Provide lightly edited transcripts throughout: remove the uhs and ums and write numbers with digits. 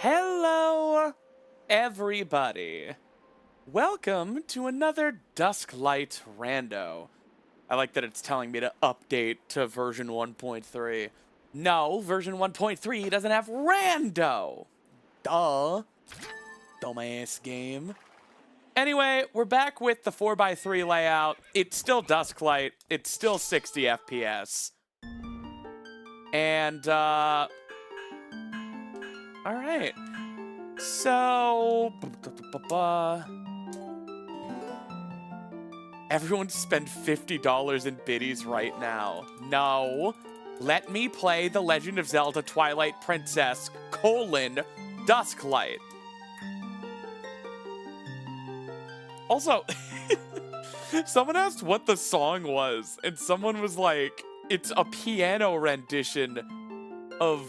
Hello, everybody. Welcome to another Dusklight Rando. I like that it's telling me to update to version 1.3. No, version 1.3 doesn't have Rando. Duh. Dumbass game. Anyway, we're back with the 4x3 layout. It's still Dusklight. It's still 60 FPS. And, alright. So, everyone spend $50 in biddies right now. No. Let me play The Legend of Zelda Twilight Princess, Dusklight. Also, someone asked what the song was, and someone was like, it's a piano rendition of,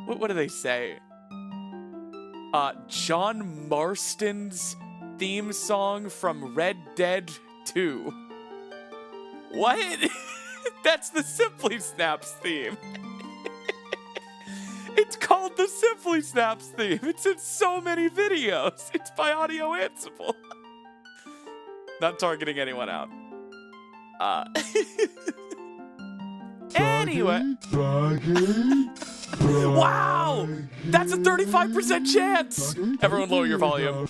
what do they say? John Marston's theme song from Red Dead 2. What? That's the Simply Snaps theme. It's called the Simply Snaps theme. It's in so many videos. It's by Audio Ansible. Not targeting anyone out. Anyway. Wow! That's a 35% chance! Everyone lower your volume.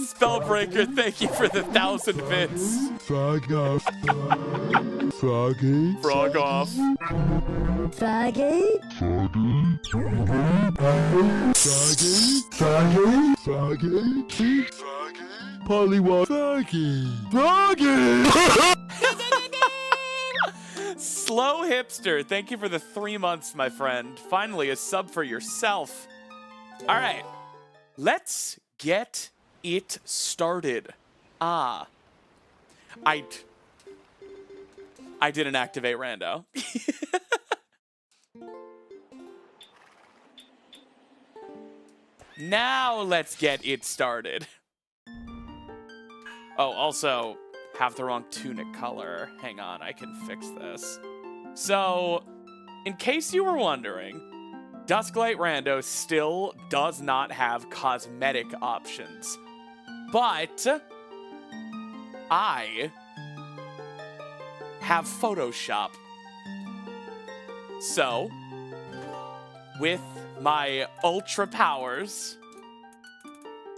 Spellbreaker, thank you for the 1,000 bits. Frog off. Froggy. Frog off. Froggy. Froggy. Froggy. Froggy. Froggy. Polywog. Froggy. Froggy. Slow Hipster, thank you for the 3 months, my friend. Finally, a sub for yourself. All right, let's get it started. I didn't activate Rando. Now let's get it started. Oh, also, have the wrong tunic color. Hang on, I can fix this. So, in case you were wondering, Dusklight Rando still does not have cosmetic options. But I have Photoshop. So, with my ultra powers,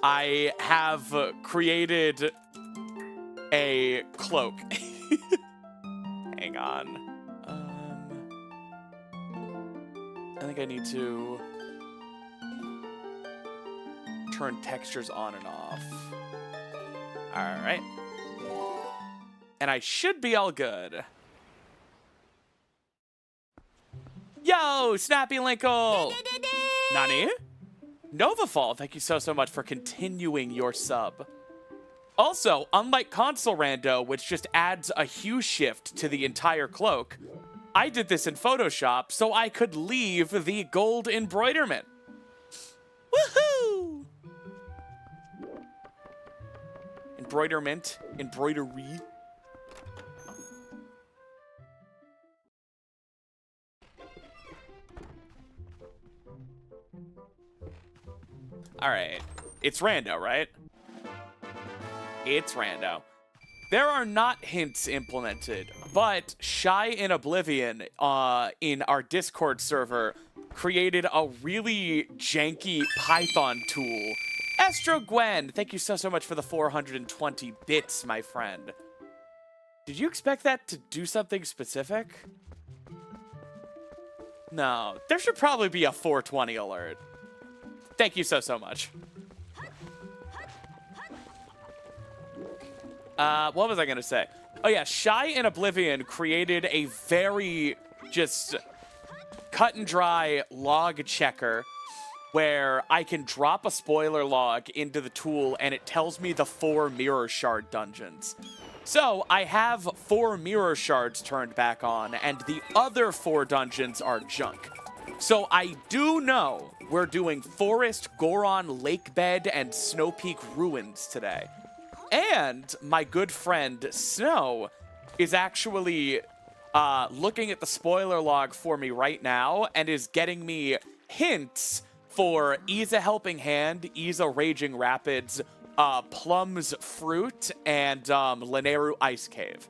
I have created a cloak. Hang on. I think I need to turn textures on and off. Alright. And I should be all good. Yo, Snappy Linkle! Nani? Novafall, thank you so much for continuing your sub. Also, unlike Console Rando, which just adds a hue shift to the entire cloak, I did this in Photoshop so I could leave the gold embroiderment. Woohoo! Embroiderment, embroidery. All right, it's Rando, right? It's Rando. There are not hints implemented, but Shy in Oblivion in our Discord server created a really janky Python tool. Astro Gwen, thank you so much for the 420 bits, my friend. Did you expect that to do something specific? No, there should probably be a 420 alert. Thank you so much. What was I gonna say? Oh yeah, Shy in Oblivion created a very just cut and dry log checker where I can drop a spoiler log into the tool and it tells me the 4 mirror shard dungeons. So I have 4 mirror shards turned back on and the other 4 dungeons are junk. So I do know we're doing Forest, Goron, Lakebed, and Snow Peak Ruins today. And my good friend Snow is actually looking at the spoiler log for me right now and is getting me hints for Isa Helping Hand, Isa Raging Rapids, Plum's Fruit, and Lineru Ice Cave.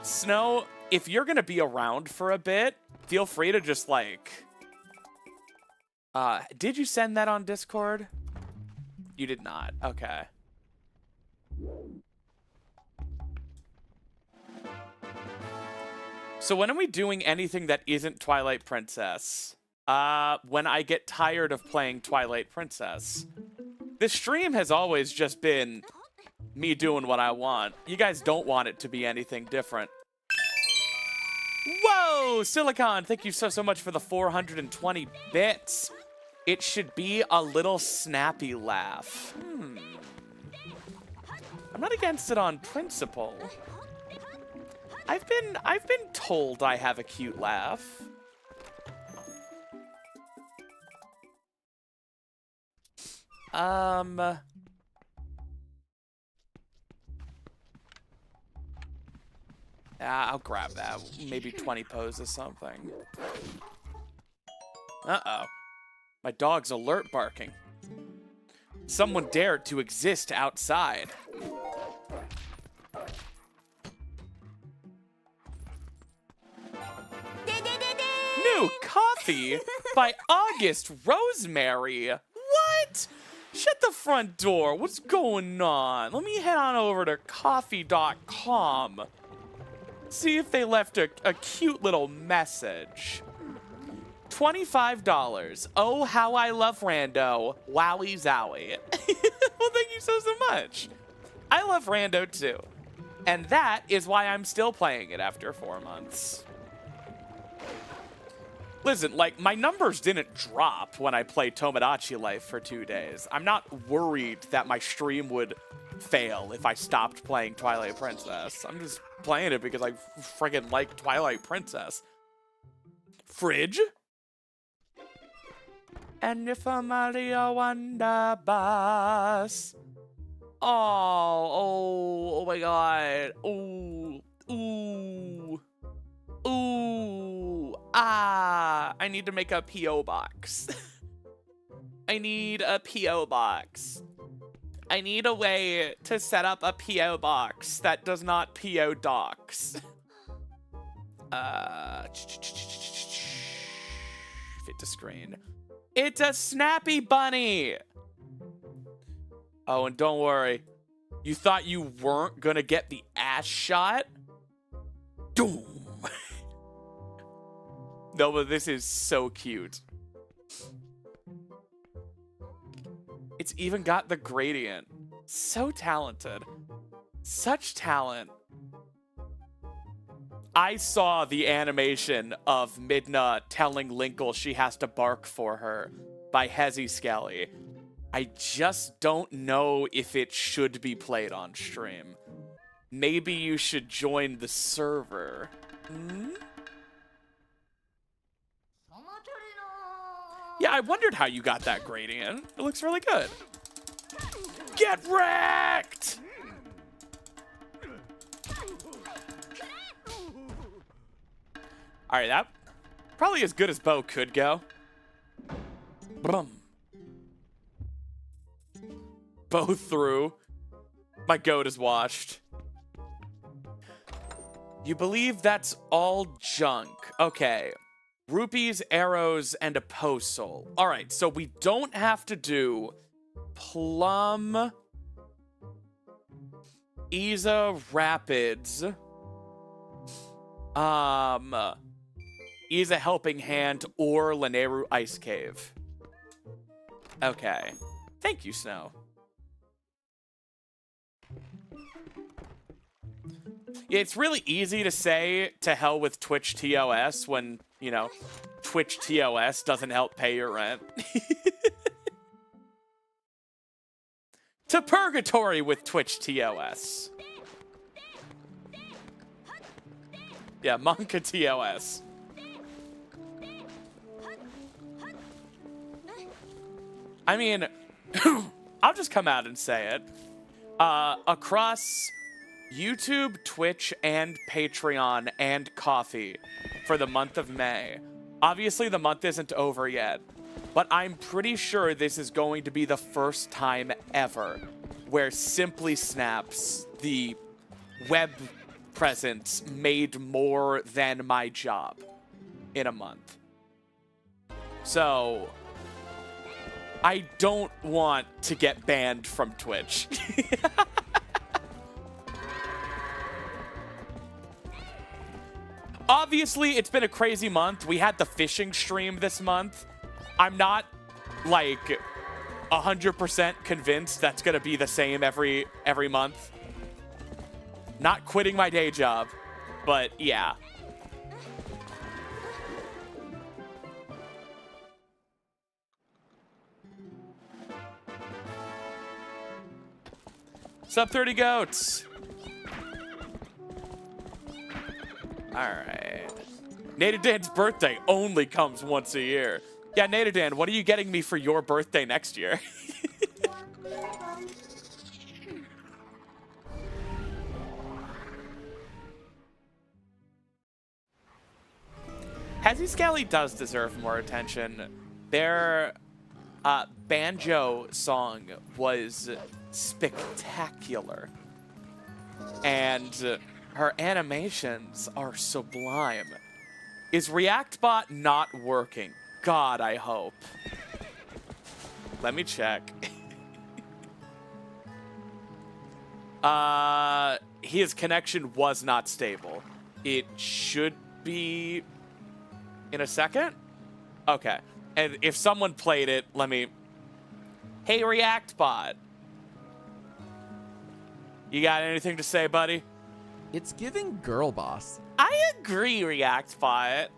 Snow, if you're gonna be around for a bit, feel free to just like... did you send that on Discord? You did not. Okay. So when are we doing anything that isn't Twilight Princess? When I get tired of playing Twilight Princess. This stream has always just been me doing what I want. You guys don't want it to be anything different. Whoa! Silicon, thank you so much for the 420 bits. It should be a little snappy laugh. I'm not against it on principle. I've been told I have a cute laugh. Yeah, I'll grab that. Maybe 20 pose or something. Uh-oh. My dog's alert barking. Someone dared to exist outside. New coffee by August Rosemary. What? Shut the front door. What's going on? Let me head on over to coffee.com. See if they left a cute little message. $25. Oh, how I love Rando. Wowie zowie. Well, thank you so much. I love Rando too. And that is why I'm still playing it after 4 months. Listen, like, my numbers didn't drop when I played Tomodachi Life for 2 days. I'm not worried that my stream would fail if I stopped playing Twilight Princess. I'm just playing it because I friggin' like Twilight Princess. Fridge? And if a Mario Wonder Bus. Oh my god. Ooh. I need to make a P.O. box. I need a P.O. box. I need a way to set up a P.O. box that does not P.O. docs. Fit to screen. It's a Snappy Bunny! Oh, and don't worry. You thought you weren't gonna get the ass shot? Doom! No, but this is so cute. It's even got the gradient. So talented. Such talent. I saw the animation of Midna telling Linkle she has to bark for her by Hezzy Skelly. I just don't know if it should be played on stream. Maybe you should join the server. Yeah, I wondered how you got that gradient. It looks really good. Get wrecked! Alright, that probably as good as Bo could go. Boom. Bo through. My goat is washed. You believe that's all junk. Okay. Rupees, arrows, and a postal. Alright, so we don't have to do Plum, Isa Rapids, Isa Helping Hand, or Lineru Ice Cave. Okay. Thank you, Snow. Yeah, it's really easy to say to hell with Twitch TOS when, you know, Twitch TOS doesn't help pay your rent. To purgatory with Twitch TOS. Yeah, Monka TOS. I mean, I'll just come out and say it. Across YouTube, Twitch, and Patreon, and Coffee for the month of May, Obviously, the month isn't over yet, but I'm pretty sure this is going to be the first time ever where Simply Snaps, the web presence, made more than my job in a month. So I don't want to get banned from Twitch. Obviously, it's been a crazy month. We had the fishing stream this month. I'm not, like, 100% convinced that's going to be the same every month. Not quitting my day job, but yeah. Sup, 30 goats? Alright. Natadan's birthday only comes once a year. Yeah, Natadan, what are you getting me for your birthday next year? Hezzy Scally does deserve more attention. Their banjo song was spectacular. And her animations are sublime. Is ReactBot not working? God, I hope. Let me check. His connection was not stable. It should be in a second? Okay. And if someone played it, let me... Hey, ReactBot. You got anything to say, buddy? It's giving girl boss. I agree, ReactBot.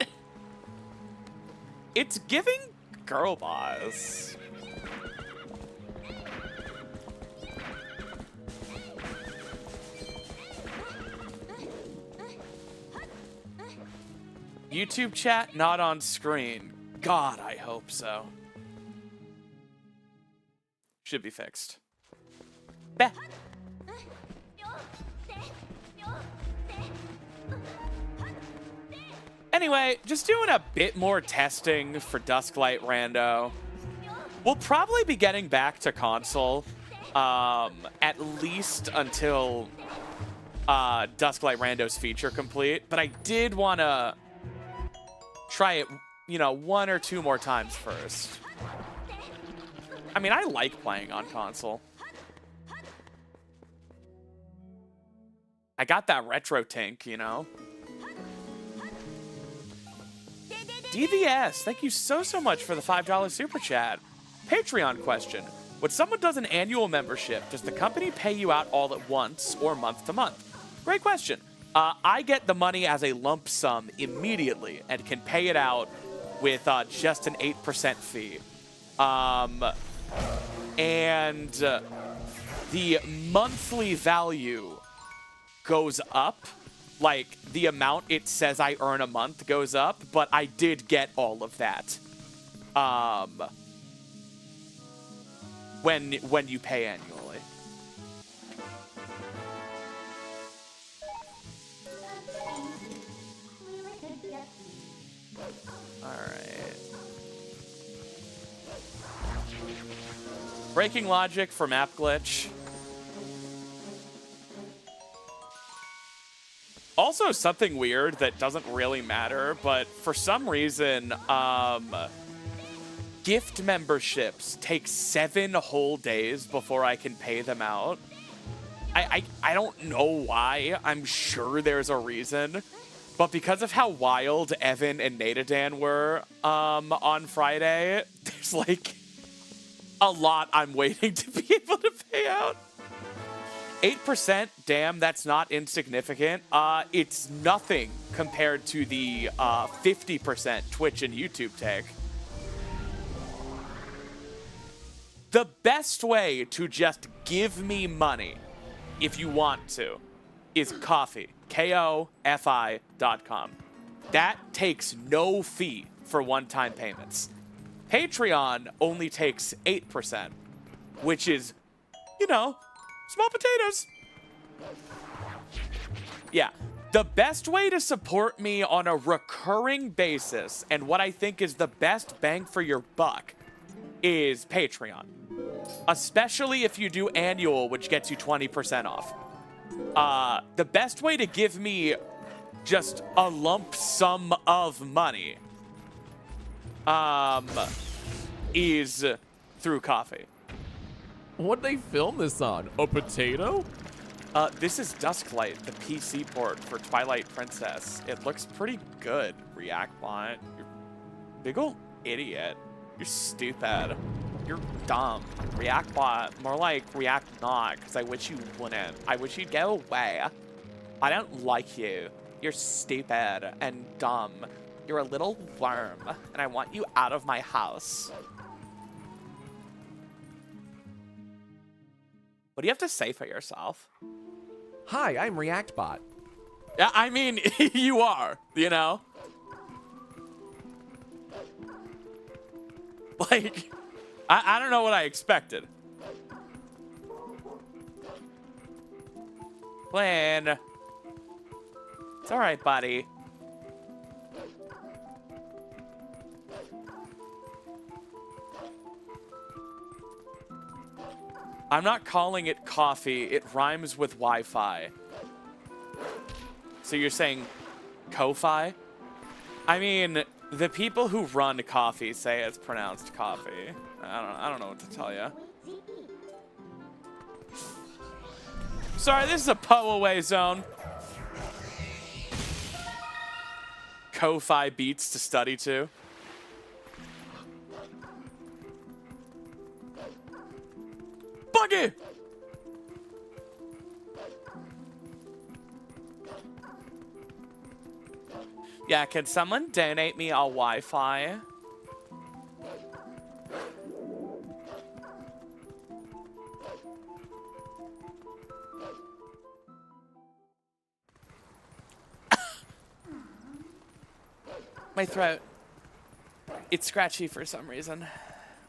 It's giving girl boss. YouTube chat not on screen. God, I hope so. Should be fixed. Bah. Anyway, just doing a bit more testing for Dusklight Rando. We'll probably be getting back to console, at least until Dusklight Rando's feature complete. But I did want to try it, you know, 1 or 2 more times first. I mean, I like playing on console. I got that retro tink, you know. DVS, thank you so much for the $5 super chat. Patreon question. When someone does an annual membership, does the company pay you out all at once or month to month? Great question. I get the money as a lump sum immediately and can pay it out with just an 8% fee. And the monthly value goes up. Like, the amount it says I earn a month goes up, but I did get all of that. When you pay annually. Alright. Breaking logic for map glitch. Also, something weird that doesn't really matter, but for some reason, gift memberships take 7 whole days before I can pay them out. I don't know why. I'm sure there's a reason. But because of how wild Evan and Natadan were on Friday, there's like a lot I'm waiting to be able to pay out. 8%, damn, that's not insignificant. It's nothing compared to the 50% Twitch and YouTube take. The best way to just give me money, if you want to, is Ko-fi, KOFI.com. That takes no fee for one-time payments. Patreon only takes 8%, which is, you know, small potatoes. Yeah, The best way to support me on a recurring basis, and what I think is the best bang for your buck, is Patreon. Especially if you do annual, which gets you 20% off. The best way to give me just a lump sum of money is through coffee. What'd they film this on? A potato? This is Dusklight, the PC port for Twilight Princess. It looks pretty good, React bot. You're a big ol' idiot. You're stupid. You're dumb. React bot, more like React not, because I wish you wouldn't. I wish you'd go away. I don't like you. You're stupid and dumb. You're a little worm, and I want you out of my house. What do you have to say for yourself? Hi, I'm ReactBot. Yeah, I mean, you are, you know? Like, I don't know what I expected. Glenn. It's all right, buddy. I'm not calling it coffee. It rhymes with Wi-Fi. So you're saying Ko-Fi? I mean, the people who run coffee say it's pronounced coffee. I don't know what to tell you. Sorry, this is a Poe-away zone. Ko-Fi beats to study to. Buggy! Yeah, can someone donate me a Wi-Fi? My throat. It's scratchy for some reason.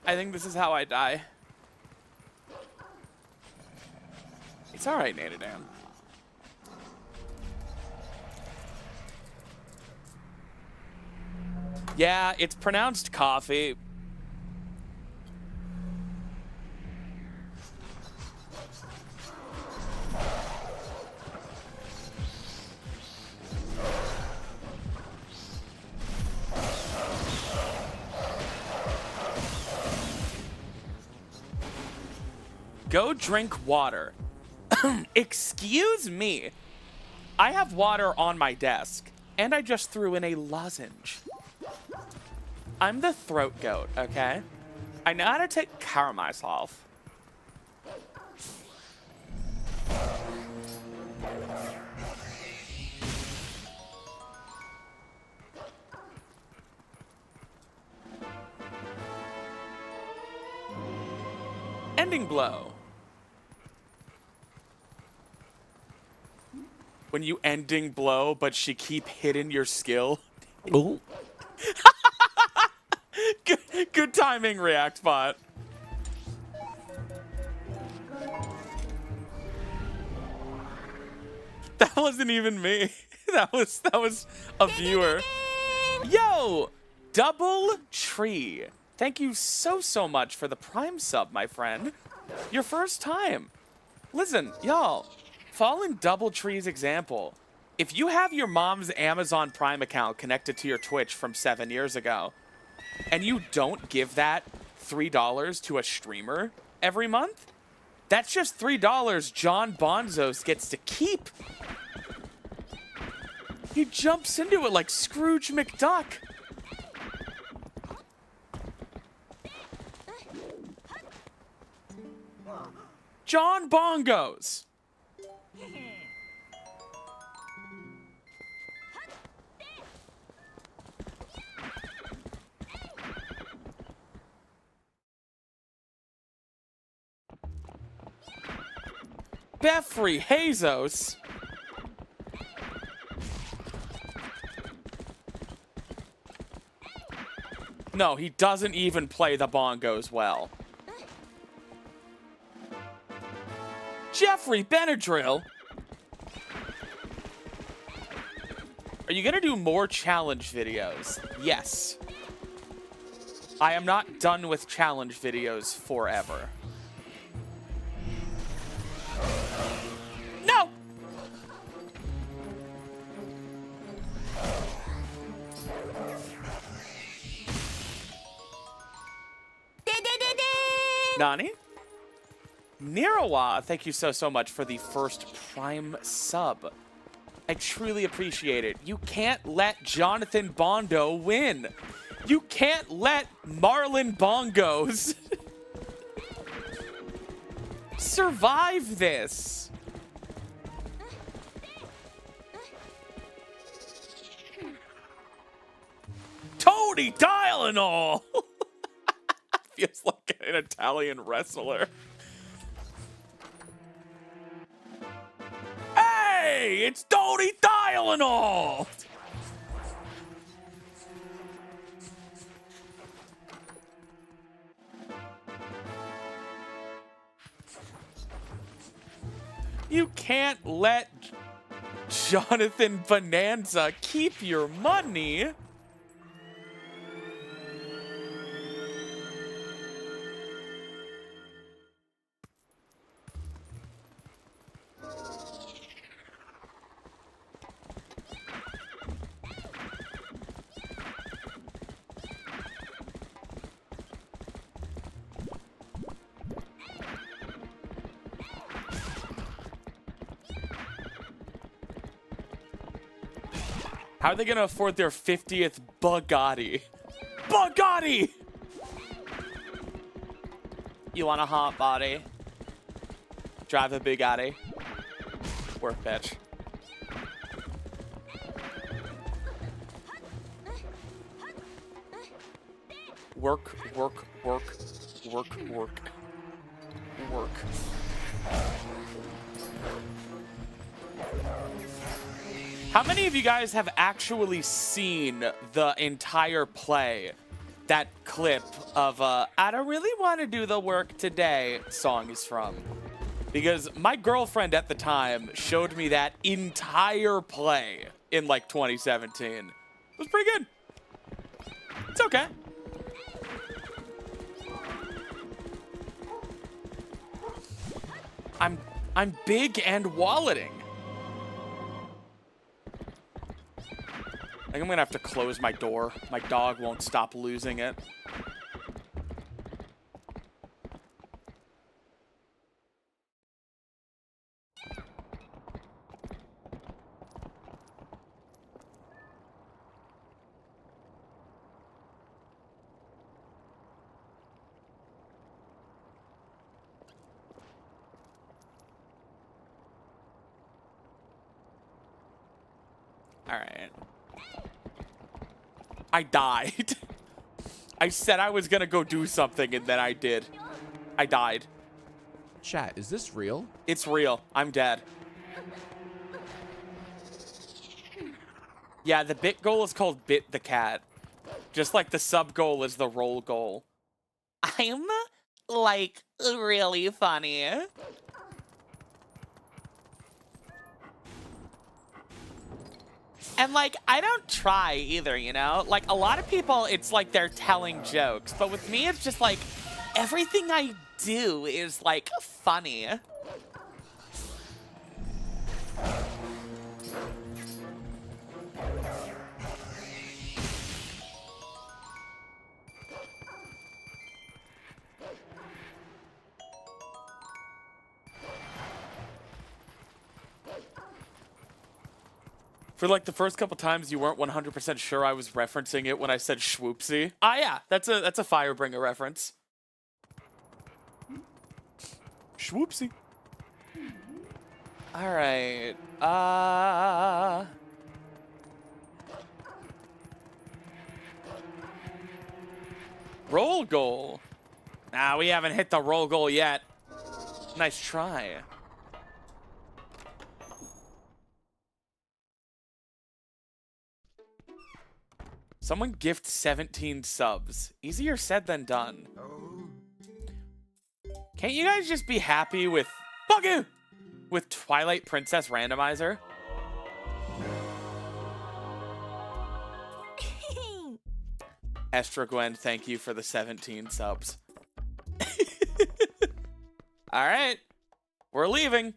I think this is how I die. It's all right, Nadadan. Yeah, it's pronounced coffee. Go drink water. Excuse me. I have water on my desk, and I just threw in a lozenge. I'm the throat goat, okay? I know how to take care of myself. Ending blow. When you ending blow, but she keep hitting your skill. Oh. Good timing, ReactBot. That wasn't even me. That was a viewer. Yo, Double Tree. Thank you so much for the Prime sub, my friend. Your first time. Listen, y'all, following Double Tree's example, if you have your mom's Amazon Prime account connected to your Twitch from 7 years ago, and you don't give that $3 to a streamer every month, that's just $3 John Bonzos gets to keep. He jumps into it like Scrooge McDuck. John Bongos. Beffrey Hazos. No, he doesn't even play the bongos well. Jeffrey Benadryl. Are you gonna do more challenge videos? Yes. I am not done with challenge videos forever. No! Nani? Nirawa, thank you so much for the first Prime sub. I truly appreciate it. You can't let Jonathan Bondo win. You can't let Marlon Bongos survive this. Tony Tylenol! Feels like an Italian wrestler. Hey, it's Tony Tylenol! You can't let Jonathan Bonanza keep your money. How are they gonna afford their 50th Bugatti? Bugatti! You want a hot body? Drive a Bugatti? Work, bitch. Work, work, work, work, work, work. How many of you guys have actually seen the entire play? That clip of I don't really want to do the work today song is from. Because my girlfriend at the time showed me that entire play in like 2017. It was pretty good. It's okay. I'm big and walleting. I think I'm gonna have to close my door. My dog won't stop losing it. All right. I died. I said I was gonna go do something and then I did. I died. Chat, is this real? It's real. I'm dead. Yeah, the bit goal is called Bit the Cat. Just like the sub goal is the roll goal. I'm, like, really funny. And, like, I don't try either, you know? Like, a lot of people, it's like they're telling jokes. But with me, it's just like, everything I do is, like, funny. For like the first couple times, you weren't 100% sure I was referencing it when I said schwoopsie. Ah, yeah, that's a Firebringer reference. Schwoopsie. All right. Roll goal. Nah, we haven't hit the roll goal yet. Nice try. Someone gift 17 subs. Easier said than done. Can't you guys just be happy with Twilight Princess Randomizer? Estra Gwen, thank you for the 17 subs. All right, we're leaving.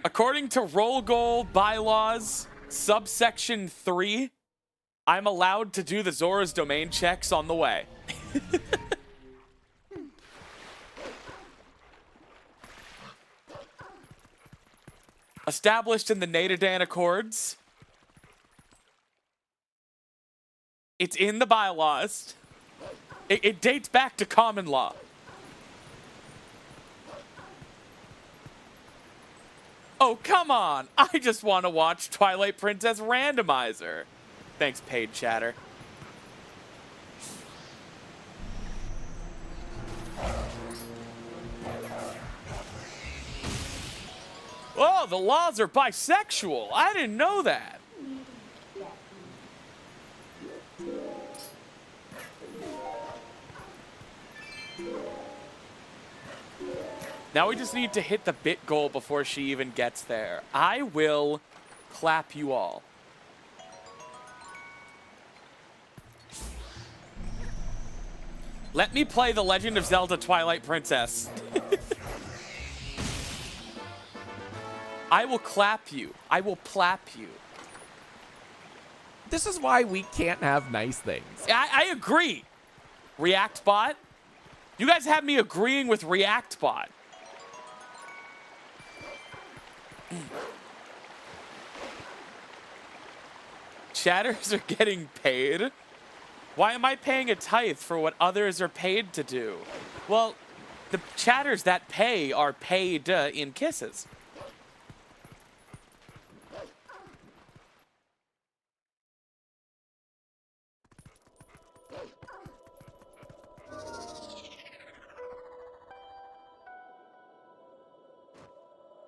According to roll goal bylaws, subsection 3, I'm allowed to do the Zora's domain checks on the way. Established in the Natadan Accords. It's in the bylaws. It dates back to common law. Oh, come on. I just want to watch Twilight Princess Randomizer. Thanks, paid chatter. Oh, the laws are bisexual. I didn't know that. Now we just need to hit the bit goal before she even gets there. I will clap you all. Let me play The Legend of Zelda Twilight Princess. I will clap you. I will plap you. This is why we can't have nice things. I agree. ReactBot? You guys have me agreeing with ReactBot. Chatters are getting paid? Why am I paying a tithe for what others are paid to do? Well, the chatters that pay are paid in kisses.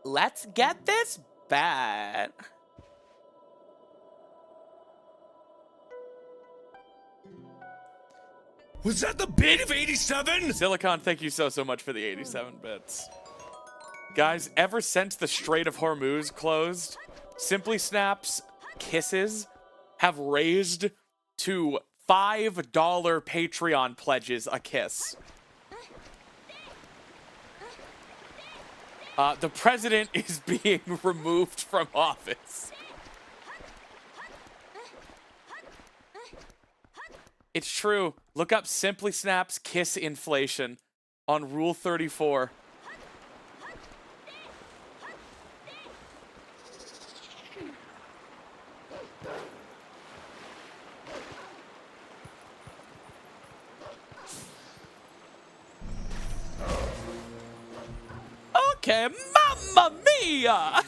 Let's get this bat. Was that the bid of 87? Silicon, thank you so much for the 87 bits. Guys, ever since the Strait of Hormuz closed, Simply Snap's kisses have raised to $5 Patreon pledges a kiss. The president is being removed from office. It's true. Look up Simply Snap's kiss inflation on Rule 34. Okay, Mamma Mia!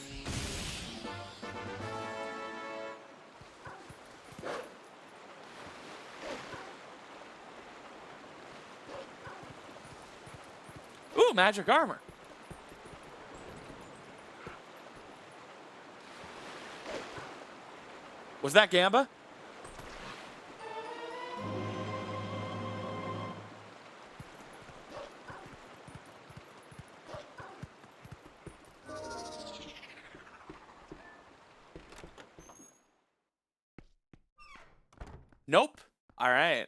Ooh, magic armor. Was that Gamba? Nope. All right.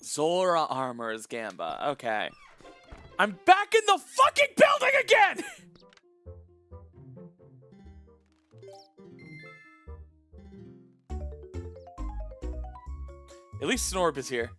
Zora armor is Gamba. Okay. I'm back in the fucking building again! At least Snorb is here.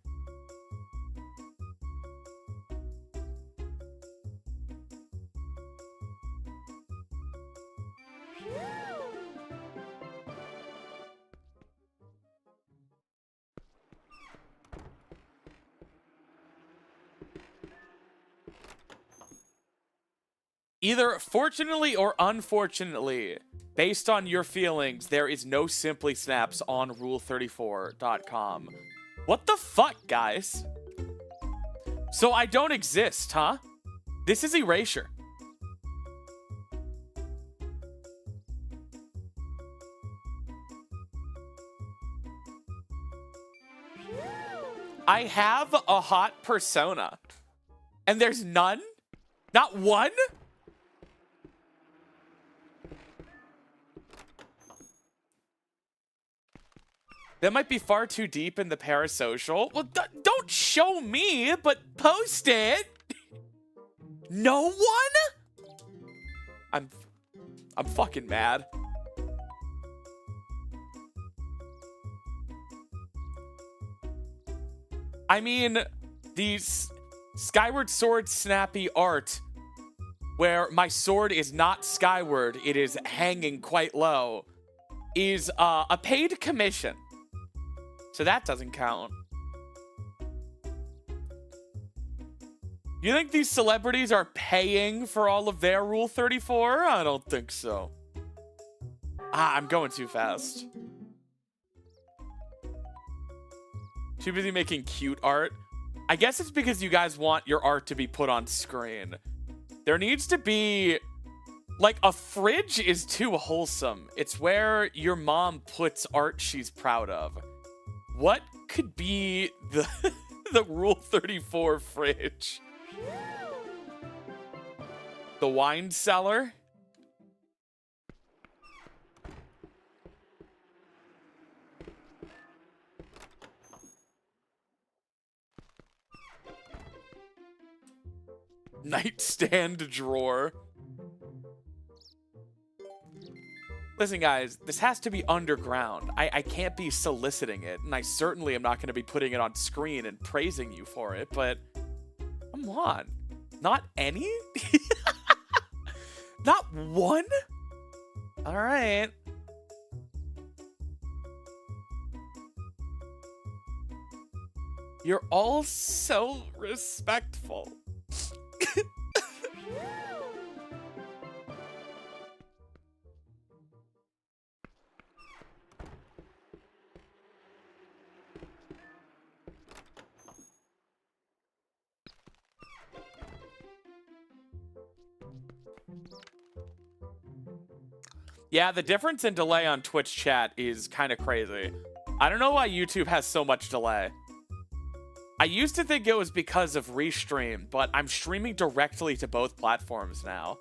Either fortunately or unfortunately, based on your feelings, there is no Simply Snaps on rule34.com. What the fuck, guys? So I don't exist, huh? This is erasure. I have a hot persona. And there's none? Not one? That might be far too deep in the parasocial. Well, don't show me, but post it. No one? I'm fucking mad. I mean, these Skyward Sword snappy art where my sword is not skyward, it is hanging quite low, is a paid commission. So that doesn't count. You think these celebrities are paying for all of their Rule 34? I don't think so. I'm going too fast. Too busy making cute art. I guess it's because you guys want your art to be put on screen. There needs to be... Like, a fridge is too wholesome. It's where your mom puts art she's proud of. What could be the the Rule 34 fridge? The wine cellar? Nightstand drawer. Listen, guys, this has to be underground. I can't be soliciting it, and I certainly am not going to be putting it on screen and praising you for it, but come on. Not any? Not one? All right. You're all so respectful. Yeah, the difference in delay on Twitch chat is kind of crazy. I don't know why YouTube has so much delay. I used to think it was because of Restream, but I'm streaming directly to both platforms now.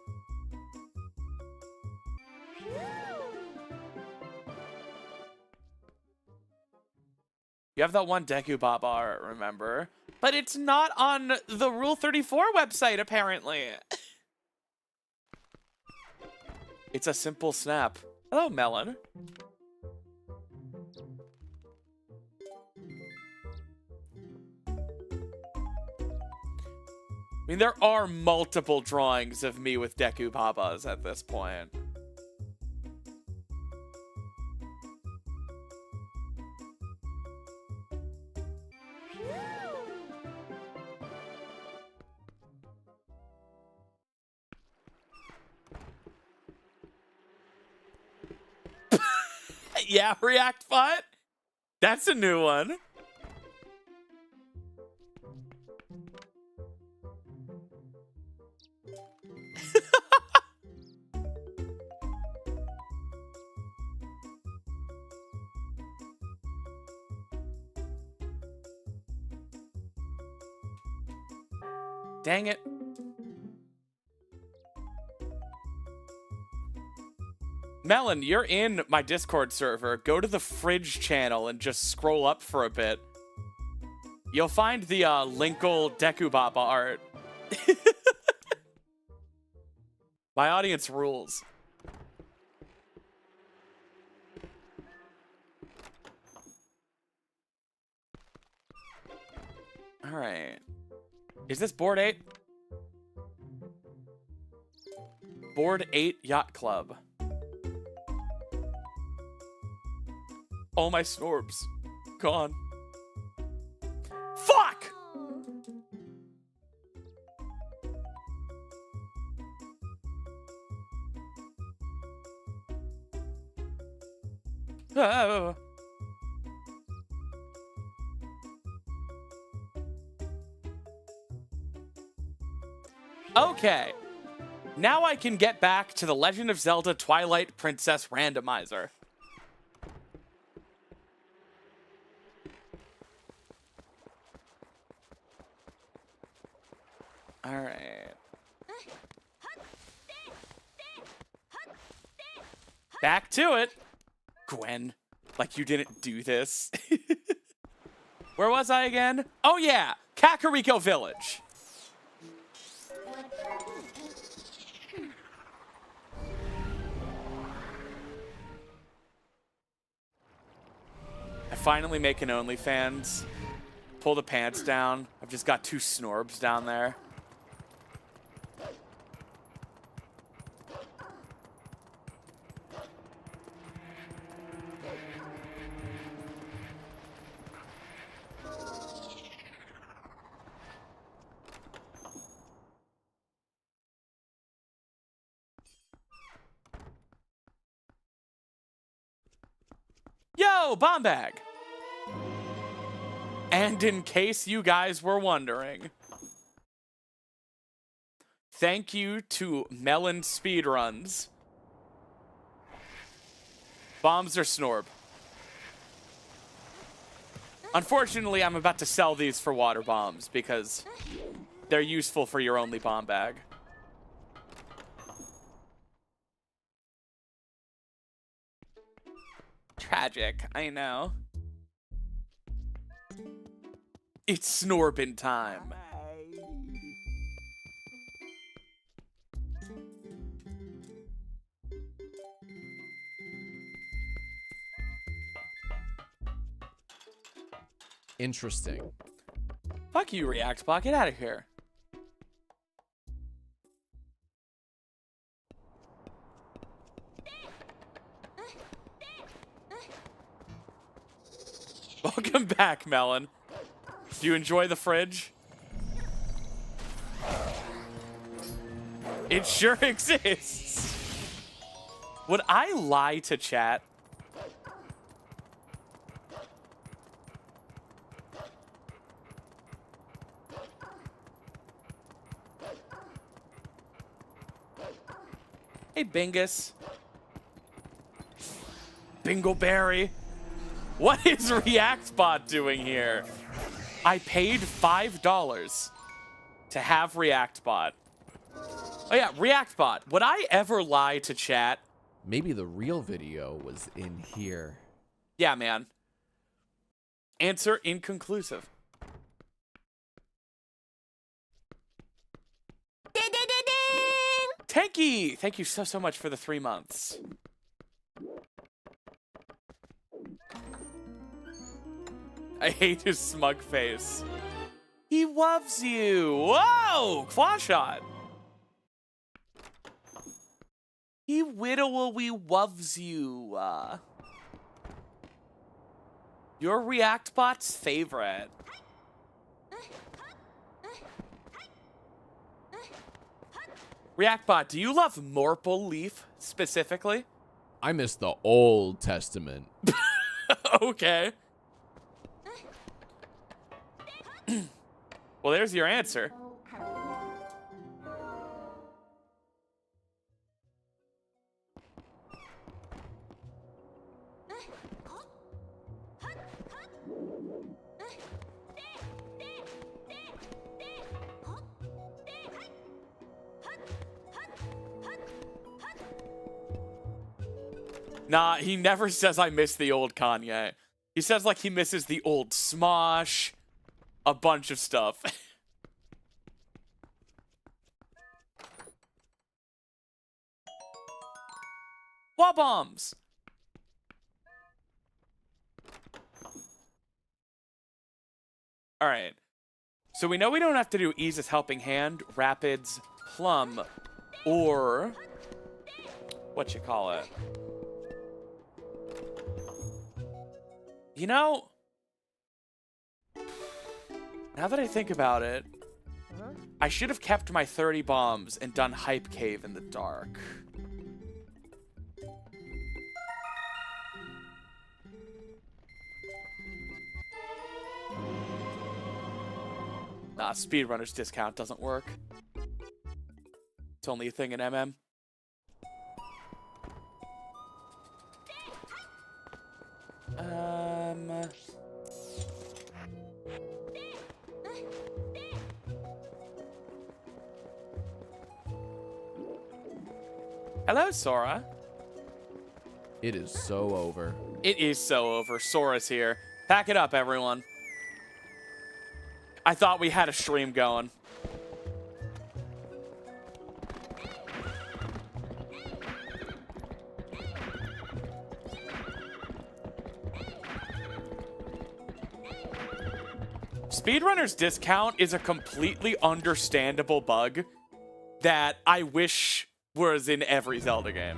You have that one Deku Baba art, remember? But it's not on the Rule 34 website, apparently. It's a simple snap. Hello, Melon. I mean, there are multiple drawings of me with Deku Babas at this point. Yeah, React Bot? That's a new one. Dang it. Melon, you're in my Discord server. Go to the fridge channel and just scroll up for a bit. You'll find the Linkle Deku Baba art. My audience rules. All right. Is this board 8? Board 8 Yacht Club. All my snorbs gone. Fuck! Oh. Okay. Now I can get back to the Legend of Zelda Twilight Princess Randomizer. All right. Back to it. Gwen, like you didn't do this. Where was I again? Oh yeah, Kakariko Village. I finally make an OnlyFans. Pull the pants down. I've just got 2 snorbs down there. Yo, bomb bag. And in case you guys were wondering, thank you to Melon Speedruns. Bombs or Snorb? Unfortunately, I'm about to sell these for water bombs because they're useful for your only bomb bag. Tragic, I know. It's Snorbin time. Interesting. Fuck you, Reactbot. Get out of here. Welcome back, Melon. Do you enjoy the fridge? It sure exists. Would I lie to chat? Hey, Bingus. Bingleberry. What is ReactBot doing here? I paid $5 to have ReactBot. Oh yeah, ReactBot. Would I ever lie to chat? Maybe the real video was in here. Yeah, man. Answer inconclusive. Tanky! Thank you so much for the 3 months. I hate his smug face. He loves you. Whoa! Claw shot. He widowy loves you. You're ReactBot's favorite. ReactBot, do you love Morple Leaf specifically? I miss the Old Testament. Okay. Well, there's your answer. Nah, he never says I miss the old Kanye. He says like he misses the old Smosh, a bunch of stuff. Wall bombs. All right. So we know we don't have to do Ease's Helping Hand, Rapids, Plum, or what you call it. You know, now that I think about it, I should have kept my 30 bombs and done Hype Cave in the dark. Nah, speedrunner's discount doesn't work. It's only a thing in MM. Hello, Sora. It is so over. It is so over. Sora's here. Pack it up, everyone. I thought we had a stream going. Speedrunner's discount is a completely understandable bug that I wish was in every Zelda game.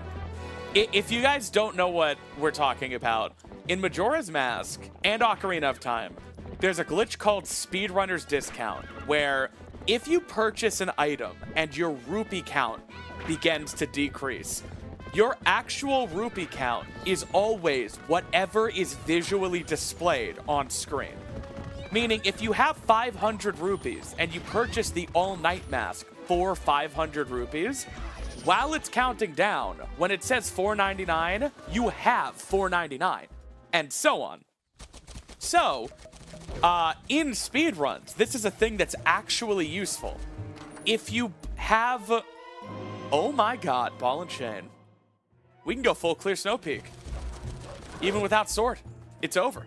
If you guys don't know what we're talking about, in Majora's Mask and Ocarina of Time, there's a glitch called Speedrunner's Discount, where if you purchase an item and your rupee count begins to decrease, your actual rupee count is always whatever is visually displayed on screen. Meaning, if you have 500 rupees and you purchase the all-night mask for 500 rupees, while it's counting down, when it says $4.99, you have $4.99, and so on. So, in speedruns, this is a thing that's actually useful. If you have... Oh my god, ball and chain. We can go full clear Snow Peak. Even without sword. It's over.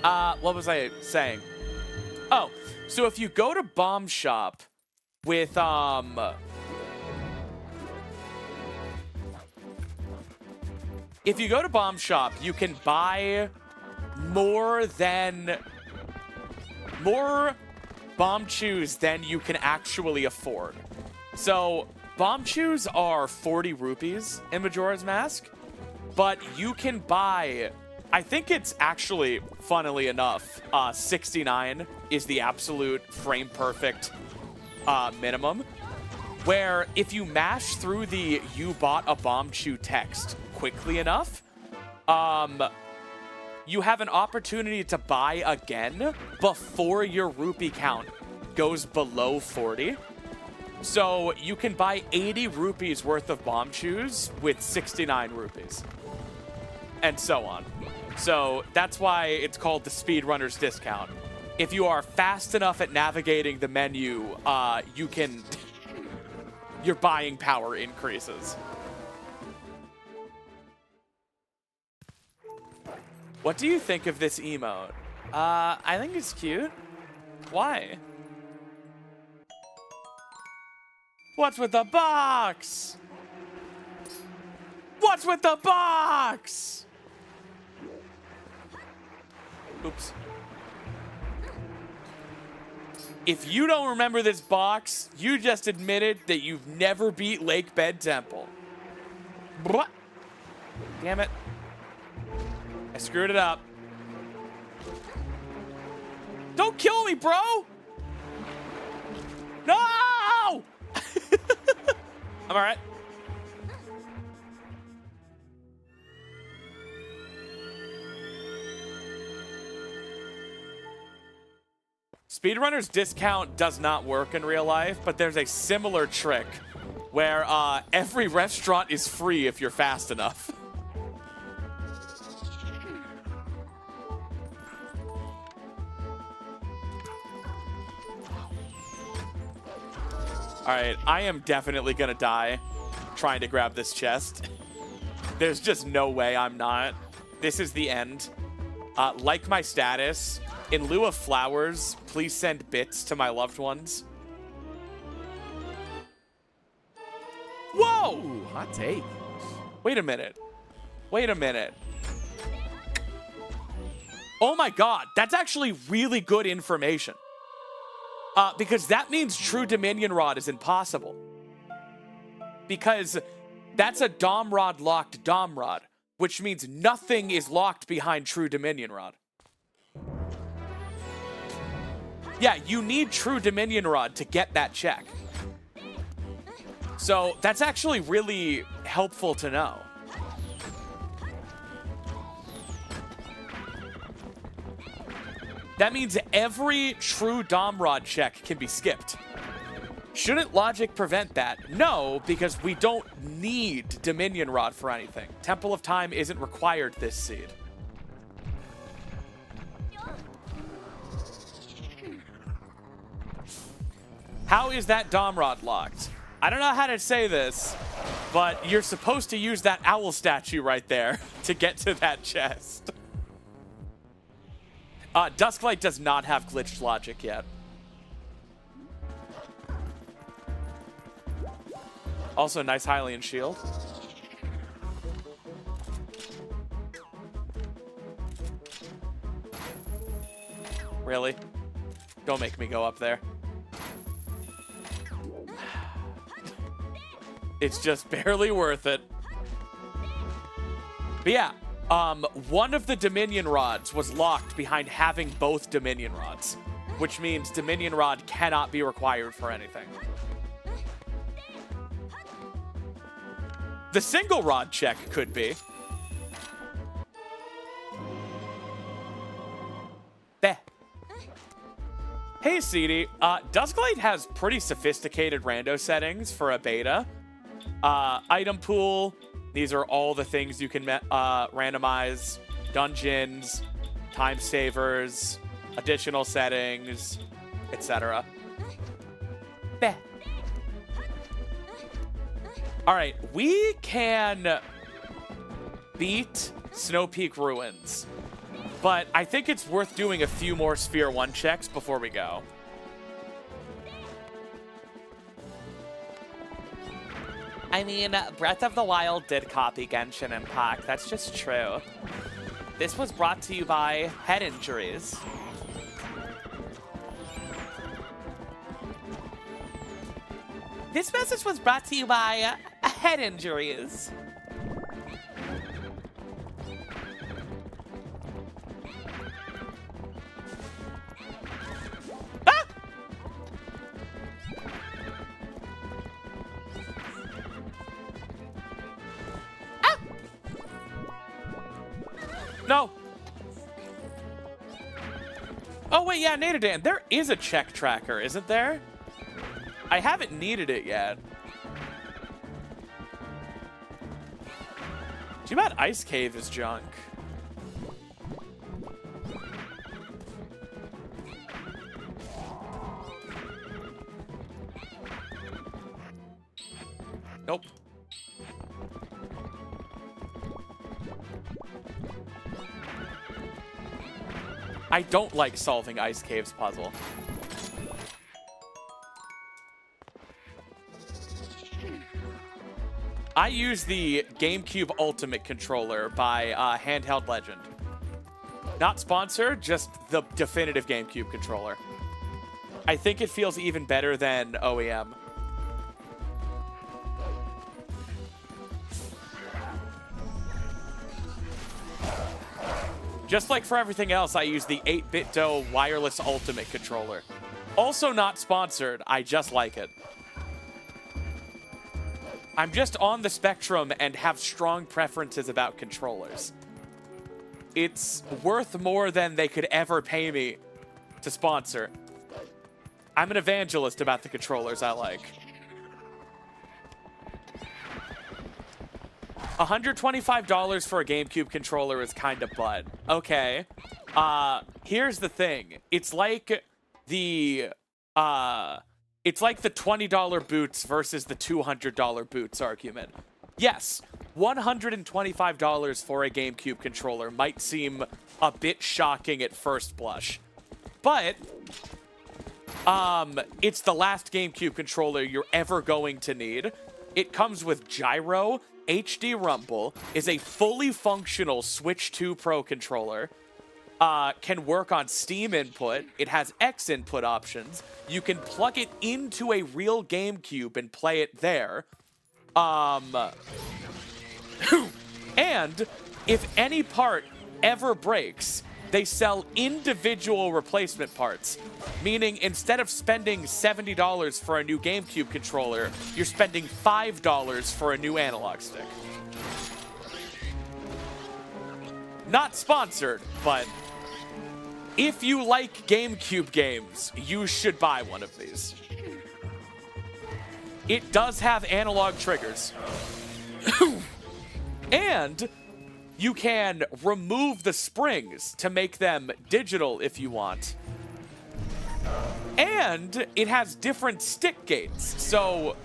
What was I saying? Oh, so if you go to Bomb Shop with, if you go to Bomb Shop, you can buy more bomb chews than you can actually afford. So, bomb chews are 40 rupees in Majora's Mask, but you can buy... I think it's actually, funnily enough, 69 is the absolute frame-perfect minimum, where if you mash through the "you bought a bomb chew" text quickly enough, you have an opportunity to buy again before your rupee count goes below 40. So you can buy 80 rupees worth of bomb chews with 69 rupees. And so on. So that's why it's called the Speedrunner's Discount. If you are fast enough at navigating the menu, you can... your buying power increases. What do you think of this emote? I think it's cute. Why? What's with the box? What's with the box? Oops. If you don't remember this box, you just admitted that you've never beat Lake Bed Temple. Blah. Damn it. I screwed it up. Don't kill me, bro! No! I'm alright. Speedrunner's Discount does not work in real life, but there's a similar trick where every restaurant is free if you're fast enough. Alright, I am definitely gonna die trying to grab this chest. There's just no way I'm not. This is the end. Like my status, in lieu of flowers, please send bits to my loved ones. Whoa! Ooh, hot take. Wait a minute. Wait a minute. Oh my god, that's actually really good information. Because that means True Dominion Rod is impossible. Because that's a Dom Rod locked Dom Rod, which means nothing is locked behind True Dominion Rod. Yeah, you need True Dominion Rod to get that check. So that's actually really helpful to know. That means every true Dom Rod check can be skipped. Shouldn't logic prevent that? No, because we don't need Dominion Rod for anything. Temple of Time isn't required this seed. How is that Dom Rod locked? I don't know how to say this, But you're supposed to use that owl statue right there to get to that chest. Dusklight does not have glitched logic yet. Also, nice Hylian shield. Really? Don't make me go up there. It's just barely worth it. But yeah, one of the Dominion rods was locked behind having both Dominion rods, which means Dominion rod cannot be required for anything. The single rod check could be. Beh. Hey, CD. Dusklight has pretty sophisticated rando settings for a beta. Item pool. These are all the things you can randomize. Dungeons, time savers, additional settings, etc. Beh. All right, we can beat Snow Peak Ruins, but I think it's worth doing a few more Sphere 1 checks before we go. I mean, Breath of the Wild did copy Genshin Impact. That's just true. This was brought to you by head injuries. This message was brought to you by head injuries. Ah! Ah! No. Oh, wait, yeah, Nadadan, there is a check tracker, isn't there? I haven't needed it yet. Too bad Ice Cave is junk. Nope. I don't like solving Ice Cave's puzzle. I use the GameCube Ultimate controller by Handheld Legend. Not sponsored, just the definitive GameCube controller. I think it feels even better than OEM. Just like for everything else, I use the 8BitDo Wireless Ultimate controller. Also not sponsored, I just like it. I'm just on the spectrum and have strong preferences about controllers. It's worth more than they could ever pay me to sponsor. I'm an evangelist about the controllers I like. $125 for a GameCube controller is kind of butt. Okay. Here's the thing. It's like the $20 boots versus the $200 boots argument. Yes, $125 for a GameCube controller might seem a bit shocking at first blush. But it's the last GameCube controller you're ever going to need. It comes with gyro, HD rumble, is a fully functional Switch 2 Pro controller. Can work on Steam input. It has X input options. You can plug it into a real GameCube and play it there. And if any part ever breaks, they sell individual replacement parts. Meaning instead of spending $70 for a new GameCube controller, you're spending $5 for a new analog stick. Not sponsored, but if you like GameCube games, you should buy one of these. It does have analog triggers. And you can remove the springs to make them digital if you want. And it has different stick gates. So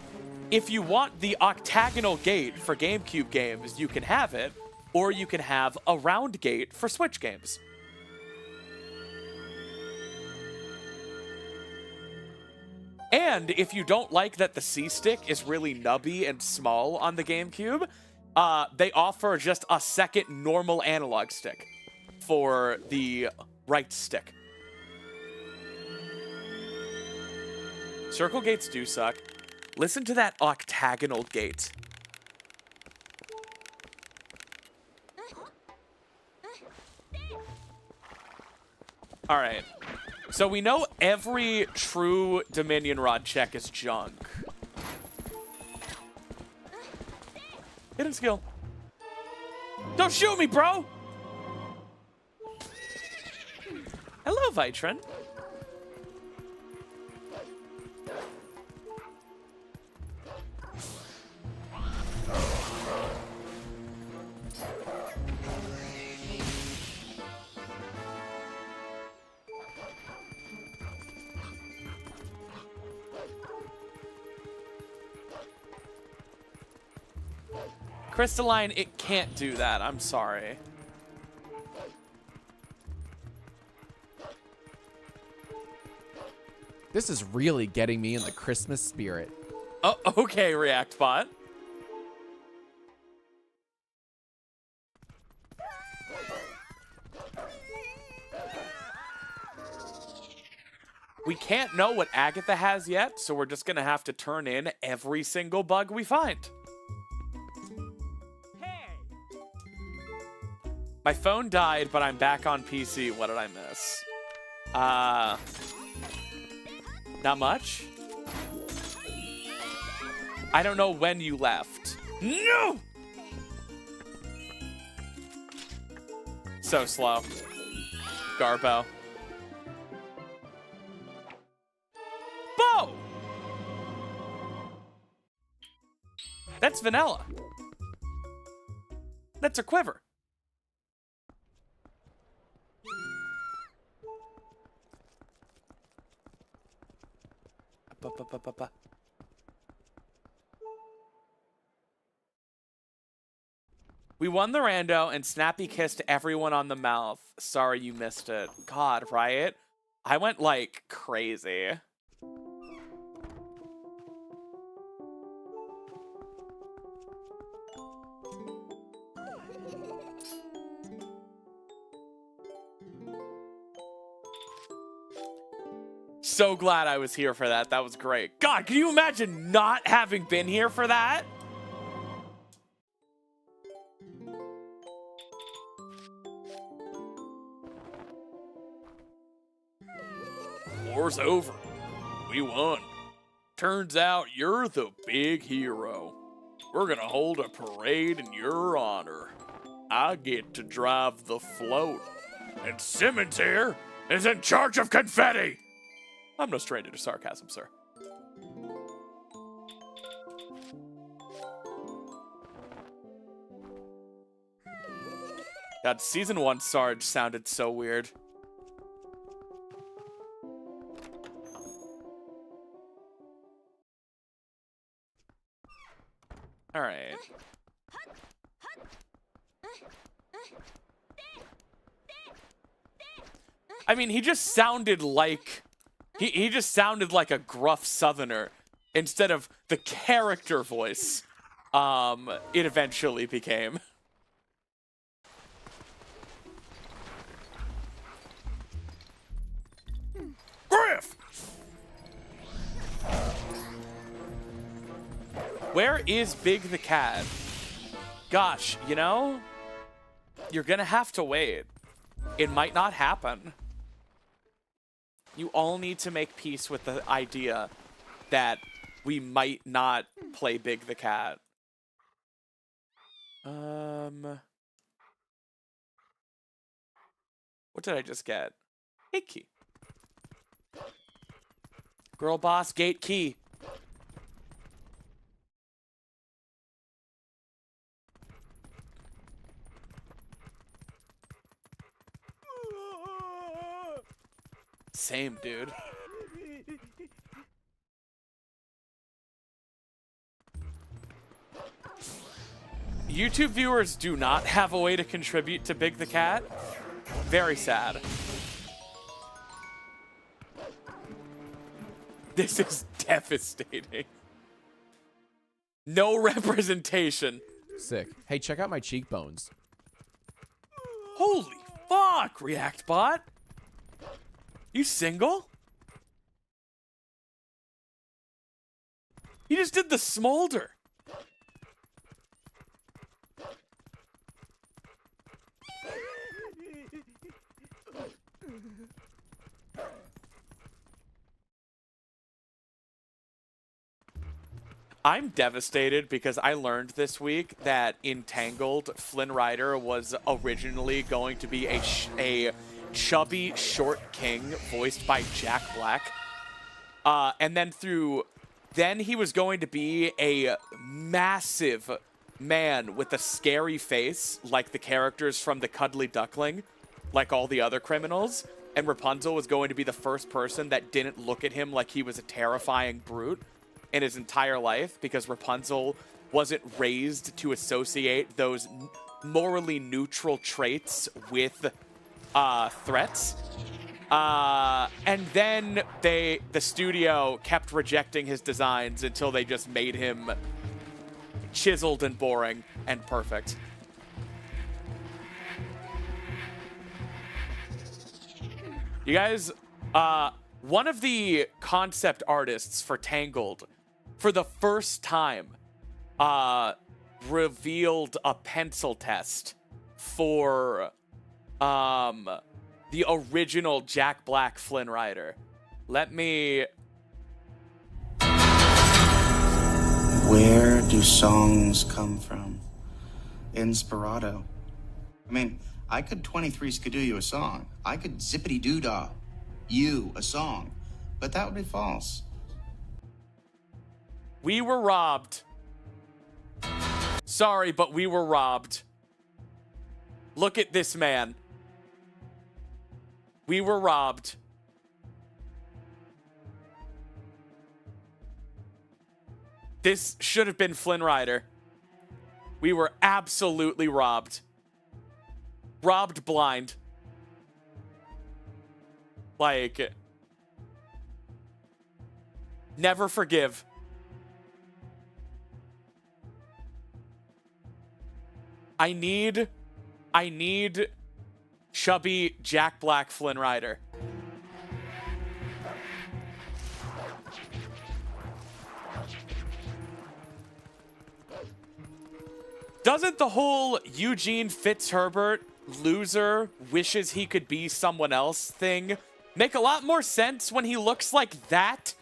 If you want the octagonal gate for GameCube games, you can have it, or you can have a round gate for Switch games. And if you don't like that the C-Stick is really nubby and small on the GameCube, they offer just a second normal analog stick for the right stick. Circle gates do suck. Listen to that octagonal gate. All right. So we know every true Dominion Rod check is junk. Hidden skill. Don't shoot me, bro! Hello, Vitrin. Crystalline, it can't do that. I'm sorry. This is really getting me in the Christmas spirit. Oh, okay, ReactBot. We can't know what Agatha has yet, so we're just gonna have to turn in every single bug we find. My phone died, but I'm back on PC. What did I miss? Not much. I don't know when you left. No! So slow. Garbo. Bo! That's vanilla. That's a quiver. We won the rando and Snappy kissed everyone on the mouth. Sorry you missed it. God, Riot. I went like crazy. So glad I was here for that. That was great. God, can you imagine not having been here for that? War's over. We won. Turns out you're the big hero. We're gonna hold a parade in your honor. I get to drive the float. And Simmons here is in charge of confetti. I'm no stranger to sarcasm, sir. God, Season 1 Sarge sounded so weird. All right. I mean, he just sounded like... He just sounded like a gruff southerner instead of the character voice it eventually became. Griff! Where is Big the Cat? Gosh, you know, you're gonna have to wait. It might not happen. You all need to make peace with the idea that we might not play Big the Cat. What did I just get? Gate key. Girl boss, gate key. Same, dude. YouTube viewers do not have a way to contribute to Big the Cat. Very sad. This is devastating. No representation. Sick. Hey, check out my cheekbones. Holy fuck, ReactBot. You single? You just did the smolder. I'm devastated because I learned this week that in Tangled, Flynn Rider was originally going to be a chubby short king voiced by Jack Black. And then he was going to be a massive man with a scary face like the characters from the Cuddly Duckling, like all the other criminals. And Rapunzel was going to be the first person that didn't look at him like he was a terrifying brute in his entire life, because Rapunzel wasn't raised to associate those morally neutral traits with threats. And then the studio kept rejecting his designs until they just made him chiseled and boring and perfect. You guys, one of the concept artists for Tangled, for the first time, revealed a pencil test for the original Jack Black Flynn Rider. Let me... Where do songs come from? Inspirato. I mean, I could 23 skidoo you a song. I could zippity-doo-dah you a song. But that would be false. We were robbed. Sorry, but we were robbed. Look at this man. We were robbed. This should have been Flynn Rider. We were absolutely robbed. Robbed blind. Like, never forgive. I need chubby Jack Black Flynn Rider. Doesn't the whole Eugene Fitzherbert loser wishes he could be someone else thing make a lot more sense when he looks like that?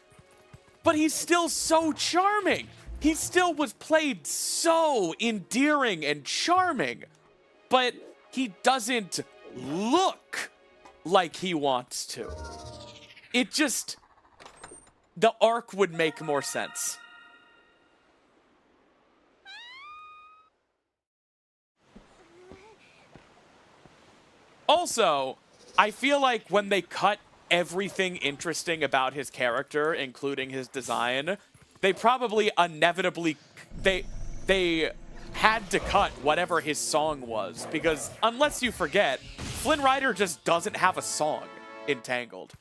But he's still so charming. He still was played so endearing and charming, but he doesn't look like he wants to. It just, the arc would make more sense. Also, I feel like when they cut everything interesting about his character, including his design, they probably inevitably, they had to cut whatever his song was, because unless you forget, Flynn Rider just doesn't have a song in Tangled.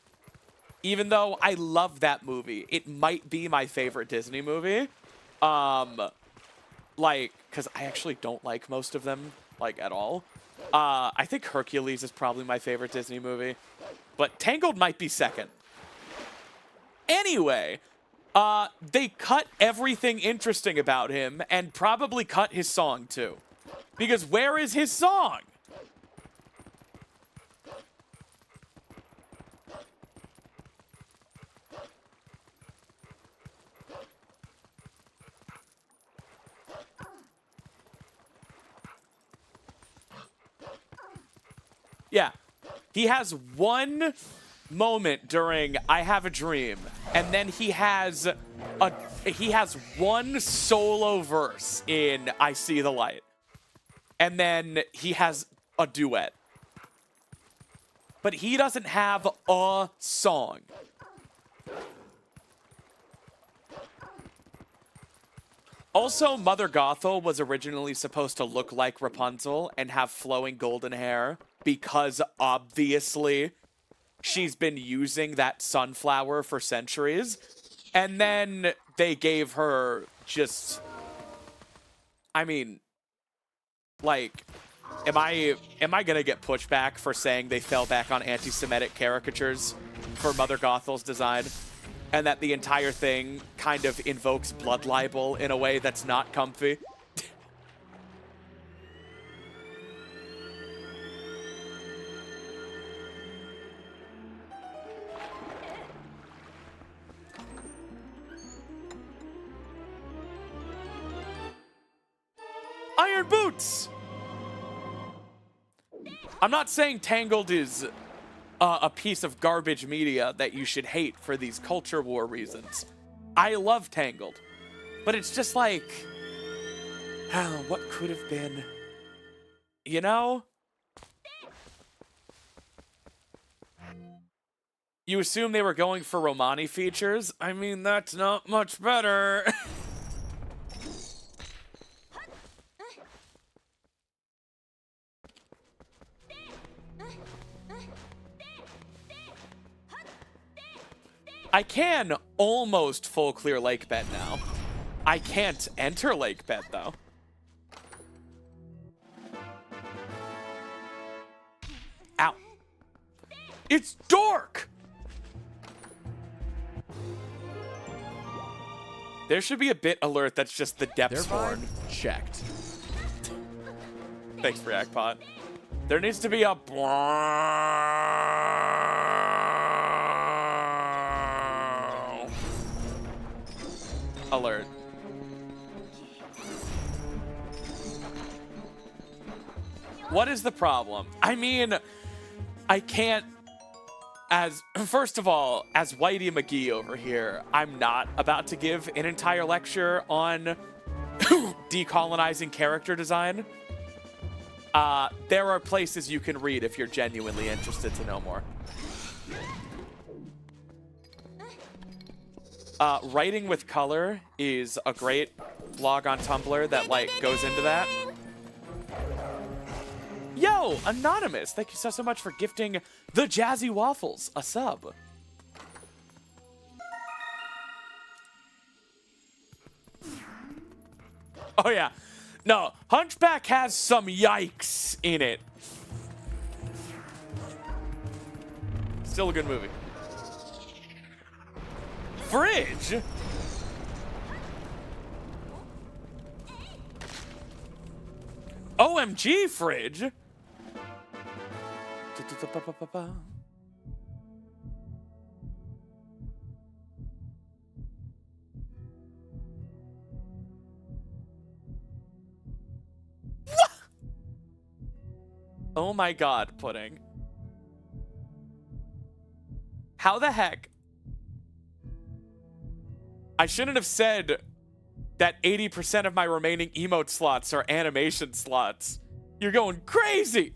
Even though I love that movie, it might be my favorite Disney movie. Like, because I actually don't like most of them, like, at all. I think Hercules is probably my favorite Disney movie, but Tangled might be second. Anyway, they cut everything interesting about him and probably cut his song too. Because where is his song? Yeah, he has one moment during I Have a Dream, and then he has one solo verse in I See the Light, and then he has a duet, but he doesn't have a song. Also, Mother Gothel was originally supposed to look like Rapunzel and have flowing golden hair because obviously she's been using that sunflower for centuries. And then they gave her just, I mean, like, am I gonna get pushback for saying they fell back on anti-Semitic caricatures for Mother Gothel's design? And that the entire thing kind of invokes blood libel in a way that's not comfy. Iron Boots! I'm not saying Tangled is a piece of garbage media that you should hate for these culture war reasons. I love Tangled. But it's just like, what could have been? You know? You assume they were going for Romani features? I mean, that's not much better. I can almost full clear lake bed now. I can't enter lake bed though. Ow. It's dark! There should be a bit alert that's just the depths horn. Checked. Thanks, Reactpot. There needs to be a alert. What is the problem? I mean, I can't, first of all, as Whitey McGee over here, I'm not about to give an entire lecture on decolonizing character design. There are places you can read if you're genuinely interested to know more. Writing with color is a great blog on Tumblr that, like, goes into that. Yo, Anonymous, thank you so much for gifting the Jazzy Waffles a sub. Oh, yeah. No, Hunchback has some yikes in it. Still a good movie. Fridge? OMG, Fridge? Oh my god, Pudding. How the heck? I shouldn't have said that 80% of my remaining emote slots are animation slots. You're going crazy!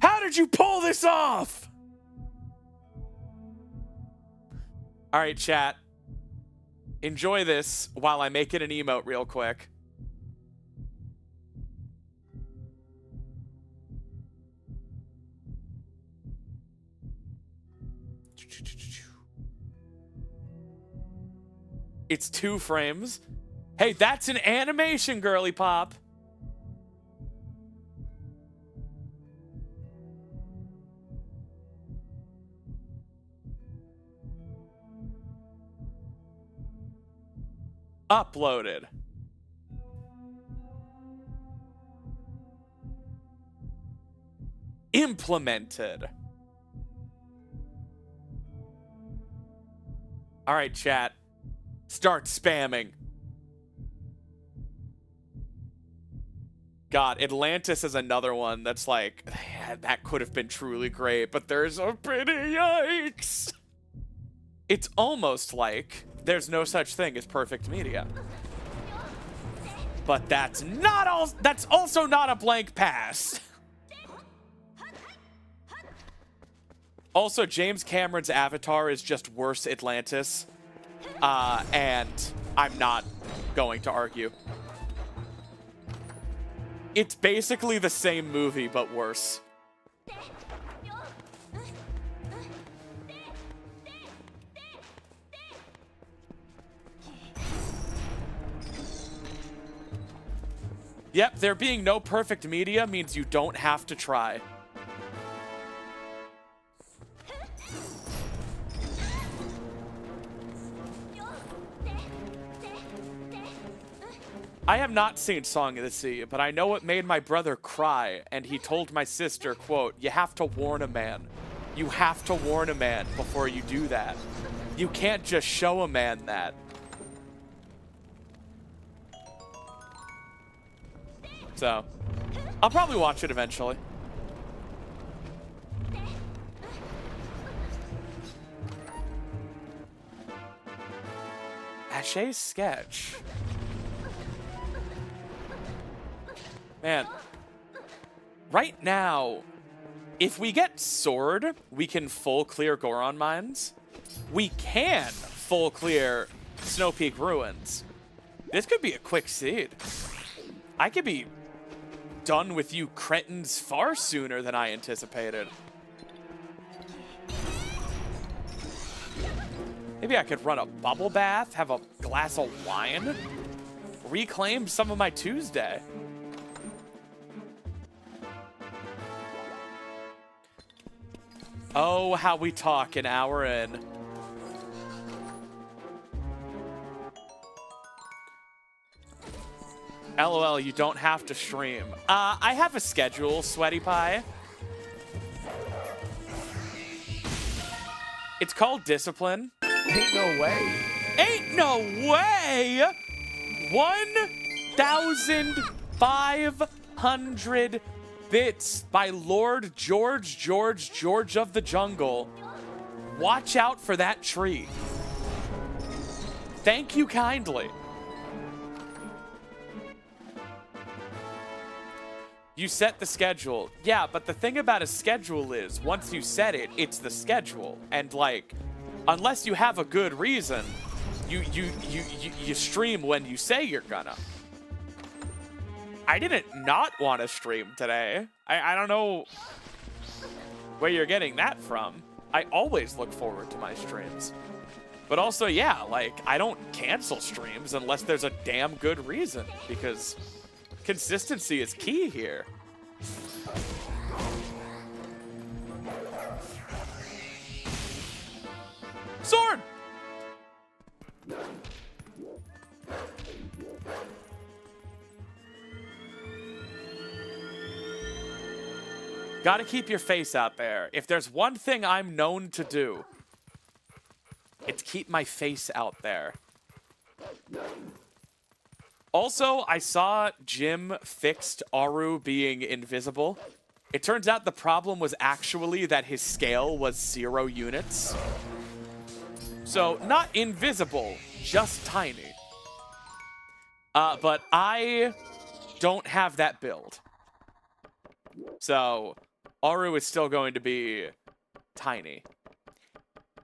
How did you pull this off? Alright, chat. Enjoy this while I make it an emote real quick. It's 2 frames. Hey, that's an animation, girly pop. Uploaded. Implemented. All right, chat. Start spamming. God, Atlantis is another one that's like, yeah, that could have been truly great, but there's a pretty yikes. It's almost like there's no such thing as perfect media. But that's not all. That's also not a blank pass. Also, James Cameron's Avatar is just worse Atlantis. And I'm not going to argue. It's basically the same movie, but worse. Yep, there being no perfect media means you don't have to try. I have not seen Song of the Sea, but I know it made my brother cry, and he told my sister, quote, "You have to warn a man. You have to warn a man before you do that. You can't just show a man that." So, I'll probably watch it eventually. Ashe's sketch. Man, right now, if we get Sword, we can full clear Goron Mines. We can full clear Snow Peak Ruins. This could be a quick seed. I could be done with you cretins far sooner than I anticipated. Maybe I could run a bubble bath, have a glass of wine, reclaim some of my Tuesday. Oh, how we talk an hour in. LOL, you don't have to stream. I have a schedule, Sweaty Pie. It's called Discipline. Ain't no way. Ain't no way! 1,500 bits by Lord George of the Jungle. Watch out for that tree. Thank you kindly. You set the schedule. Yeah, but the thing about a schedule is, once you set it, it's the schedule. And like, unless you have a good reason, you stream when you say you're gonna. I didn't not want to stream today. I don't know where you're getting that from. I always look forward to my streams. But also, yeah, like, I don't cancel streams unless there's a damn good reason, because consistency is key here. Sword! Gotta keep your face out there. If there's one thing I'm known to do, it's keep my face out there. Also, I saw Jim fixed Aru being invisible. It turns out the problem was actually that his scale was 0 units. So, not invisible, just tiny. But I don't have that build. So, Aru is still going to be tiny.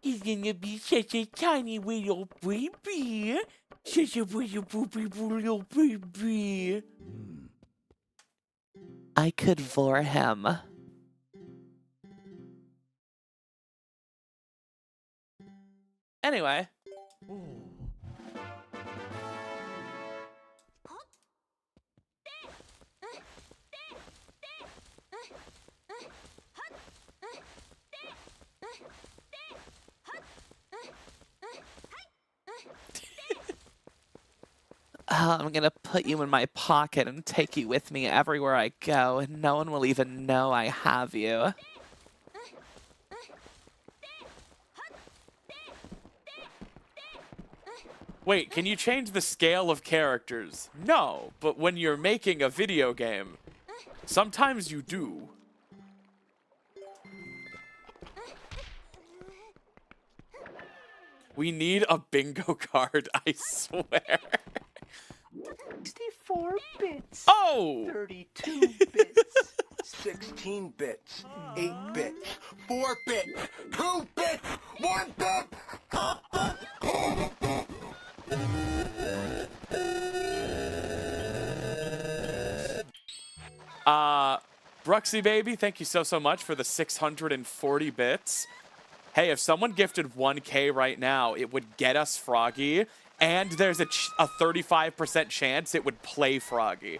He's gonna be such a tiny little baby. Such a little baby. I could vor him. Anyway. I'm gonna put you in my pocket and take you with me everywhere I go, and no one will even know I have you. Wait, can you change the scale of characters? No, but when you're making a video game, sometimes you do. We need a bingo card, I swear. 64 bits. Oh! 32 bits. 16 bits. 8 bits. 4 bits. 2 bits. 1 bit. Bruxy Baby, thank you so much for the 640 bits. Hey, if someone gifted 1K right now, it would get us Froggy, and there's a 35% chance it would play Froggy.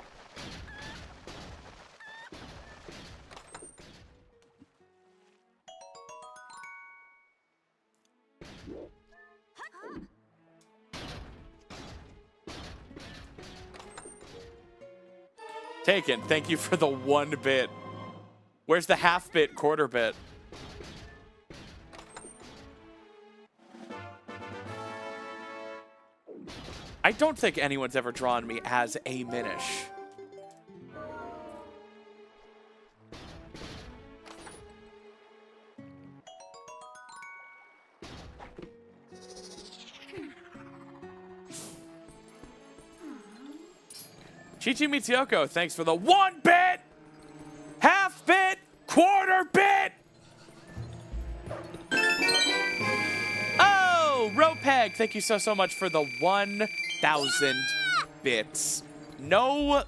Taken, thank you for the 1 bit. Where's the half bit, quarter bit? I don't think anyone's ever drawn me as a Minish. Chichi Mitioko, thanks for the 1 bit, half bit, quarter bit. Oh, Ropeg, thank you so much for the 1,000 bits. No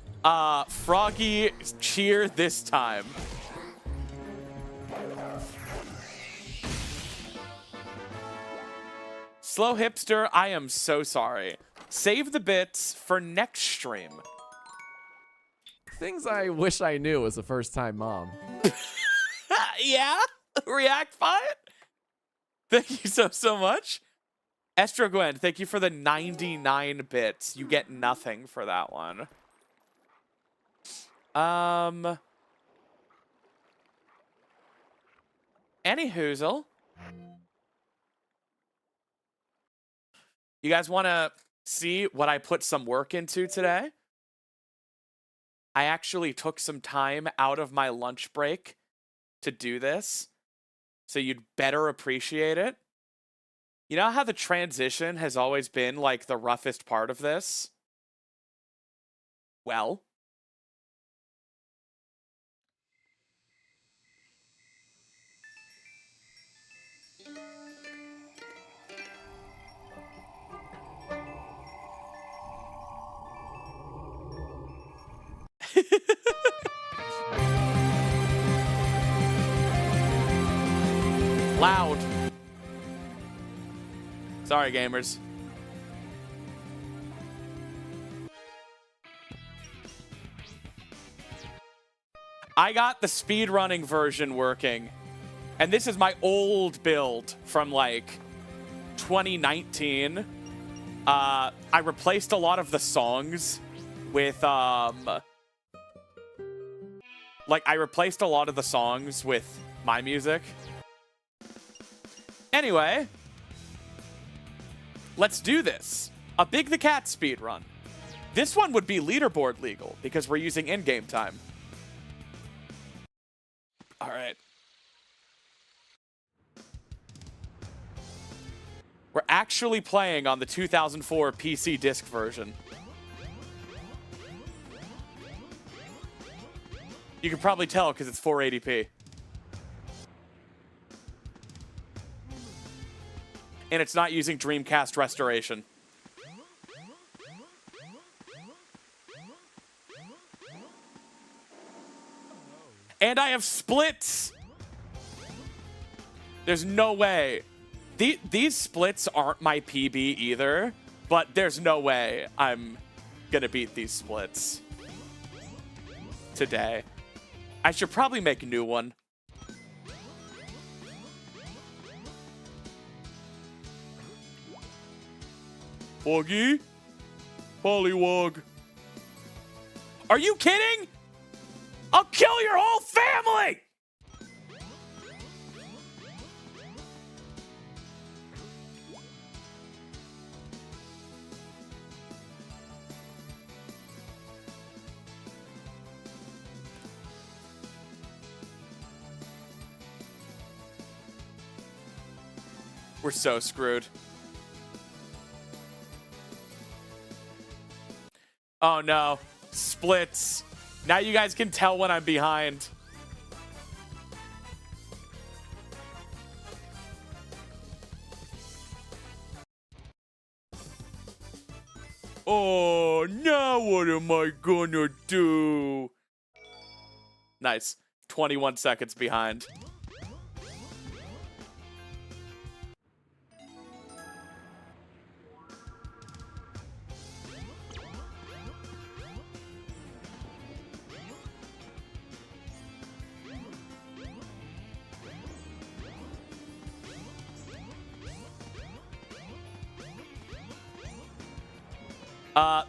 Froggy cheer this time. Slow Hipster, I am so sorry. Save the bits for next stream. Things I wish I knew as a first-time mom. Yeah? React by it? Thank you so much. Estro Gwen, thank you for the 99 bits. You get nothing for that one. Any hoozle. You guys want to see what I put some work into today? I actually took some time out of my lunch break to do this, so you'd better appreciate it. You know how the transition has always been like the roughest part of this? Well, loud. Sorry, gamers. I got the speedrunning version working, and this is my old build from like 2019. I replaced a lot of the songs with I replaced a lot of the songs with my music. Anyway, let's do this. A Big the Cat speedrun. This one would be leaderboard legal because we're using in-game time. All right. We're actually playing on the 2004 PC disc version. You can probably tell because it's 480p. And it's not using Dreamcast restoration. And I have splits! There's no way. These splits aren't my PB either, but there's no way I'm gonna beat these splits today. I should probably make a new one. Foggy? Pollywog. Are you kidding? I'll kill your whole family! We're so screwed. Oh no, splits. Now you guys can tell when I'm behind. Oh, now what am I gonna do? Nice. 21 seconds behind.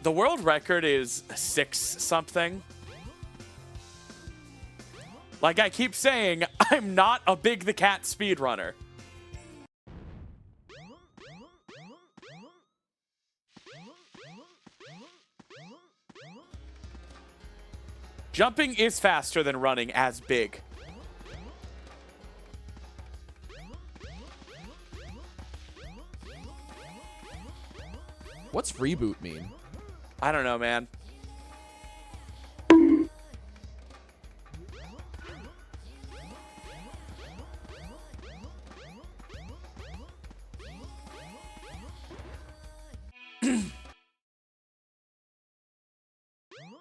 The world record is 6 something. Like I keep saying, I'm not a Big the Cat speedrunner. Jumping is faster than running as Big. What's reboot mean? I don't know, man.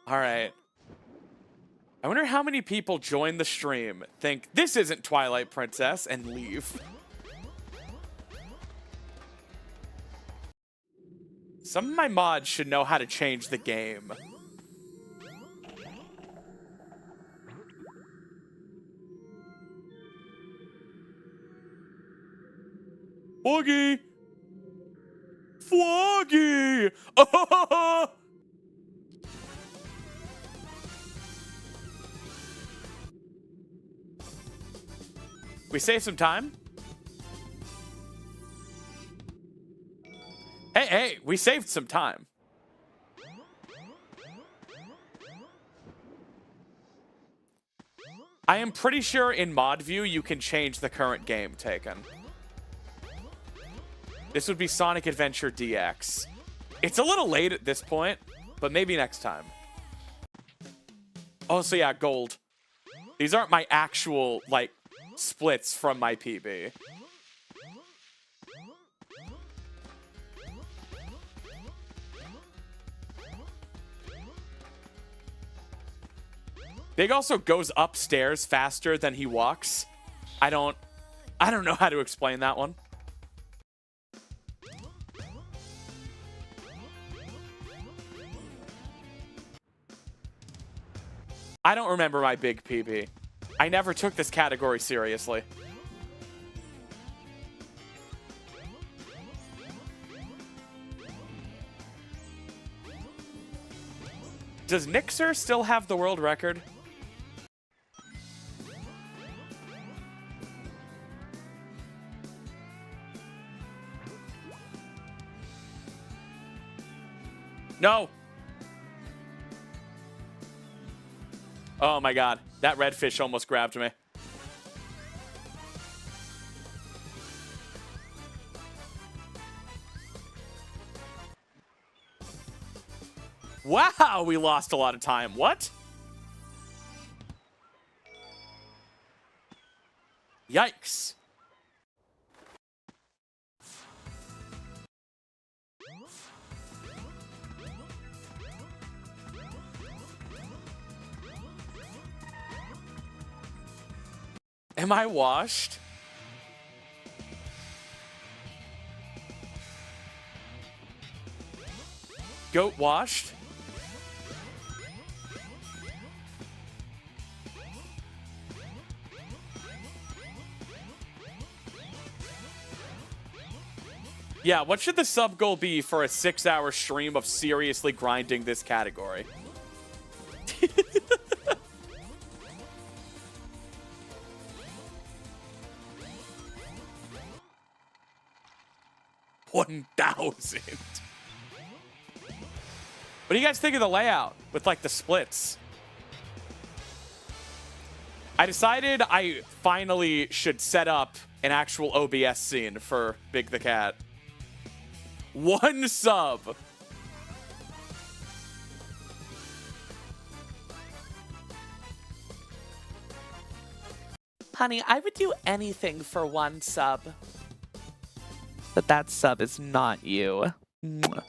All right. I wonder how many people join the stream, think this isn't Twilight Princess, and leave. Some of my mods should know how to change the game. Foggy! Foggy! Oh! We save some time? Hey, we saved some time. I am pretty sure in mod view you can change the current game taken. This would be Sonic Adventure DX. It's a little late at this point, but maybe next time. Oh, so yeah, gold. These aren't my actual, like, splits from my PB. Big also goes upstairs faster than he walks. I don't know how to explain that one. I don't remember my big PB. I never took this category seriously. Does Nixer still have the world record? No! Oh my god, that redfish almost grabbed me. Wow, we lost a lot of time. What? Yikes. Am I washed? Goat washed? Yeah, what should the sub goal be for a 6-hour stream of seriously grinding this category? 1,000. What do you guys think of the layout with like the splits? I decided I finally should set up an actual OBS scene for Big the Cat. 1 sub. Honey, I would do anything for 1 sub. But that sub is not you. Mwah.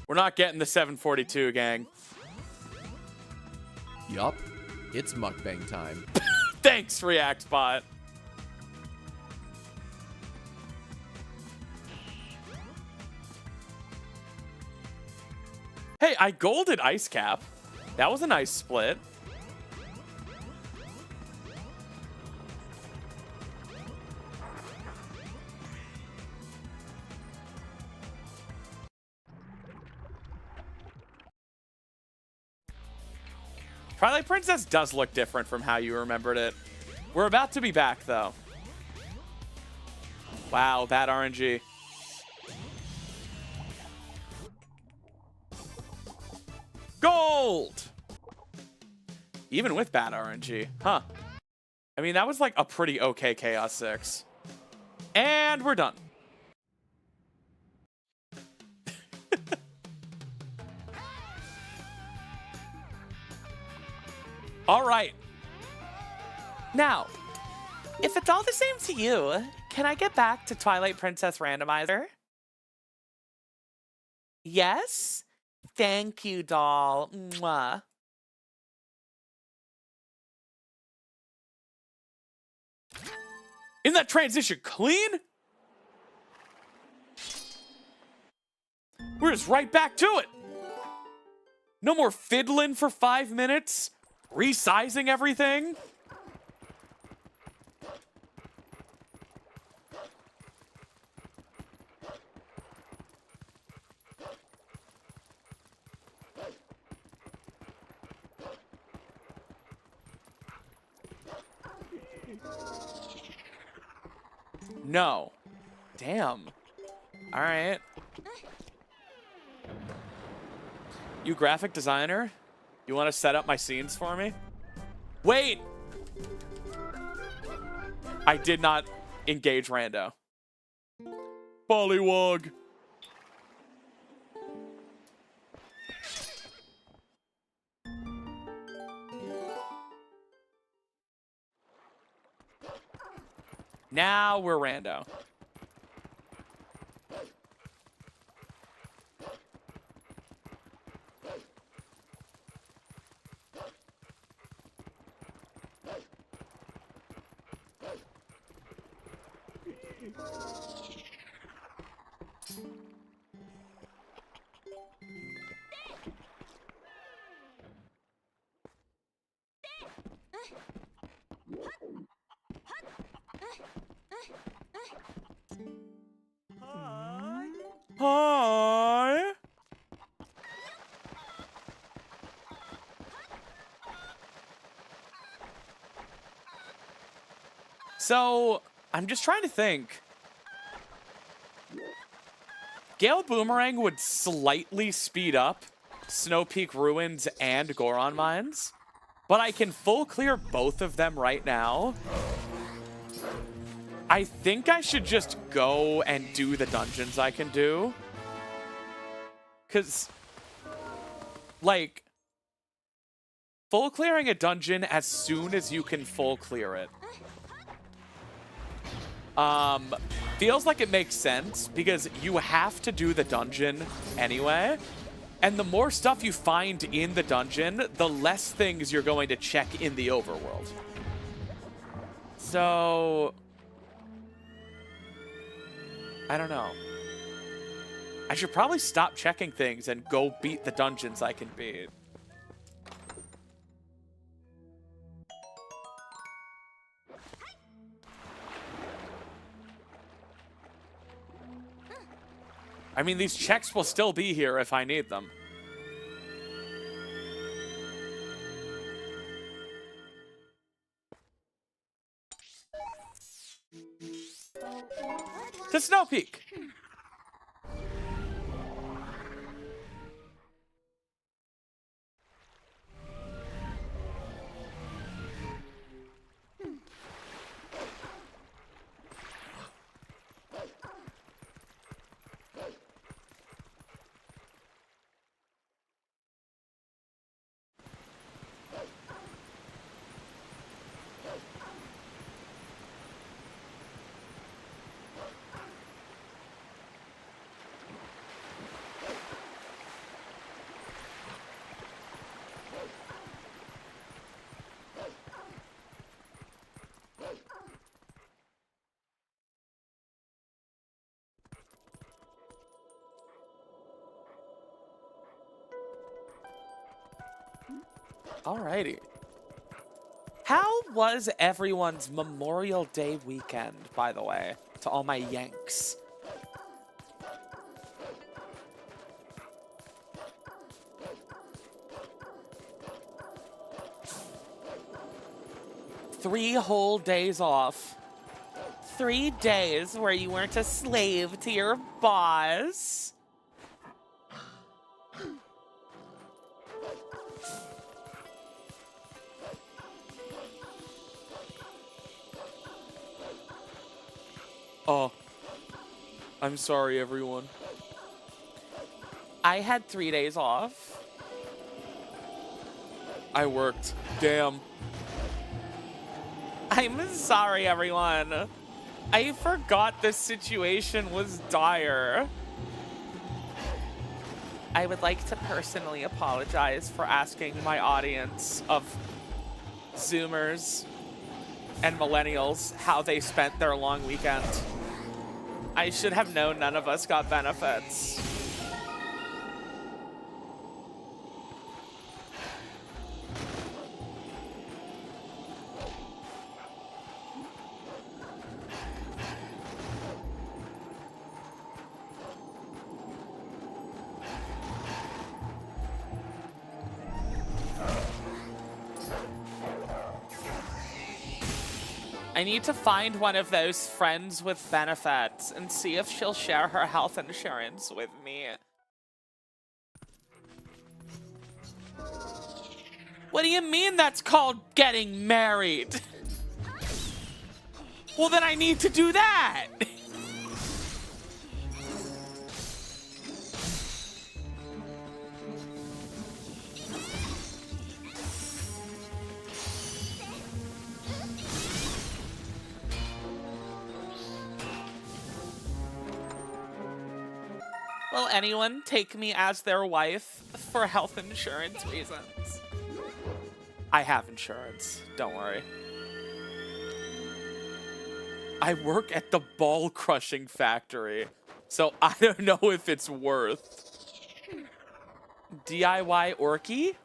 We're not getting the 742, gang. Yup. It's mukbang time. Thanks, ReactBot. Hey, I golded Ice Cap. That was a nice split. Twilight Princess does look different from how you remembered it. We're about to be back, though. Wow, bad RNG. Gold! Even with bad RNG. Huh. I mean, that was like a pretty okay Chaos 6. And we're done. All right. Now, if it's all the same to you, can I get back to Twilight Princess Randomizer? Yes? Thank you, doll. Mwah. Isn't that transition clean? We're just right back to it. No more fiddling for 5 minutes, resizing everything. No. Damn. All right. You graphic designer? You want to set up my scenes for me? Wait! I did not engage Rando. Pollywog. Now we're Rando. Hi. So, I'm just trying to think. Gale Boomerang would slightly speed up Snow Peak Ruins and Goron Mines, but I can full clear both of them right now. I think I should just go and do the dungeons I can do. Because, like, full clearing a dungeon as soon as you can full clear it. Feels like it makes sense because you have to do the dungeon anyway. And the more stuff you find in the dungeon, the less things you're going to check in the overworld. So, I don't know. I should probably stop checking things and go beat the dungeons I can beat. I mean, these checks will still be here if I need them. To Snow Peak. Alrighty. How was everyone's Memorial Day weekend, by the way, to all my Yanks? Three whole days off. 3 days where you weren't a slave to your boss. Oh, I'm sorry, everyone. I had 3 days off. I worked. Damn. I'm sorry, everyone. I forgot this situation was dire. I would like to personally apologize for asking my audience of Zoomers and Millennials how they spent their long weekend. I should have known none of us got benefits. I need to find one of those friends with benefits and see if she'll share her health insurance with me. What do you mean that's called getting married? Well, then I need to do that. Will anyone take me as their wife for health insurance reasons? I have insurance, don't worry. I work at the ball crushing factory, so I don't know if it's worth. DIY Orky?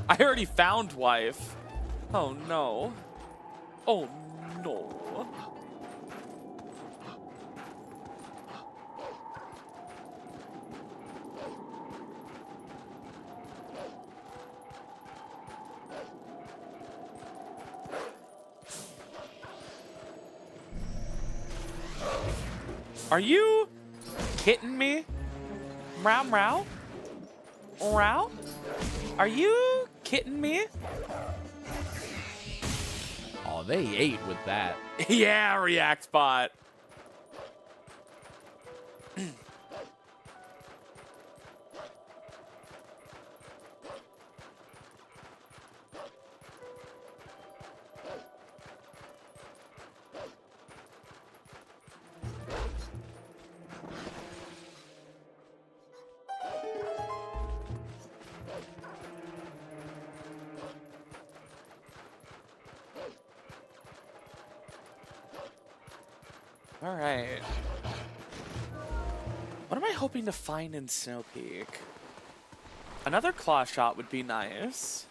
I already found wife. Oh no. Oh no. Are you kidding me? Meow meow? Meow? Are you kidding me? Oh, they ate with that. Yeah, React Bot. All right. What am I hoping to find in Snow Peak? Another claw shot would be nice.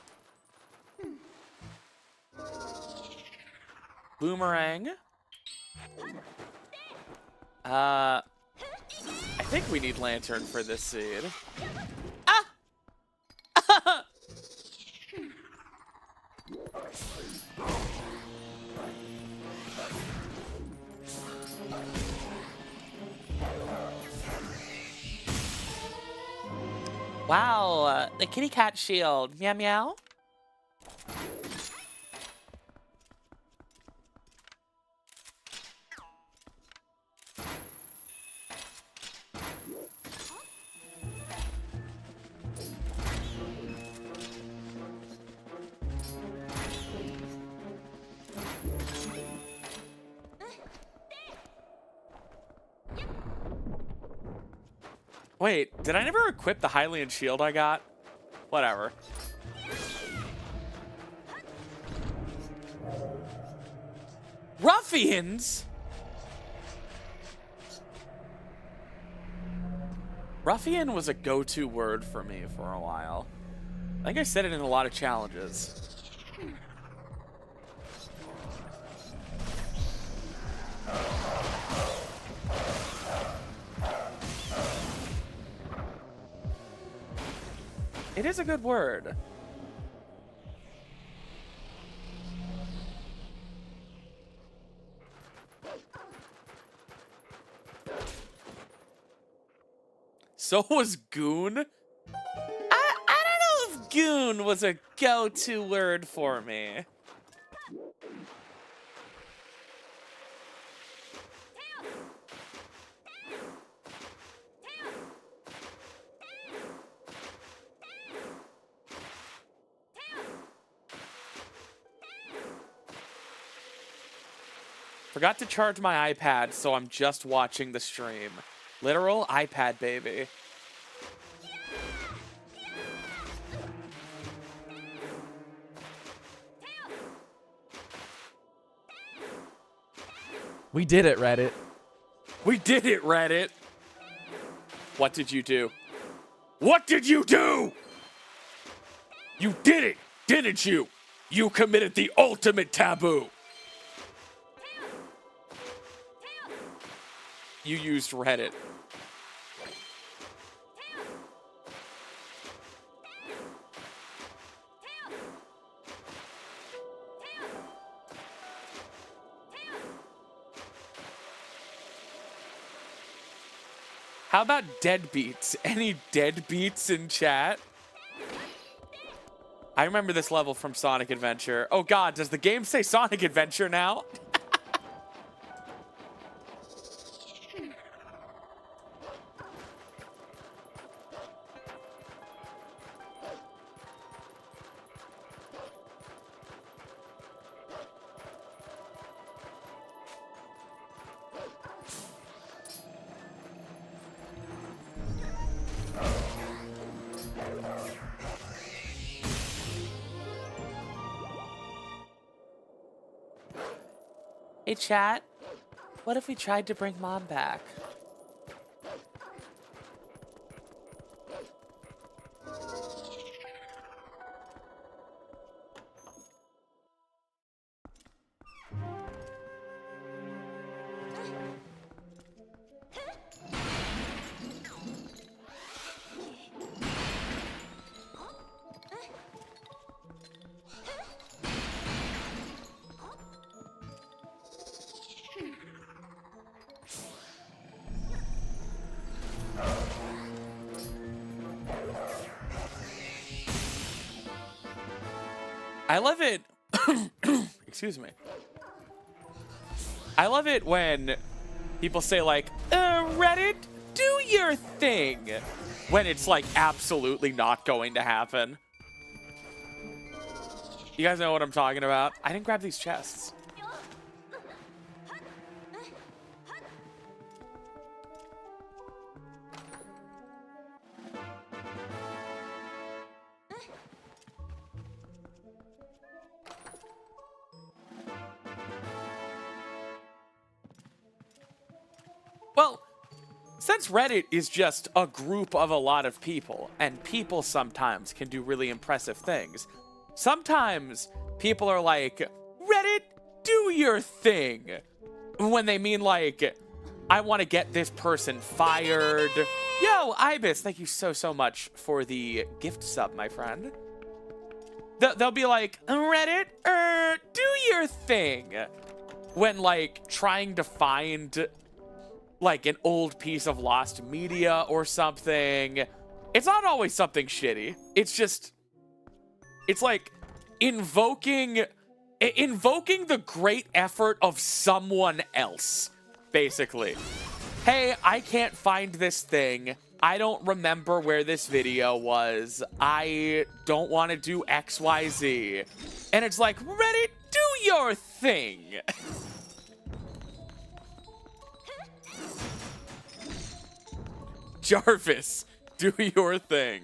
Boomerang. I think we need lantern for this seed. Ah! Wow, the kitty cat shield. Meow meow. Wait, did I never equip the Hylian shield I got? Whatever. Ruffians? Ruffian was a go-to word for me for a while. I think I said it in a lot of challenges. It is a good word. So was goon. I don't know if goon was a go-to word for me. Forgot to charge my iPad, so I'm just watching the stream. Literal iPad baby. We did it, Reddit. We did it, Reddit. What did you do? What did you do? You did it, didn't you? You committed the ultimate taboo. You used Reddit. How about deadbeats? Any deadbeats in chat? I remember this level from Sonic Adventure. Oh god, does the game say Sonic Adventure now? Hey chat, what if we tried to bring Mom back? I love it. Excuse me. I love it when people say like, Reddit, do your thing. When it's like absolutely not going to happen. You guys know what I'm talking about? I didn't grab these chests. Well, since Reddit is just a group of a lot of people, and people sometimes can do really impressive things, sometimes people are like, Reddit, do your thing. When they mean like, I want to get this person fired. Yo, Ibis, thank you so much for the gift sub, my friend. They'll be like, Reddit, do your thing. When like trying to find like an old piece of lost media or something. It's not always something shitty. It's just, it's like invoking the great effort of someone else, basically. Hey, I can't find this thing. I don't remember where this video was. I don't want to do XYZ. And it's like, Reddit, do your thing. Jarvis, do your thing.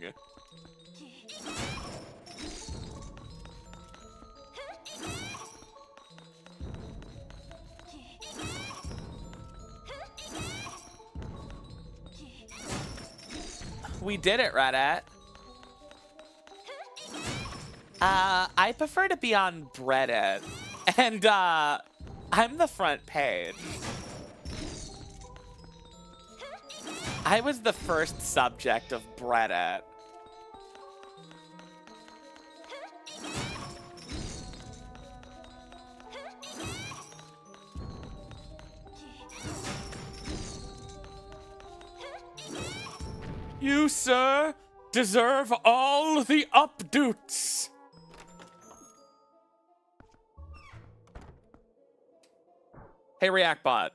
We did it, Radat. I prefer to be on Reddit. And, I'm the front page. I was the first subject of Reddit. You, sir, deserve all the updoots. Hey, ReactBot.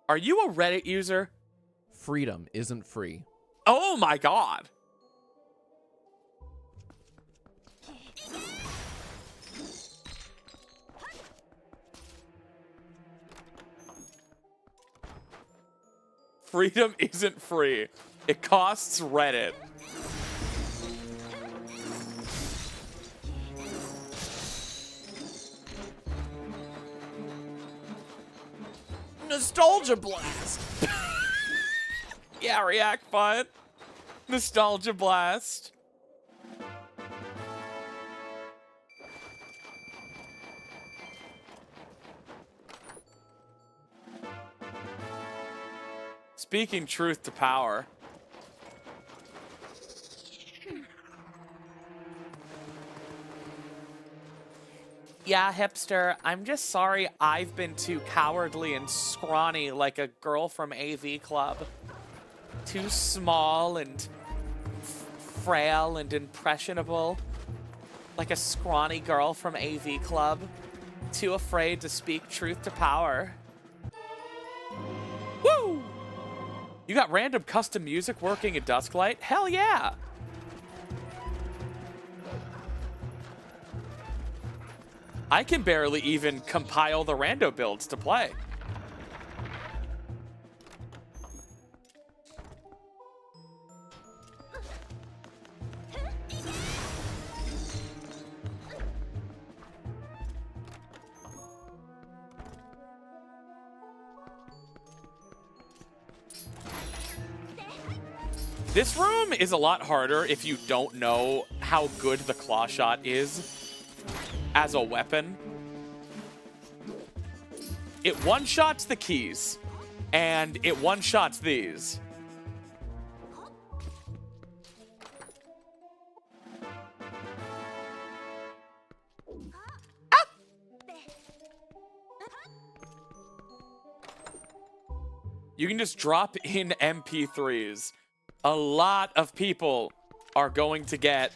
Are you a Reddit user? Freedom isn't free. Oh my god. Freedom isn't free. It costs Reddit. Nostalgia blast. Yeah, ReactBot. Nostalgia blast. Speaking truth to power. Yeah, hipster, I'm just sorry I've been too cowardly and scrawny like a girl from AV Club. Too small and frail and impressionable. Like a scrawny girl from AV Club. Too afraid to speak truth to power. Woo! You got random custom music working in Dusklight? Hell yeah! I can barely even compile the rando builds to play. This room is a lot harder if you don't know how good the claw shot is as a weapon. It one-shots the keys, and it one-shots these. Ah! You can just drop in MP3s. A lot of people are going to get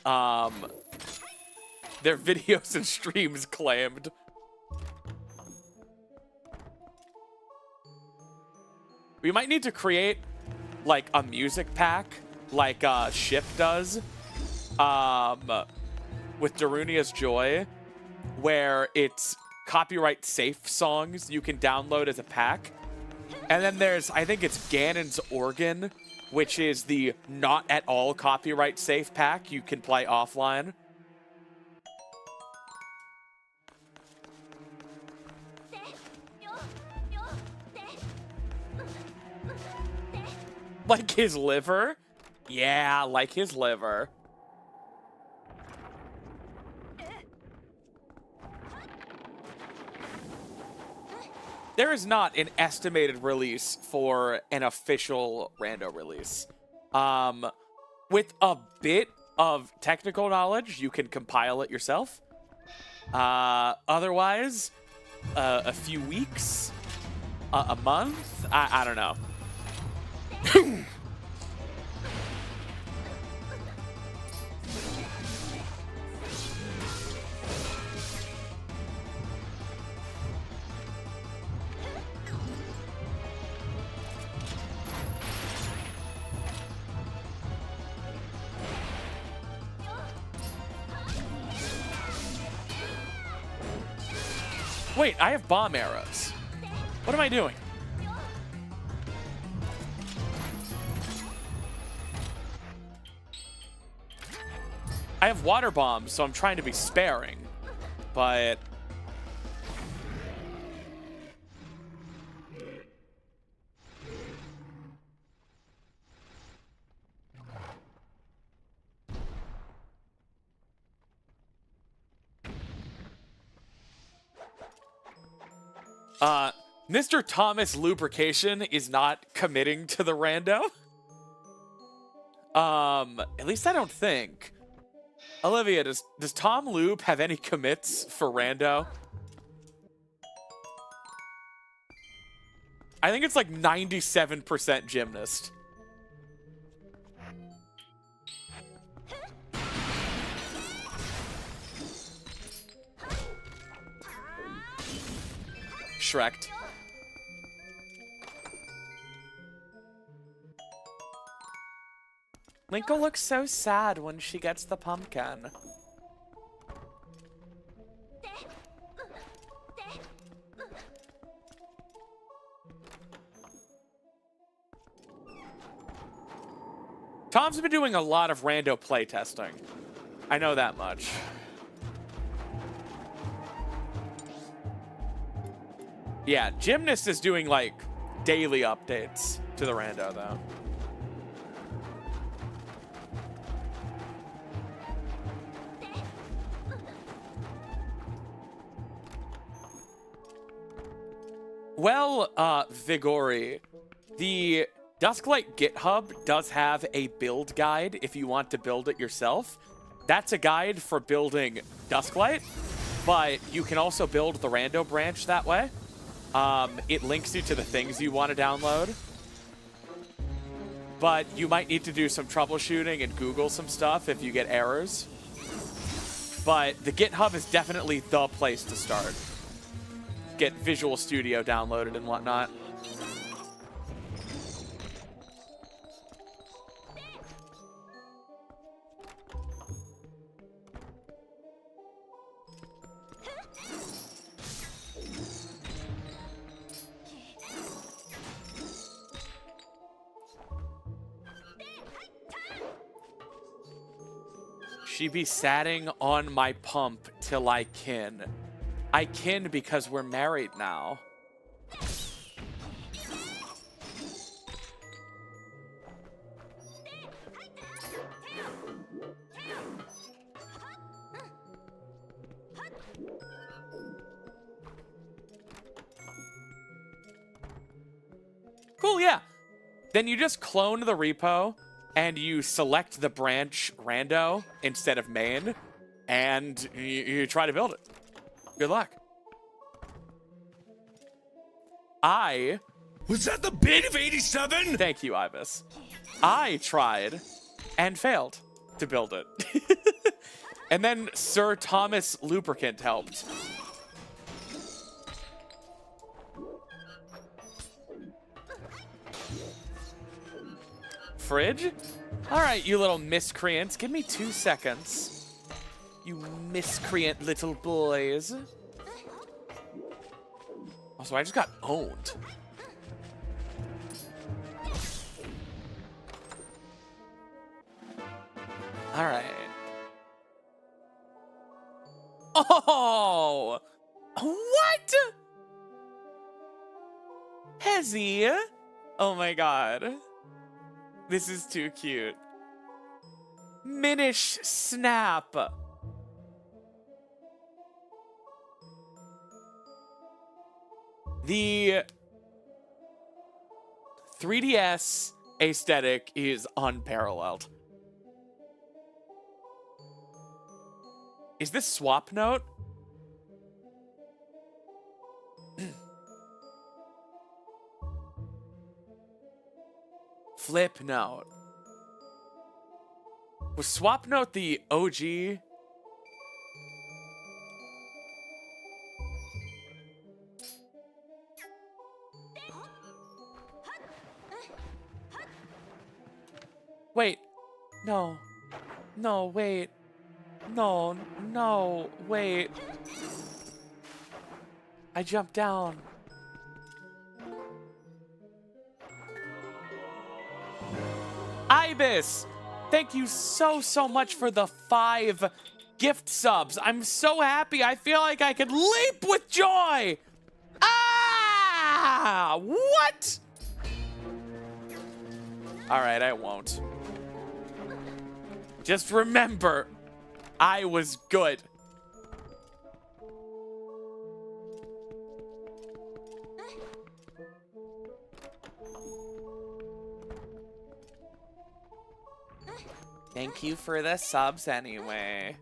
their videos and streams claimed. We might need to create like a music pack like Ship does with Darunia's Joy, where it's copyright safe songs you can download as a pack. And then there's, I think it's Ganon's Organ, which is the not at all copyright safe pack you can play offline. Like his liver? Yeah, like his liver. There is not an estimated release for an official rando release. With a bit of technical knowledge, you can compile it yourself. Otherwise, a few weeks, a month, I don't know. Wait, I have bomb arrows. What am I doing? I have water bombs, so I'm trying to be sparing, but Mr. Thomas Lubrication is not committing to the rando. At least I don't think. Olivia, does Tom Lube have any commits for rando? I think it's like 97% gymnast. Shrek'd. Linkle looks so sad when she gets the pumpkin. Tom's been doing a lot of rando playtesting. I know that much. Yeah, Gymnast is doing like daily updates to the rando though. Well, Vigori, the Dusklight GitHub does have a build guide if you want to build it yourself. That's a guide for building Dusklight, but you can also build the rando branch that way. It links you to the things you want to download. But you might need to do some troubleshooting and Google some stuff if you get errors. But the GitHub is definitely the place to start. Get Visual Studio downloaded and whatnot. She be satting on my pump till I kin. I kin because we're married now. Cool, yeah. Then you just clone the repo and you select the branch rando instead of main, and you try to build it. Good luck. Was that the bid of 87? Thank you, Ibis. I tried and failed to build it. And then Sir Thomas Lubricant helped. Fridge? All right, you little miscreants. Give me 2 seconds. You miscreant little boys. Also, I just got owned. All right. Oh! What? Hezzy? Oh my god. This is too cute. Minish Snap. The 3DS aesthetic is unparalleled. Is this Swap Note? Flip Note. Was Swap Note the OG? Wait. No. No, wait. No, no, wait. I jumped down. Ibis! Thank you so much for the 5 gift subs. I'm so happy. I feel like I could leap with joy. Ah! What? All right, I won't. Just remember, I was good. Thank you for the subs anyway.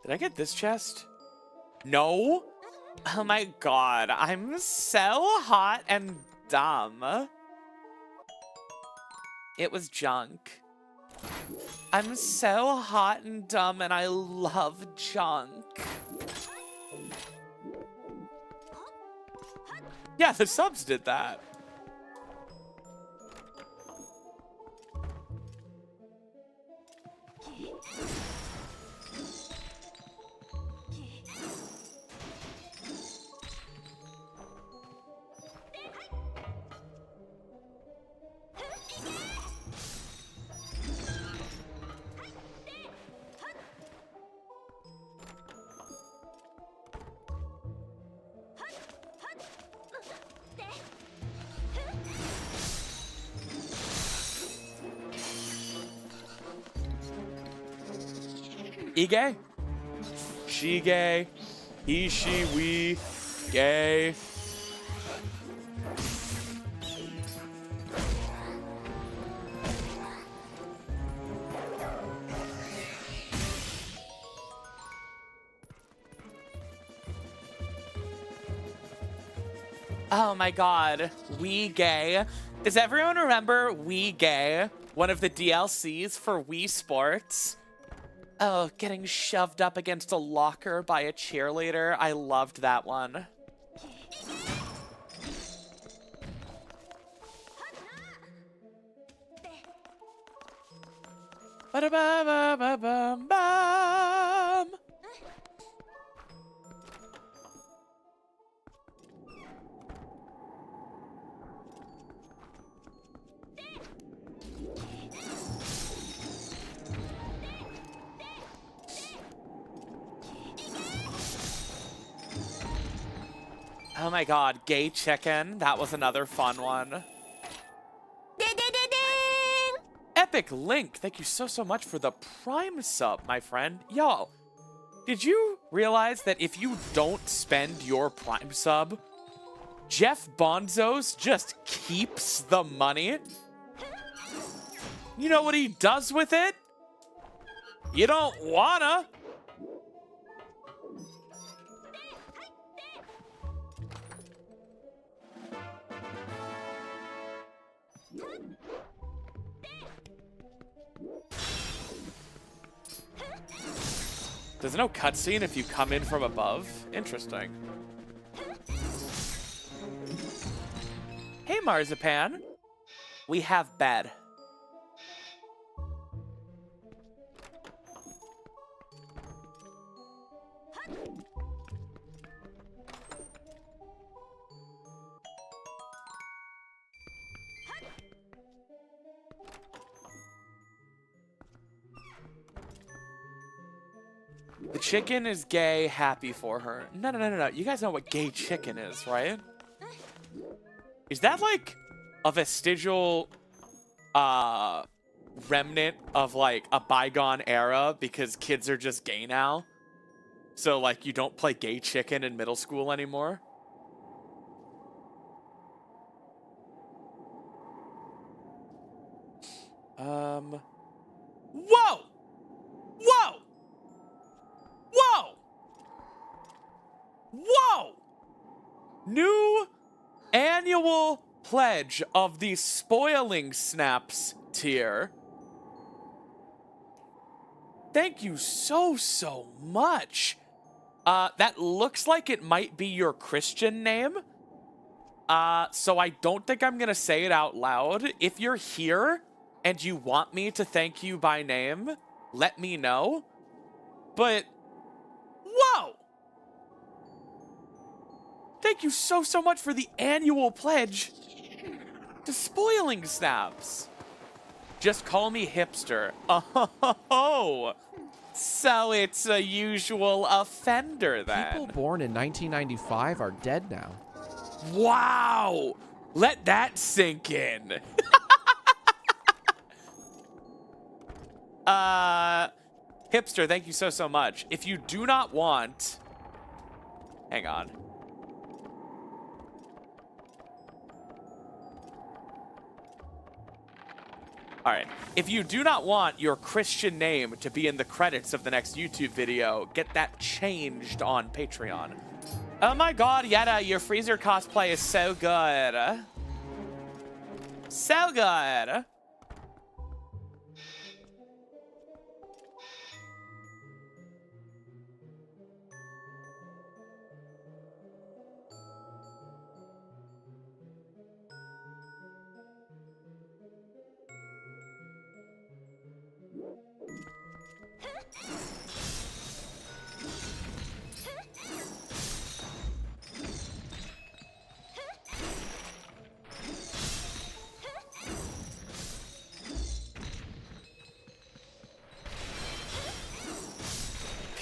Did I get this chest? No? Oh my god, I'm so hot and dumb. It was junk. I'm so hot and dumb and I love junk. Yeah, the subs did that. E-gay? She gay? He, she, we, gay. Oh my god, We Gay. Does everyone remember We Gay? One of the DLCs for Wii Sports? Oh, getting shoved up against a locker by a cheerleader. I loved that one. Ba-da-ba-ba-ba-bum-bum. Oh my god, Gay Chicken. That was another fun one. Epic Link, thank you so much for the Prime sub, my friend. Yo, did you realize that if you don't spend your Prime sub, Jeff Bonzos just keeps the money? You know what he does with it? You don't wanna. There's no cutscene if you come in from above? Interesting. Hey, Marzipan. We have bed. The chicken is gay, happy for her. No. You guys know what gay chicken is, right? Is that like a vestigial remnant of like a bygone era because kids are just gay now? So like you don't play gay chicken in middle school anymore? Whoa! Whoa! Whoa! Whoa! New annual pledge of the Spoiling Snaps tier. Thank you so much. That looks like it might be your Christian name. So I don't think I'm gonna say it out loud. If you're here and you want me to thank you by name, let me know. But whoa! Thank you so much for the annual pledge to Spoiling Snaps. Just call me hipster. Oh, so it's a usual offender then. People born in 1995 are dead now. Wow! Let that sink in. Hipster, thank you so much. If you do not want... Hang on. All right. If you do not want your Christian name to be in the credits of the next YouTube video, get that changed on Patreon. Oh my god, Yetta, your Freezer cosplay is so good. So good.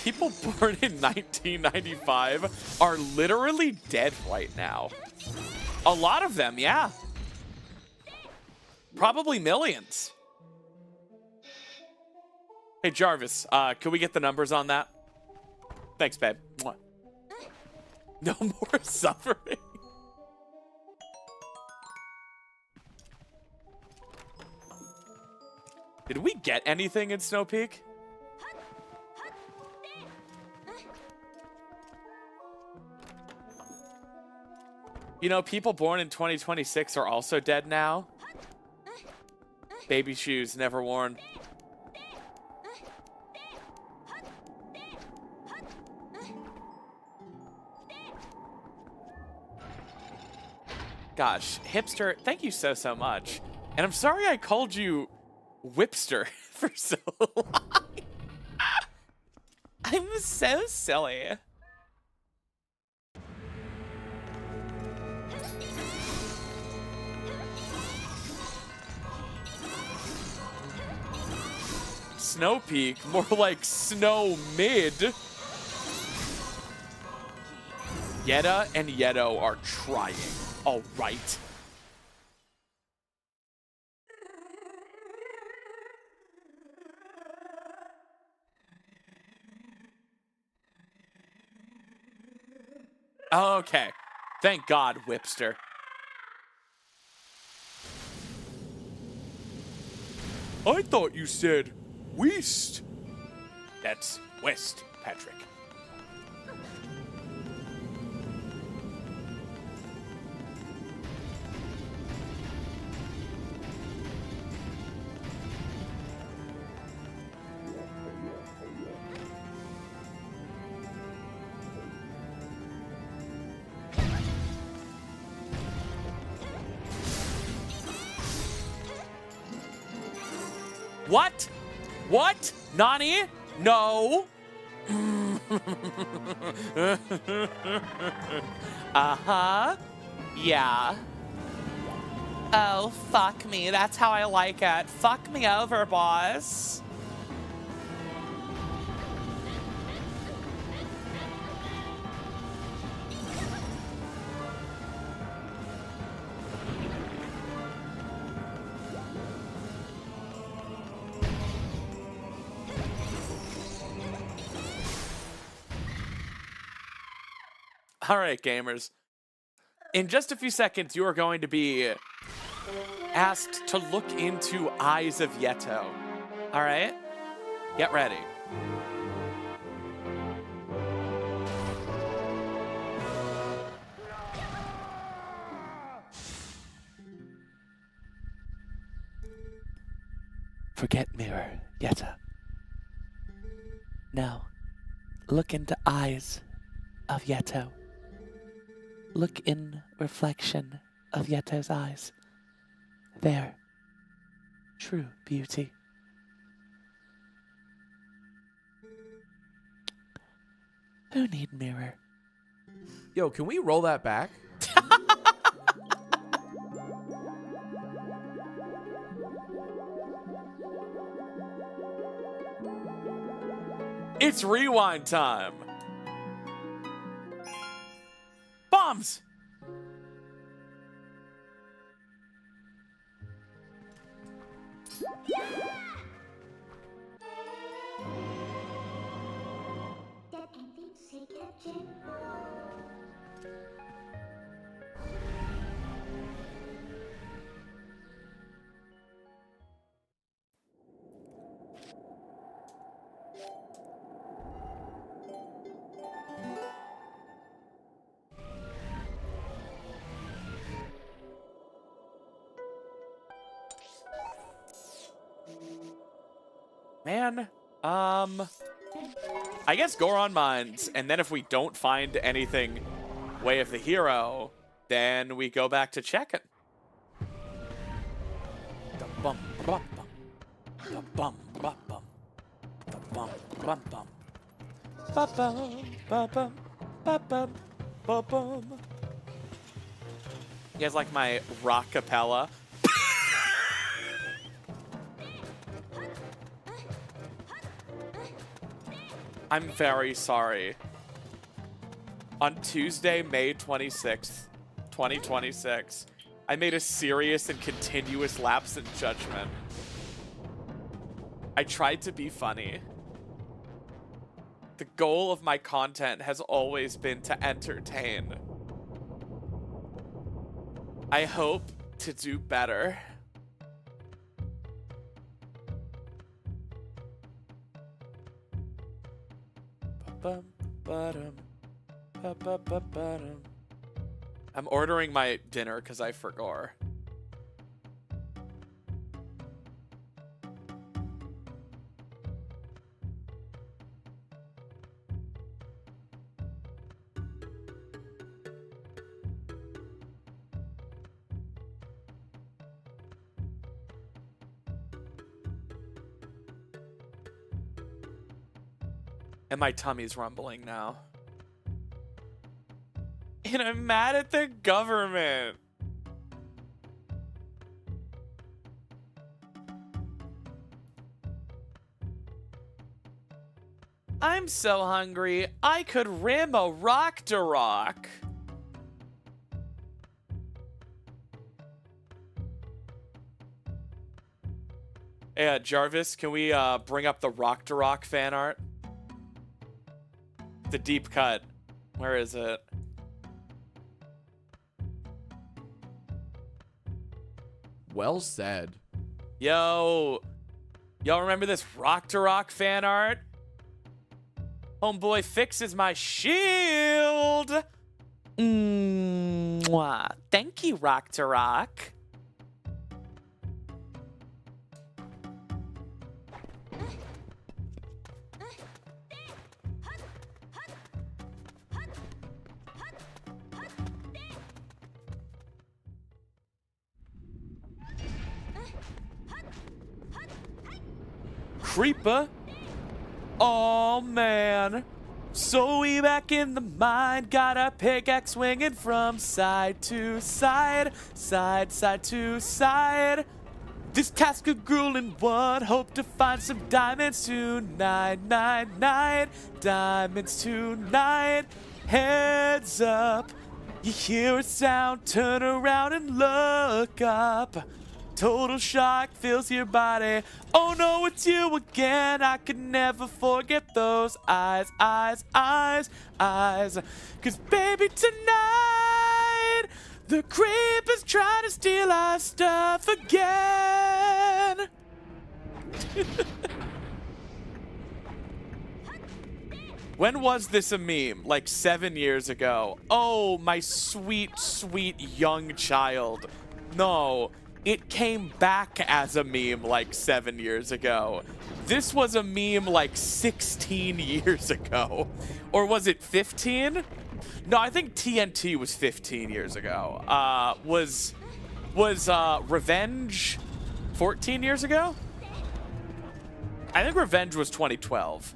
People born in 1995 are literally dead right now. A lot of them, yeah. Probably millions. Hey, Jarvis, can we get the numbers on that? Thanks, babe. Mwah. No more suffering. Did we get anything in Snow Peak? You know, people born in 2026 are also dead now. Baby shoes never worn. Gosh, hipster, thank you so much. And I'm sorry I called you Whipster for so long. I'm so silly. Snow Peak, more like Snow Mid. Yetta and Yetto are trying. All right. Okay. Thank God, Whipster. I thought you said West. That's West, Patrick. What? What? Nani? No. Uh-huh. Yeah. Oh, fuck me. That's how I like it. Fuck me over, boss. All right, gamers. In just a few seconds, you are going to be asked to look into Eyes of Yetto. All right? Get ready. Forget mirror, Yetta. Now, look into Eyes of Yetto. Look in reflection of Yetto's eyes. There. True beauty. Who need mirror? Yo, can we roll that back? It's rewind time. Bombs! Man, I guess Goron Mines, and then if we don't find anything Way of the Hero, then we go back to checking. Da-bum, ba-bum. Da-bum, ba-bum. Da-bum, ba-bum. Ba-bum, ba-bum, ba-bum, ba-bum. You guys like my rock capella? I'm very sorry. On Tuesday, May 26th, 2026, I made a serious and continuous lapse in judgment. I tried to be funny. The goal of my content has always been to entertain. I hope to do better. I'm ordering my dinner because I forgot. And my tummy's rumbling now. And I'm mad at the government. I'm so hungry, I could rim a rock to rock. Hey, Jarvis, can we bring up the rock to rock fan art? The deep cut. Where is it? Well said. Yo, y'all remember this rock to rock fan art? Homeboy fixes my shield. Mwah. Thank you, rock to rock. Creeper. Oh man. So we back in the mine, got a pickaxe swinging from side to side, side to side. This task a grueling one, hope to find some diamonds tonight, night. Diamonds tonight. Heads up, you hear a sound, turn around and look up. Total shock fills your body. Oh no, it's you again. I could never forget those eyes. Cause baby, tonight the creeper's trying to steal our stuff again. When was this a meme? Like 7 years ago. Oh, my sweet, sweet young child. No. It came back as a meme like 7 years ago. This was a meme like 16 years ago. Or was it 15? No, I think TNT was 15 years ago. Was Revenge 14 years ago? I think Revenge was 2012.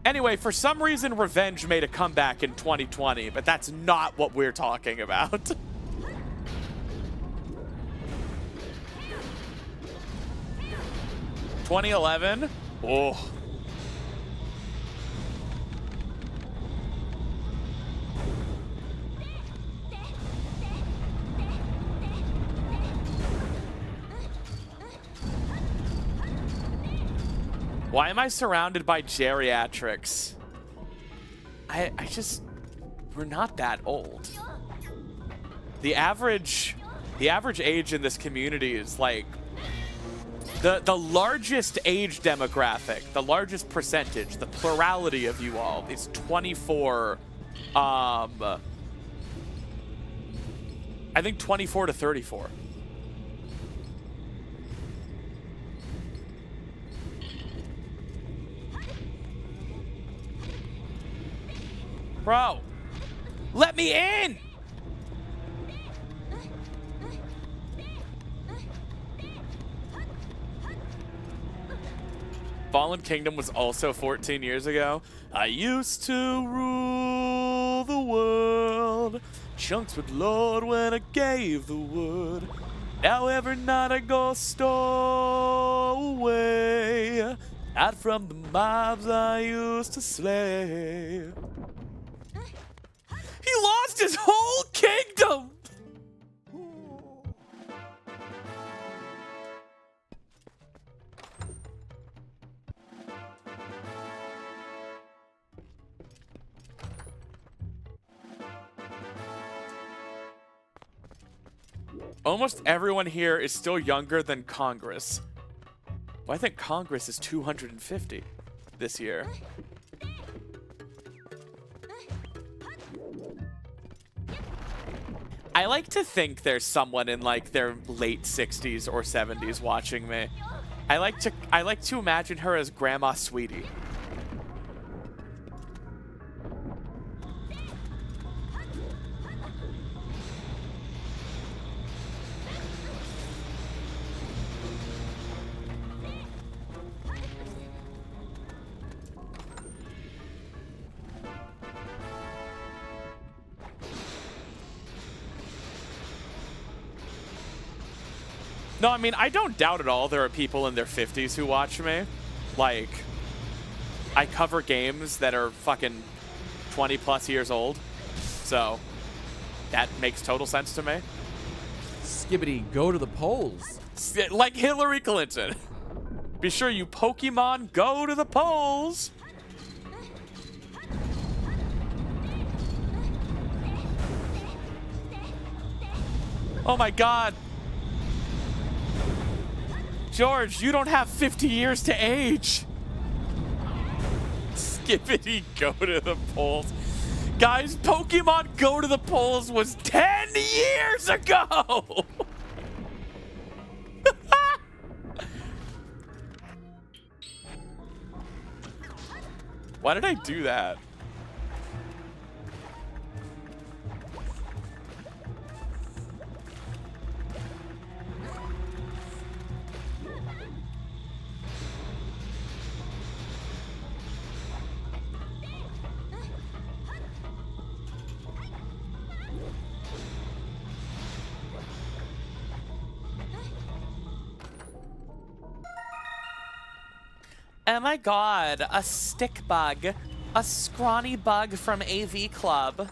Anyway, for some reason, Revenge made a comeback in 2020, but that's not what we're talking about. 2011? Oh. Why am I surrounded by geriatrics? I just, we're not that old. The average age in this community is like, the largest age demographic, the largest percentage, the plurality of you all is 24, I think 24 to 34. Bro, let me in! Fallen Kingdom was also 14 years ago. I used to rule the world. Chunks would load when I gave the word. Now every night I go stowaway. Out from the mobs I used to slay. He lost his whole kingdom! Almost everyone here is still younger than Congress. Well, I think Congress is 250 this year. I like to think there's someone in like their late 60s or 70s watching me. I like to imagine her as Grandma Sweetie. No, I mean, I don't doubt at all there are people in their 50s who watch me. Like, I cover games that are fucking 20 plus years old. So, that makes total sense to me. Skibbity, go to the polls. Like Hillary Clinton. Be sure you Pokemon go to the polls. Oh my god. George, you don't have 50 years to age. Skippity, go to the polls. Guys, Pokemon Go to the Polls was 10 years ago! Why did I do that? Oh my god, a stick bug. A scrawny bug from AV Club.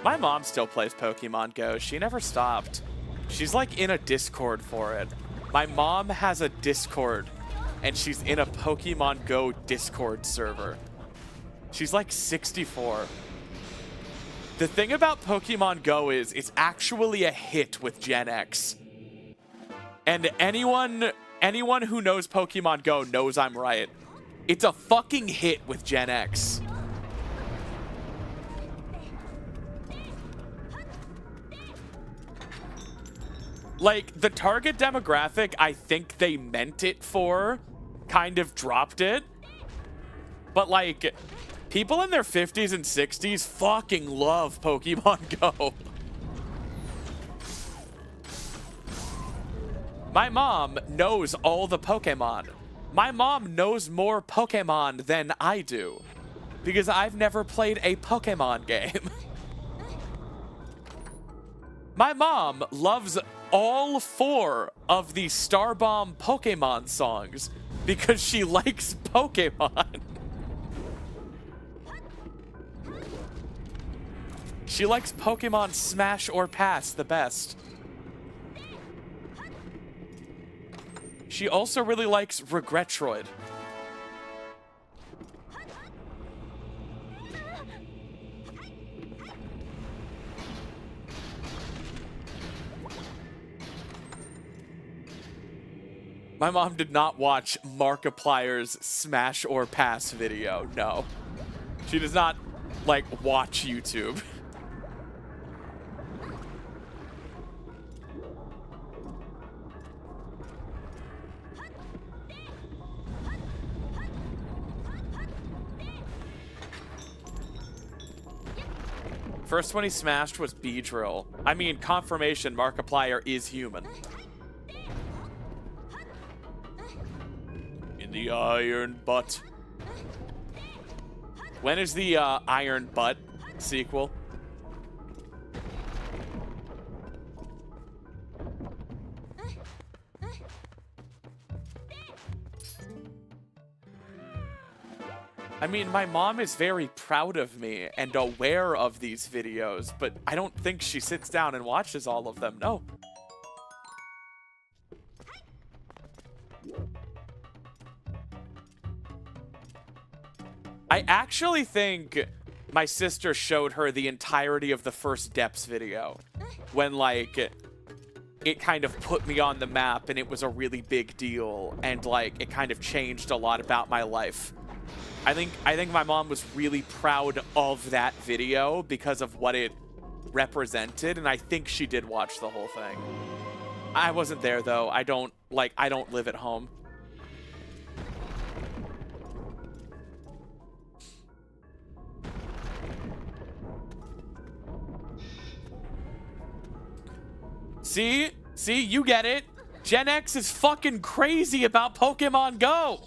My mom still plays Pokemon Go. She never stopped. She's like in a Discord for it. My mom has a Discord, and she's in a Pokemon Go Discord server. She's like 64. The thing about Pokemon Go is it's actually a hit with Gen X. And anyone who knows Pokemon Go knows I'm right. It's a fucking hit with Gen X. Like, the target demographic I think they meant it for kind of dropped it. But, like, people in their 50s and 60s fucking love Pokemon Go. My mom knows all the Pokemon. My mom knows more Pokemon than I do, because I've never played a Pokemon game. My mom loves all 4 of the Starbomb Pokemon songs because she likes Pokemon. She likes Pokemon Smash or Pass the best. She also really likes Regretroid. My mom did not watch Markiplier's Smash or Pass video, no. She does not, like, watch YouTube. First one he smashed was Beedrill. I mean, confirmation Markiplier is human. In the iron butt. When is the Iron Butt sequel? I mean, my mom is very proud of me and aware of these videos, but I don't think she sits down and watches all of them, no. I actually think my sister showed her the entirety of the first Depths video when, like, it kind of put me on the map and it was a really big deal and, like, it kind of changed a lot about my life. I think my mom was really proud of that video because of what it represented, and I think she did watch the whole thing. I wasn't there though. I don't live at home. See, you get it. Gen X is fucking crazy about Pokemon Go.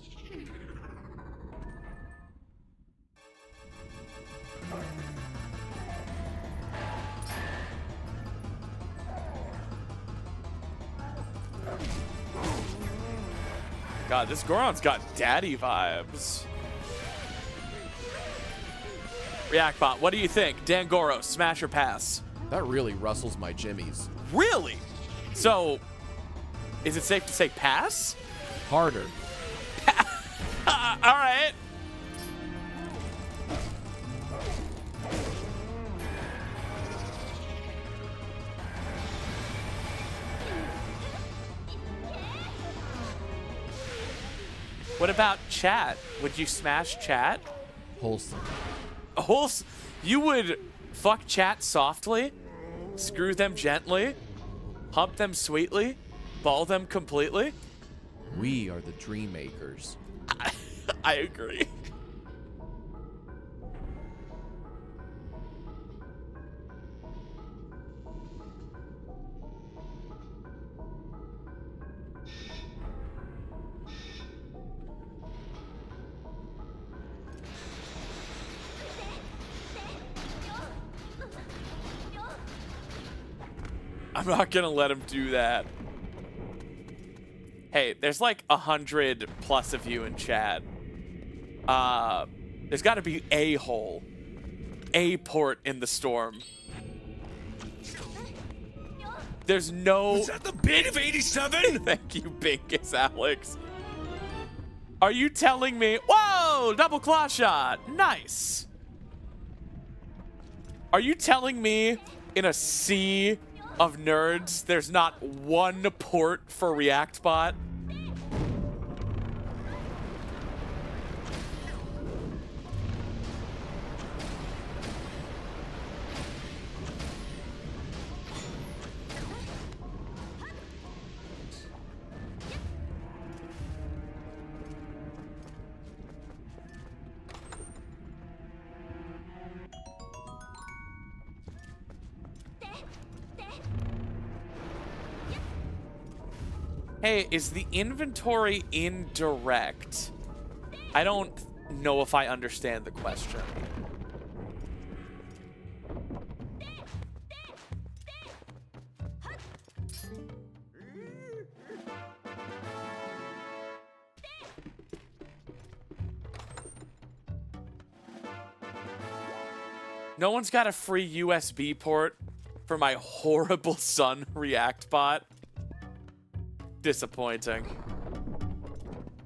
God, this Goron's got daddy vibes. Reactbot, what do you think? Dangoro, smash or pass? That really rustles my jimmies. Really? So, is it safe to say pass? Harder. All right. What about chat? Would you smash chat? Wholesome. You would fuck chat softly, screw them gently, hump them sweetly, ball them completely? We are the dream makers. I agree. I'm not gonna let him do that. Hey, there's like 100 plus of you in chat. There's gotta be a hole. A port in the storm. There's no... Is that the bid of 87? Thank you, Binkus Alex. Are you telling me... Whoa! Double claw shot. Nice. Are you telling me in a sea of nerds there's not one port for Reactbot? Hey, is the inventory indirect? I don't know if I understand the question. No one's got a free USB port for my horrible son Reactbot. Disappointing.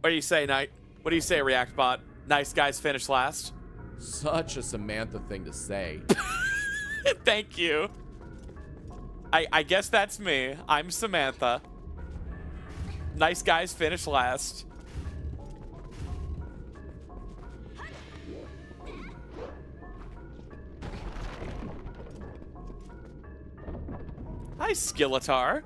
What do you say, Knight? What do you say, Reactbot? Nice guys finish last? Such a Samantha thing to say. Thank you. I guess that's me. I'm Samantha. Nice guys finish last. Hi, Skilletar.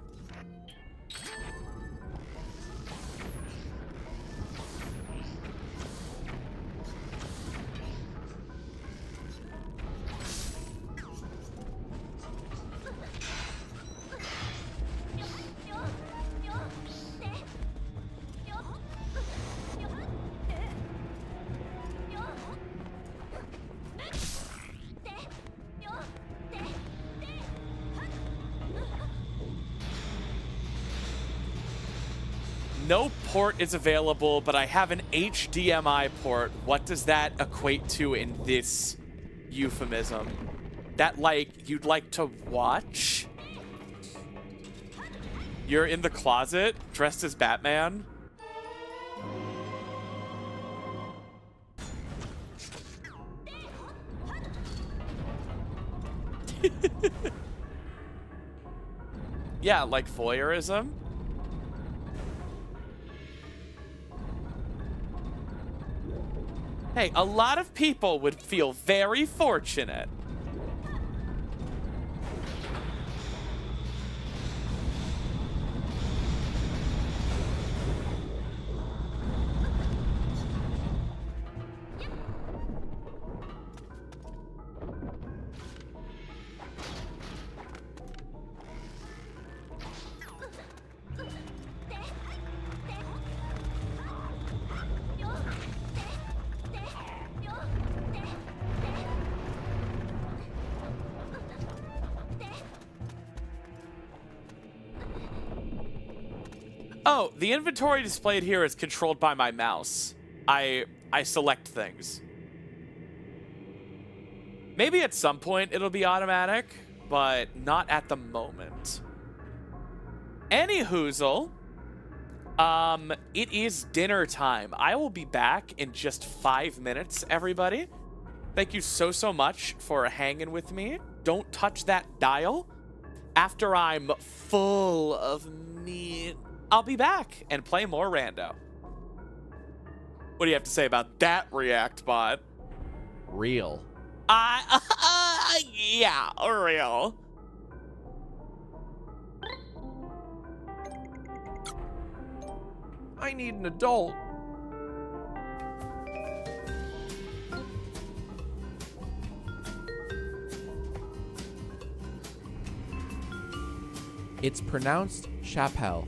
no port is available, but I have an HDMI port. What does that equate to in this euphemism? That, like, you'd like to watch? You're in the closet, dressed as Batman? Yeah, like voyeurism? Hey, a lot of people would feel very fortunate. Oh, the inventory displayed here is controlled by my mouse. I select things. Maybe at some point it'll be automatic, but not at the moment. Anyhoozle, it is dinner time. I will be back in just 5 minutes, everybody. Thank you so much for hanging with me. Don't touch that dial. After I'm full of meat, I'll be back and play more rando. What do you have to say about that, React bot? Real. Yeah, real. I need an adult. It's pronounced chapelle.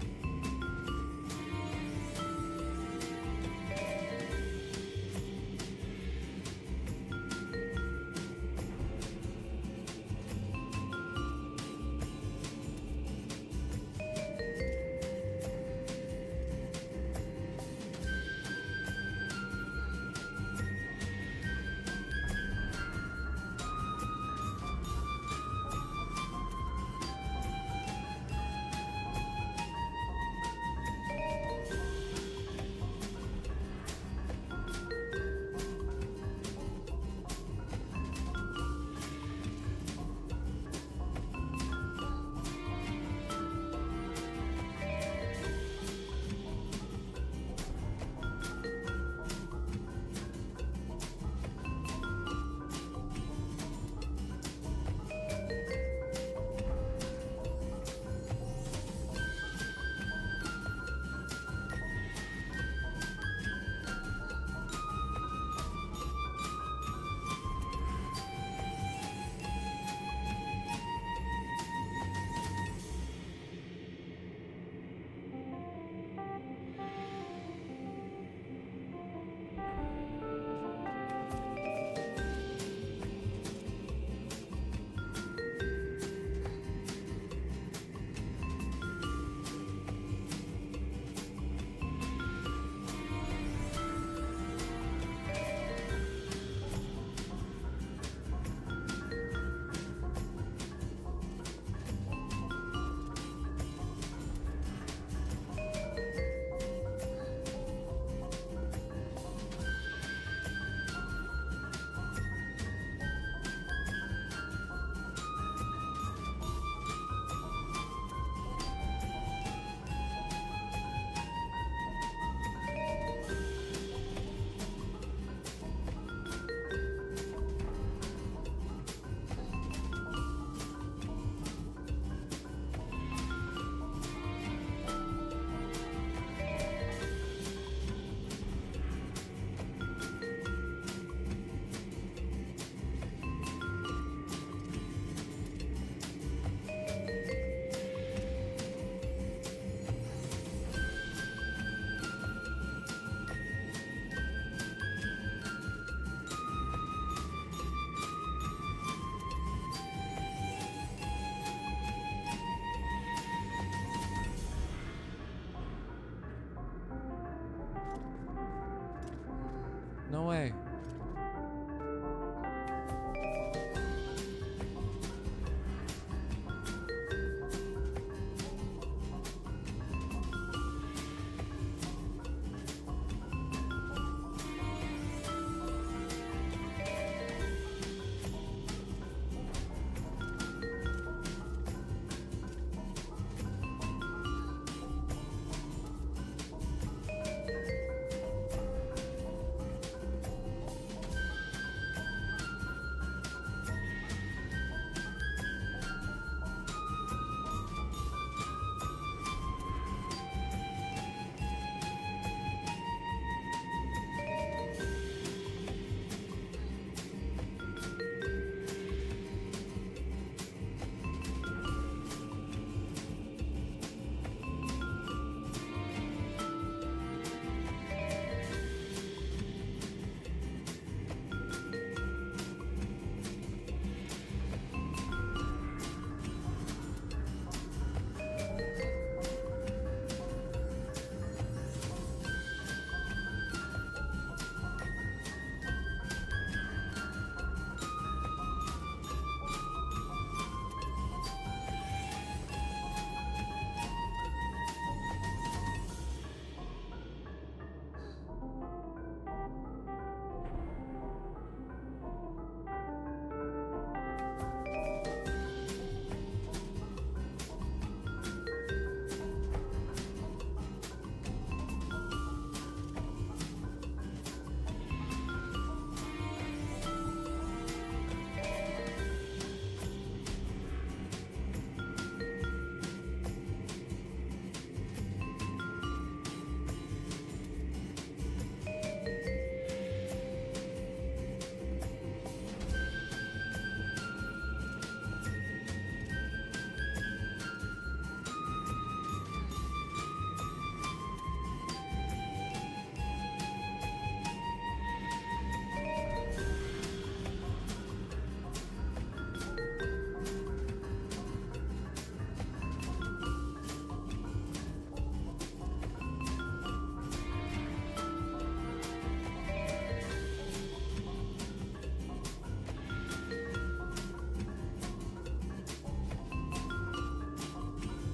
No way.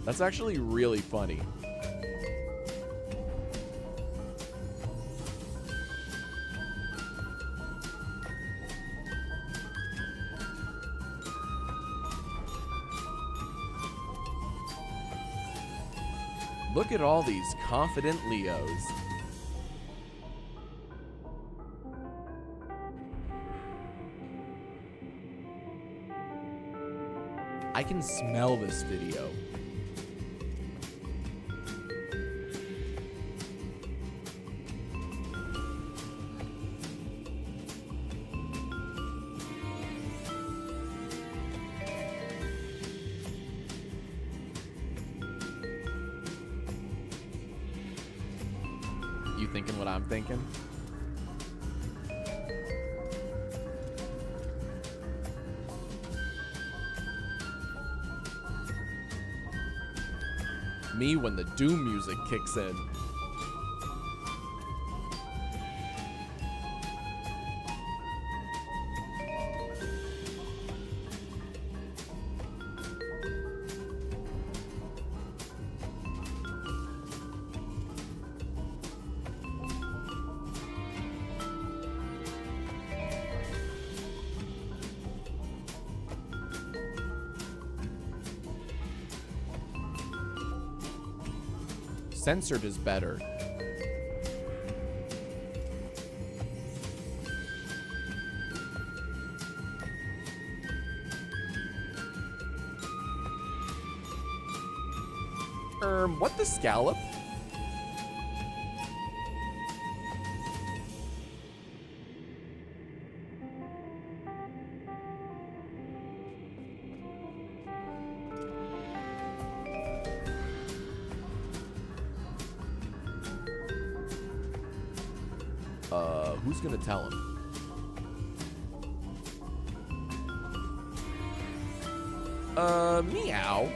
That's actually really funny. Look at all these confident Leos. I can smell this video. You thinking what I'm thinking? Me when the Doom music kicks in. Censored is better. What the scallop? Who's gonna tell him? Meow.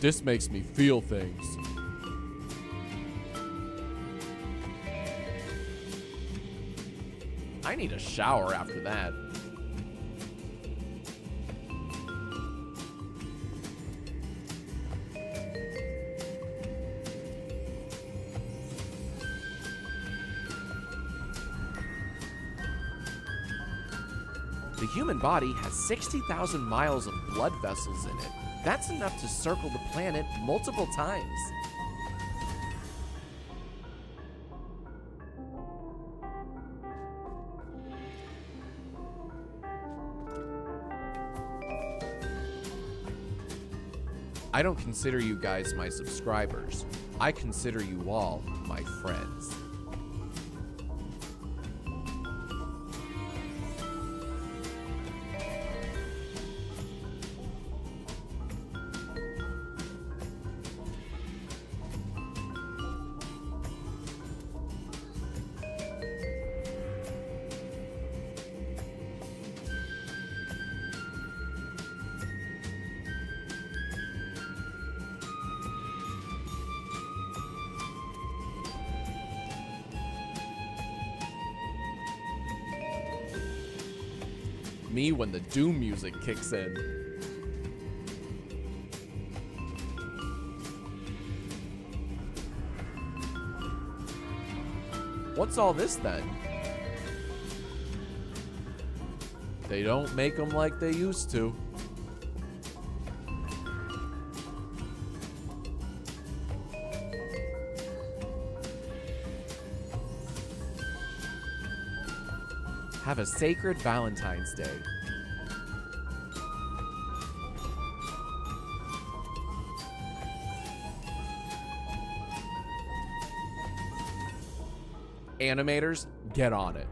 This makes me feel things. I need a shower after that. The human body has 60,000 miles of blood vessels in it. That's enough to circle the planet multiple times. I don't consider you guys my subscribers. I consider you all my friends. Me when the Doom music kicks in. What's all this then? They don't make them like they used to. Have a sacred Valentine's Day. Animators, get on it.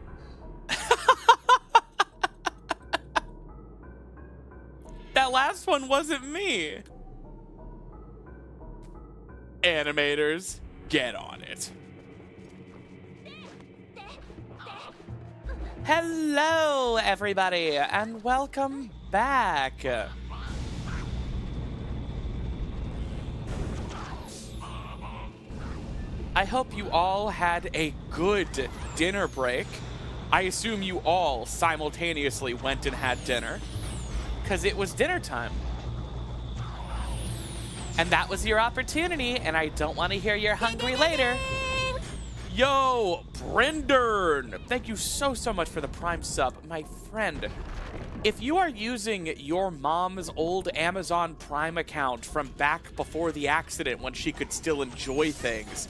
That last one wasn't me. Animators, get on it. Hello, everybody, and welcome back. I hope you all had a good dinner break. I assume you all simultaneously went and had dinner, because it was dinner time. And that was your opportunity, and I don't want to hear you're hungry later. Yo, Brendan, thank you so much for the Prime sub. My friend, if you are using your mom's old Amazon Prime account from back before the accident when she could still enjoy things,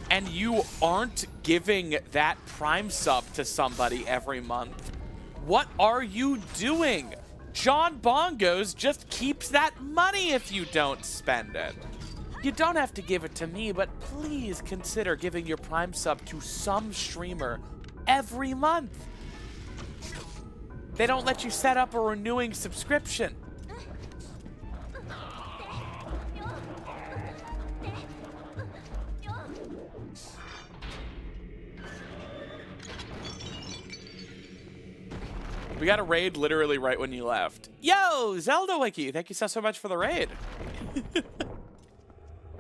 and you aren't giving that Prime sub to somebody every month, what are you doing? John Bongos just keeps that money if you don't spend it. You don't have to give it to me, but please consider giving your Prime sub to some streamer every month. They don't let you set up a renewing subscription. We got a raid literally right when you left. Yo, Zelda Wiki, thank you so much for the raid.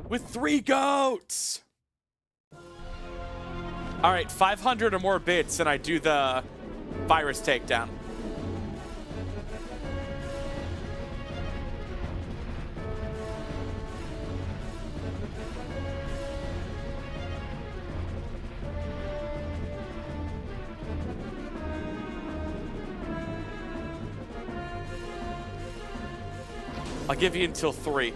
With 3 goats. All right, 500 or more bits and I do the virus takedown. I'll give you until 3.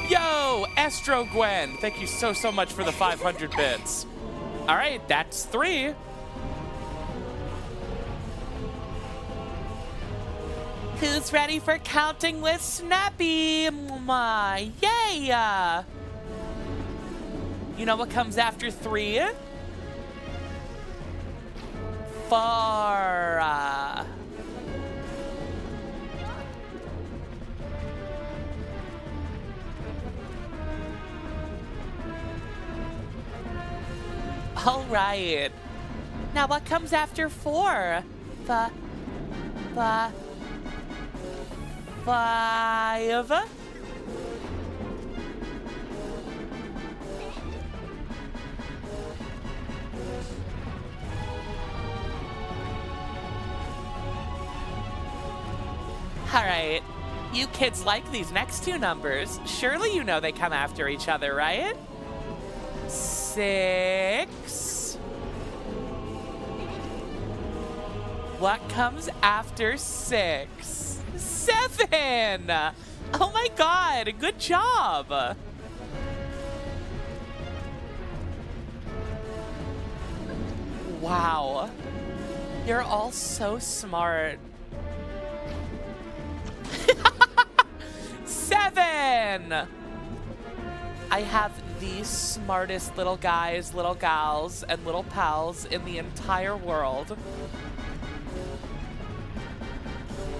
Yo, Astro Gwen, thank you so much for the 500 bits. All right, that's 3. Who's ready for counting with Snappy? My, yay! You know what comes after 3? 4. All right. Now what comes after 4? 5? All right. You kids like these next 2 numbers. Surely you know they come after each other, right? 6. What comes after 6? 7! Oh my god, good job! Wow. You're all so smart. 7! I have the smartest little guys, little gals, and little pals in the entire world.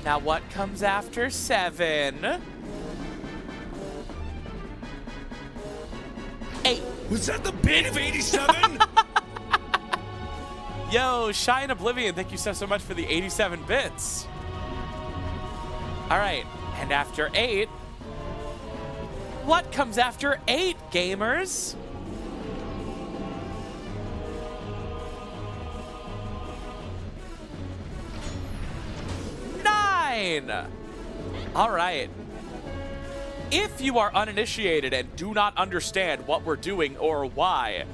Now what comes after 7? 8. Was that the bit of 87? Yo, Shy in Oblivion, thank you so much for the 87 bits. All right, and after 8, what comes after 8, gamers? 9. All right. If you are uninitiated and do not understand what we're doing or why,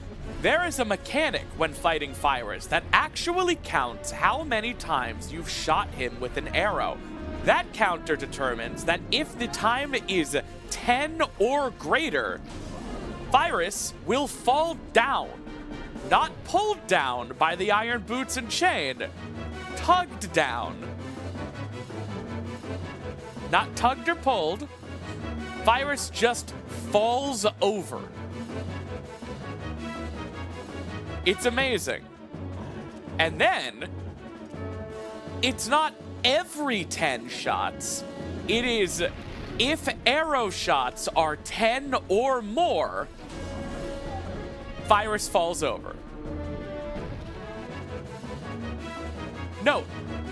there is a mechanic when fighting Fyrus that actually counts how many times you've shot him with an arrow. That counter determines that if the time is 10 or greater, Fyrus will fall down. Not pulled down by the iron boots and chain, tugged down. Not tugged or pulled. Fyrus just falls over. It's amazing. And then, it's not every 10 shots. It is if arrow shots are 10 or more, Fyrus falls over. Note,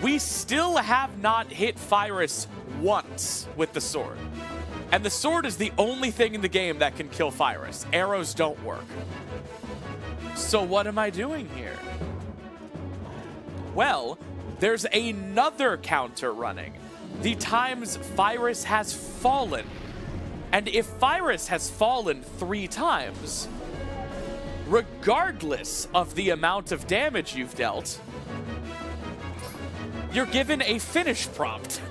we still have not hit Fyrus once with the sword. And the sword is the only thing in the game that can kill Fyrus. Arrows don't work. So what am I doing here? Well, there's another counter running. The times Fyrus has fallen. And if Fyrus has fallen 3 times, regardless of the amount of damage you've dealt, you're given a finish prompt.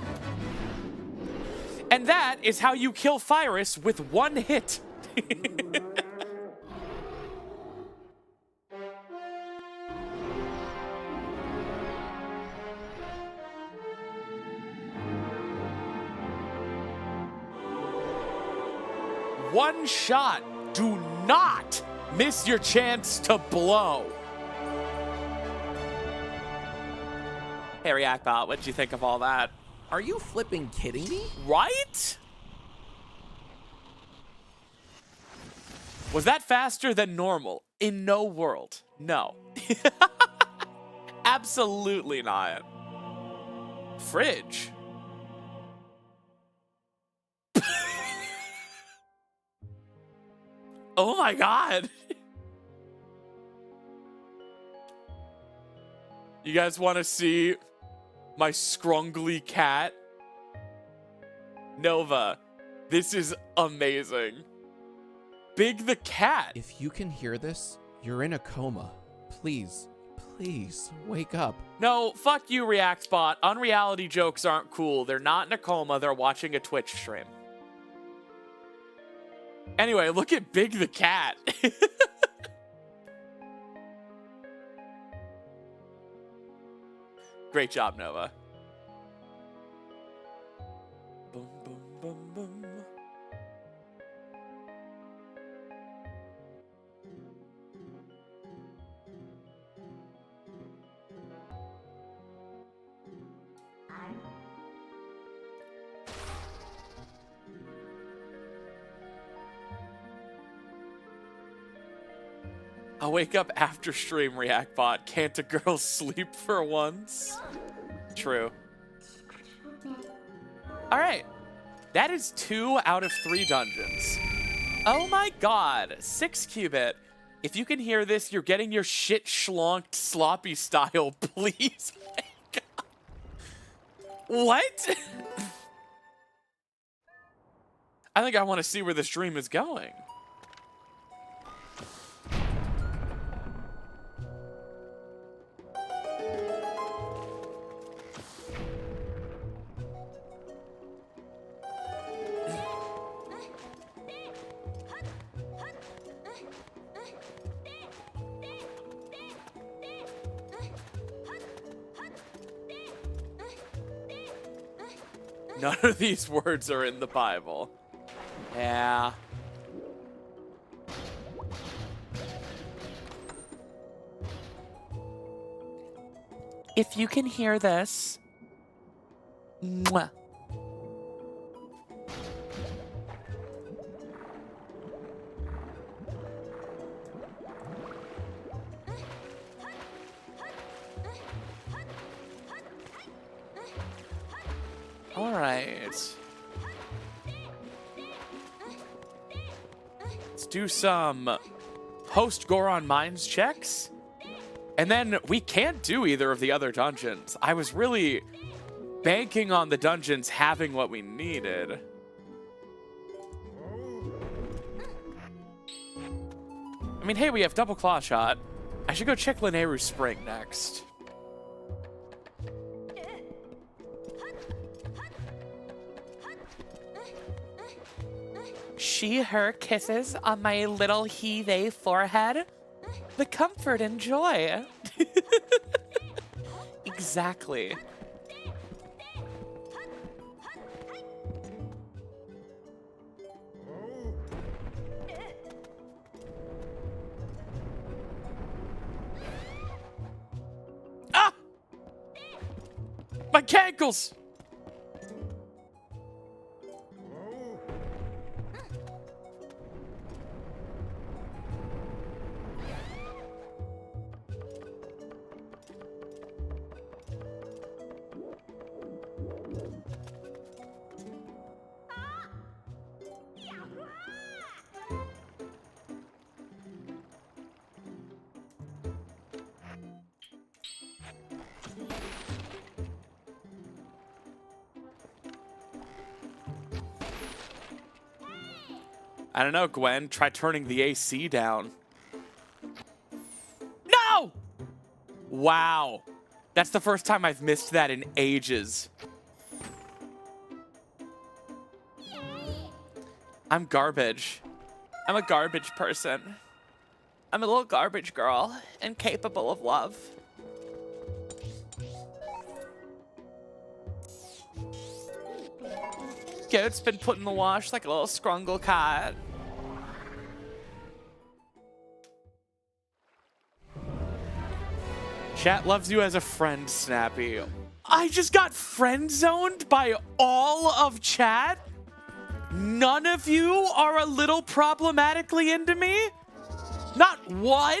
And that is how you kill Fyrus with 1 hit. One shot. Do not miss your chance to blow. Hey, Reactbot, what did you think of all that? Are you flipping kidding me? Right? Was that faster than normal? In no world. No. Absolutely not. Fridge. Oh my god. You guys want to see my scrungly cat? Nova, this is amazing. Big the cat. If you can hear this, you're in a coma. Please, please, wake up. No, fuck you, Reactbot. Unreality jokes aren't cool. They're not in a coma. They're watching a Twitch stream. Anyway, look at Big the cat. Great job, Nova. Boom, boom, boom, boom. I'll wake up after stream, React Bot. Can't a girl sleep for once? True. All right. That is 2 out of 3 dungeons. Oh my god. 6-qubit. If you can hear this, you're getting your shit schlonked sloppy style, please. What? I think I want to see where this dream is going. None of these words are in the Bible. Yeah. If you can hear this, mwah. All right. Let's do some post-Goron Mines checks. And then we can't do either of the other dungeons. I was really banking on the dungeons having what we needed. I mean, hey, we have double claw shot. I should go check Lineru Spring next. She, her kisses on my little he, they forehead. The comfort and joy. Exactly. Ah! My cankles! I don't know, Gwen. Try turning the AC down. No! Wow. That's the first time I've missed that in ages. I'm garbage. I'm a garbage person. I'm a little garbage girl, incapable of love. Goat's been put in the wash like a little scrungle cat. Chat loves you as a friend, Snappy. I just got friend zoned by all of chat? None of you are a little problematically into me? Not one?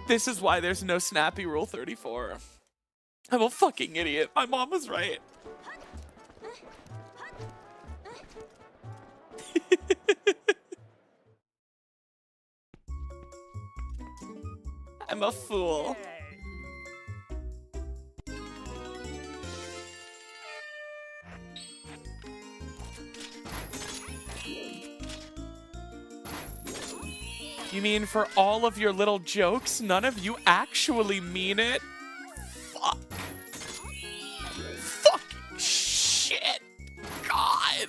This is why there's no Snappy Rule 34. I'm a fucking idiot. My mom was right. I'm a fool. You mean for all of your little jokes, none of you actually mean it? Fuck. Fucking shit. God.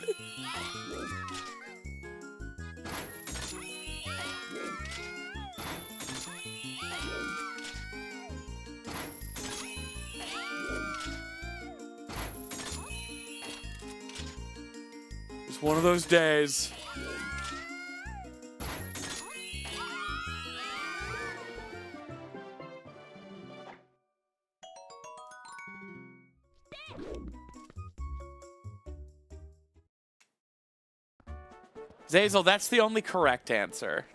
It's one of those days. Zazel, that's the only correct answer.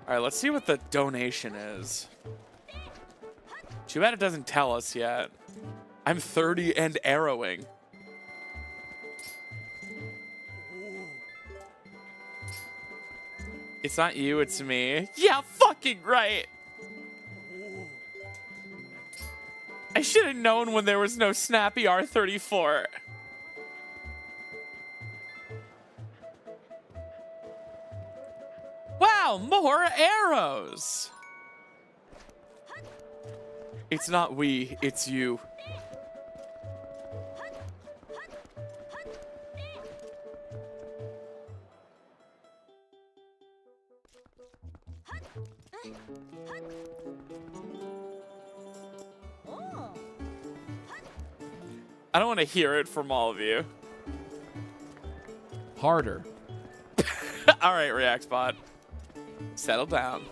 All right, let's see what the donation is. Too bad it doesn't tell us yet. I'm 30 and arrowing. It's not you, it's me. Yeah, fucking right. I should have known when there was no snappy R34. Wow, more arrows. It's not we, it's you. I don't want to hear it from all of you. Harder. All right, ReactSpot. Settle down.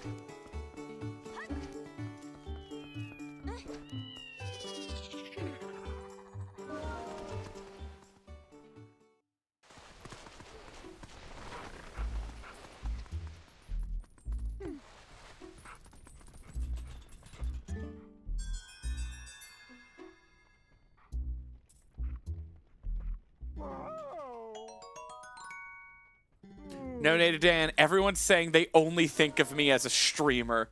No, Native Dan, everyone's saying they only think of me as a streamer.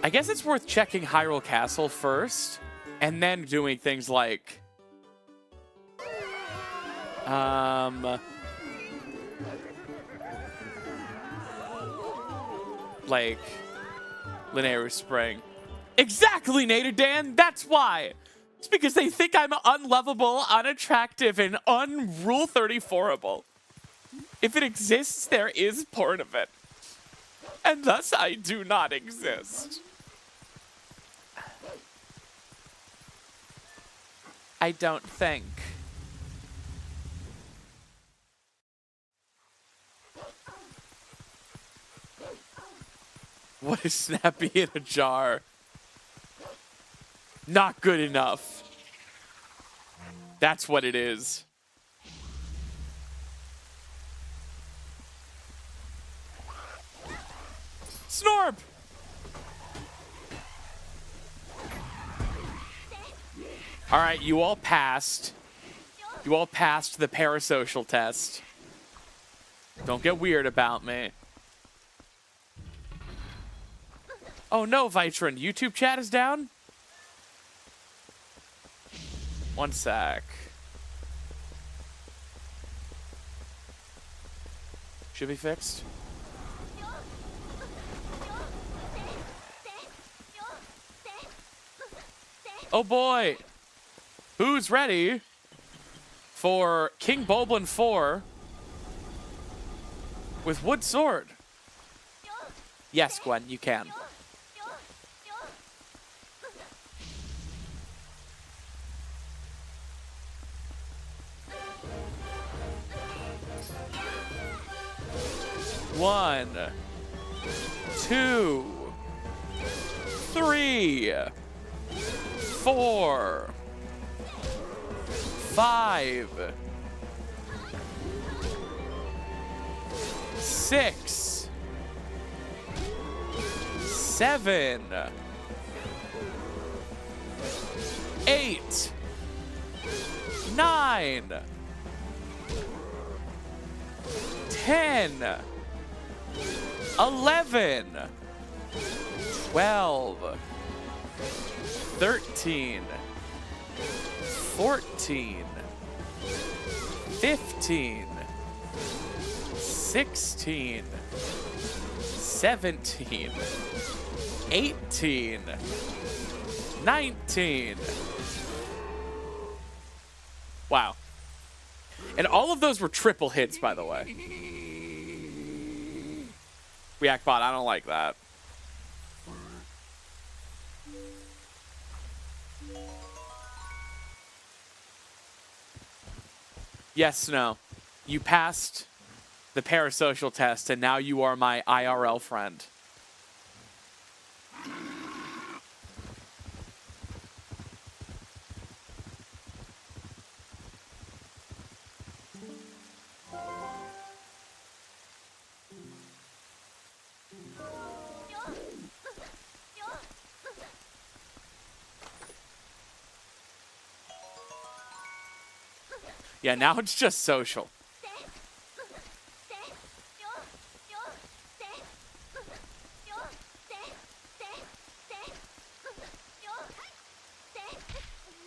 I guess it's worth checking Hyrule Castle first, and then doing things like... like Linear Spring. Exactly, Nader Dan. That's why. It's because they think I'm unlovable, unattractive, and unrule 34able. If it exists, there is porn of it. And thus, I do not exist. I don't think. What is Snappy in a jar? Not good enough. That's what it is. Snorp! All right, you all passed. You all passed the parasocial test. Don't get weird about me. Oh no, Vitron, YouTube chat is down? One sec. Should be fixed. Oh boy! Who's ready for King Boblin 4 with Wood Sword? Yes, Gwen, you can. One, 2, 3, 4, 5, 6, 7, 8, 9, 10, 11, 12, 13, 14, 15, 16, 17, 18, 19. Wow. And all of those were triple hits, by the way. ReactBot, I don't like that. Yes, no. You passed the parasocial test, and now you are my IRL friend. Yeah, now it's just social.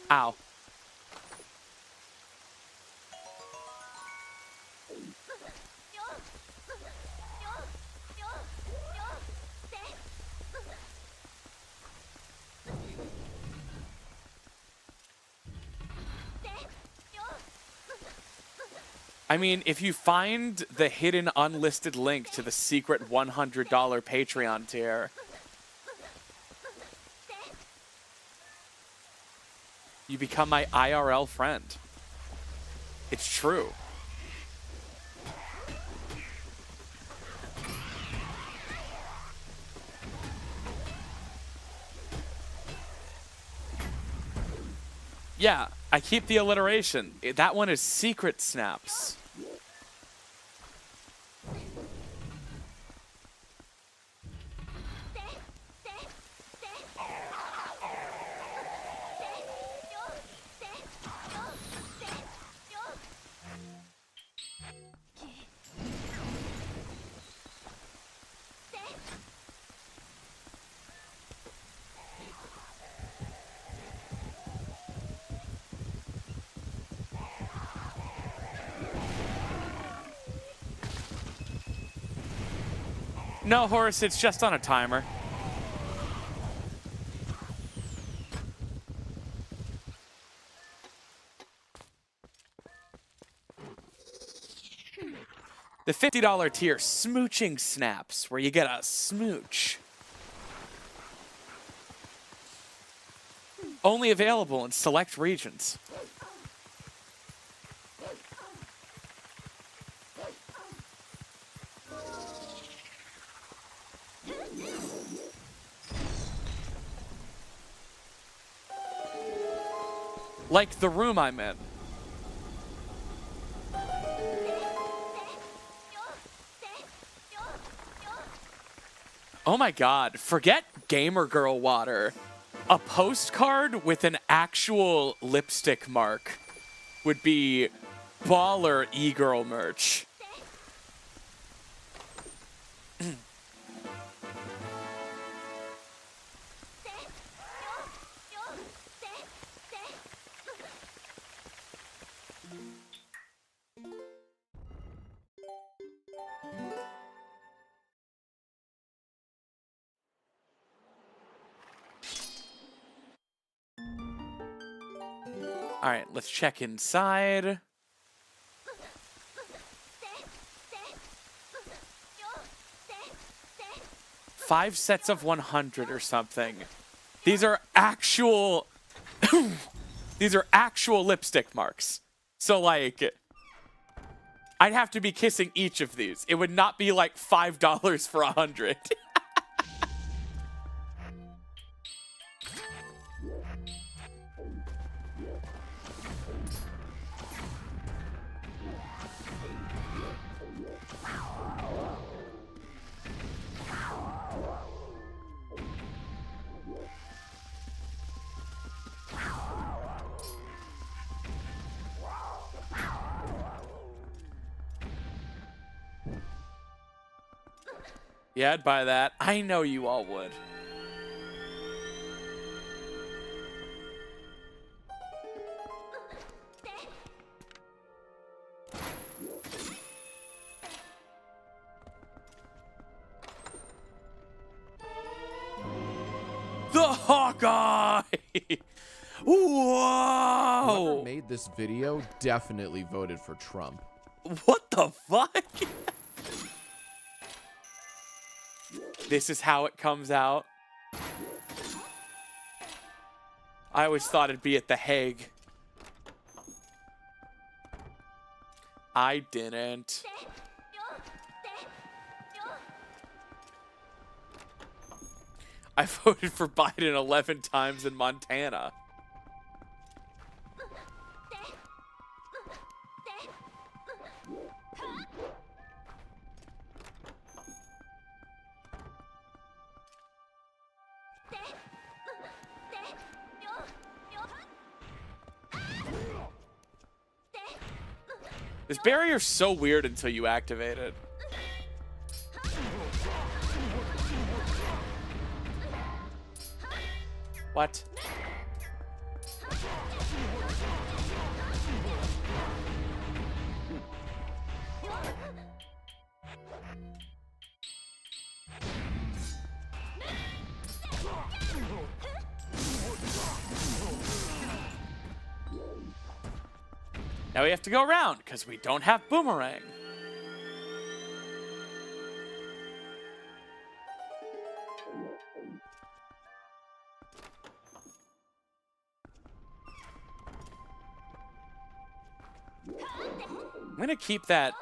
Ow. I mean, if you find the hidden unlisted link to the secret $100 Patreon tier, you become my IRL friend. It's true. Yeah, I keep the alliteration. That one is Secret Snaps. No, Horace, it's just on a timer. The $50 tier, Smooching Snaps, where you get a smooch. Only available in select regions. Like the room I'm in. Oh my god, forget Gamer Girl water. A postcard with an actual lipstick mark would be baller e-girl merch. All right, let's check inside. Five sets of 100 or something. These are actual... These are actual lipstick marks. So, like... I'd have to be kissing each of these. It would not be like $5 for 100. Yeah, I'd buy that. I know you all would. The Hawkeye! Whoa! Whoever made this video definitely voted for Trump. What the fuck? This is how it comes out. I always thought it'd be at The Hague. I didn't. I voted for Biden 11 times in Montana. This barrier's so weird until you activate it. What? Now we have to go around because we don't have boomerang. I'm gonna keep that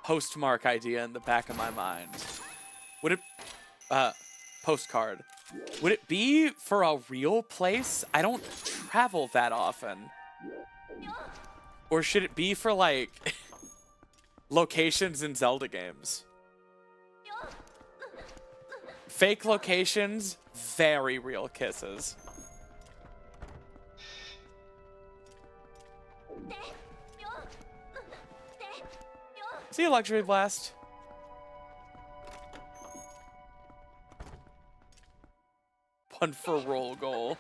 postmark idea in the back of my mind. Would it, postcard. Would it be for a real place? I don't travel that often. Or should it be for, like, locations in Zelda games? Fake locations, very real kisses. See a luxury blast. One for roll goal.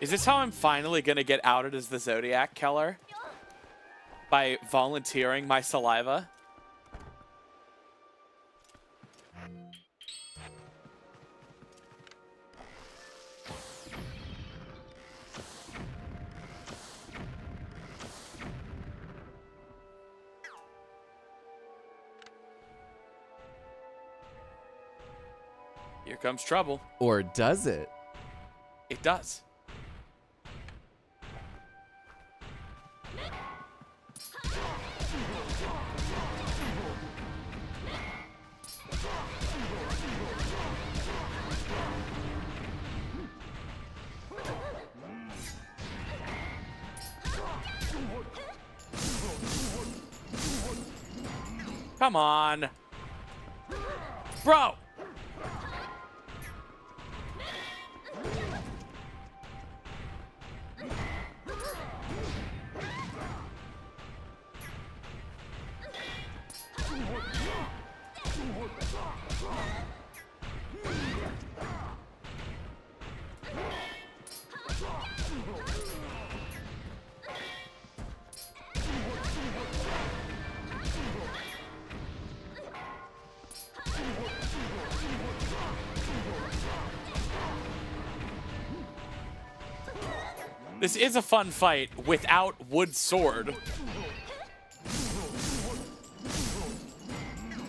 Is this how I'm finally gonna get outed as the Zodiac Killer? By volunteering my saliva? Here comes trouble. Or does it? It does. Come on. Bro. This is a fun fight without wood sword.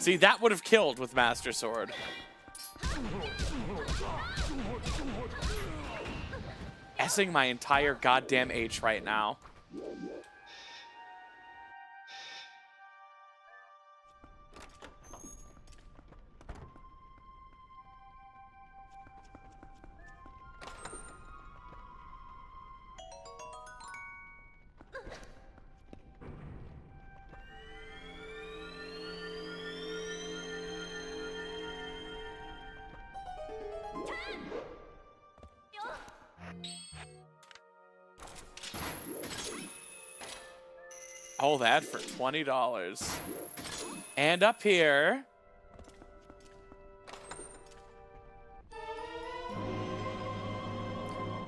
See, that would have killed with Master Sword. Essing my entire goddamn H right now. All that for $20. And up here.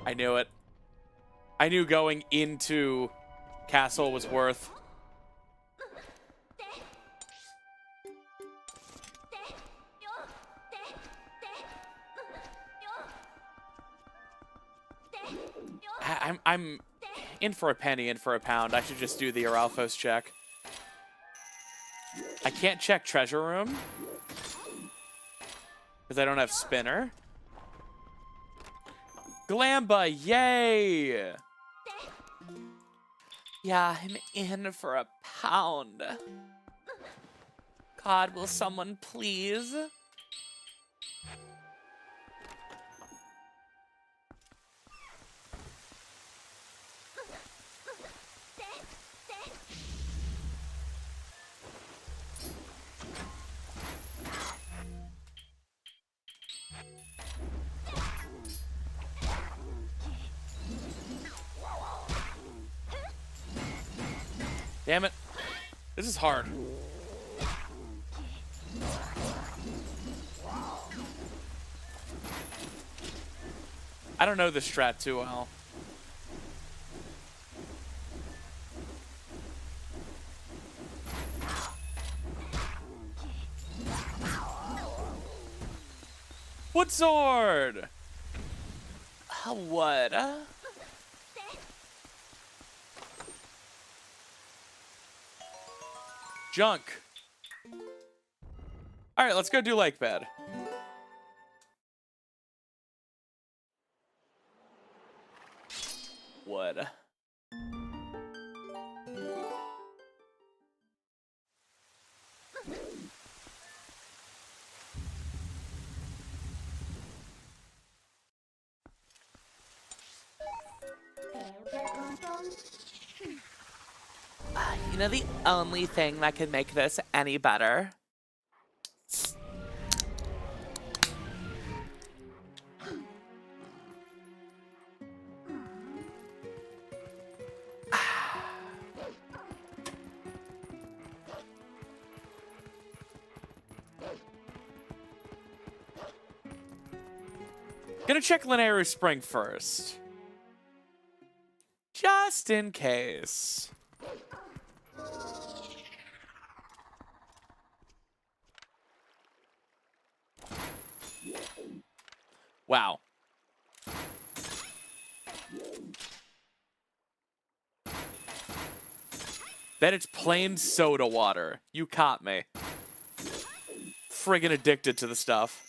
I knew it. I knew going into Castle was worth. I'm in for a penny, in for a pound. I should just do the Aralphos check. I can't check Treasure Room because I don't have Spinner. Glamba, yay! Yeah, I'm in for a pound. God, will someone please? Damn it. This is hard. I don't know this strat too well. Wood sword! What? Junk. All right, let's go do lake bed. Wood. You know the only thing that could make this any better? Gonna check Lineary Spring first. Just in case. Wow. Then it's plain soda water. You caught me. Friggin' addicted to the stuff.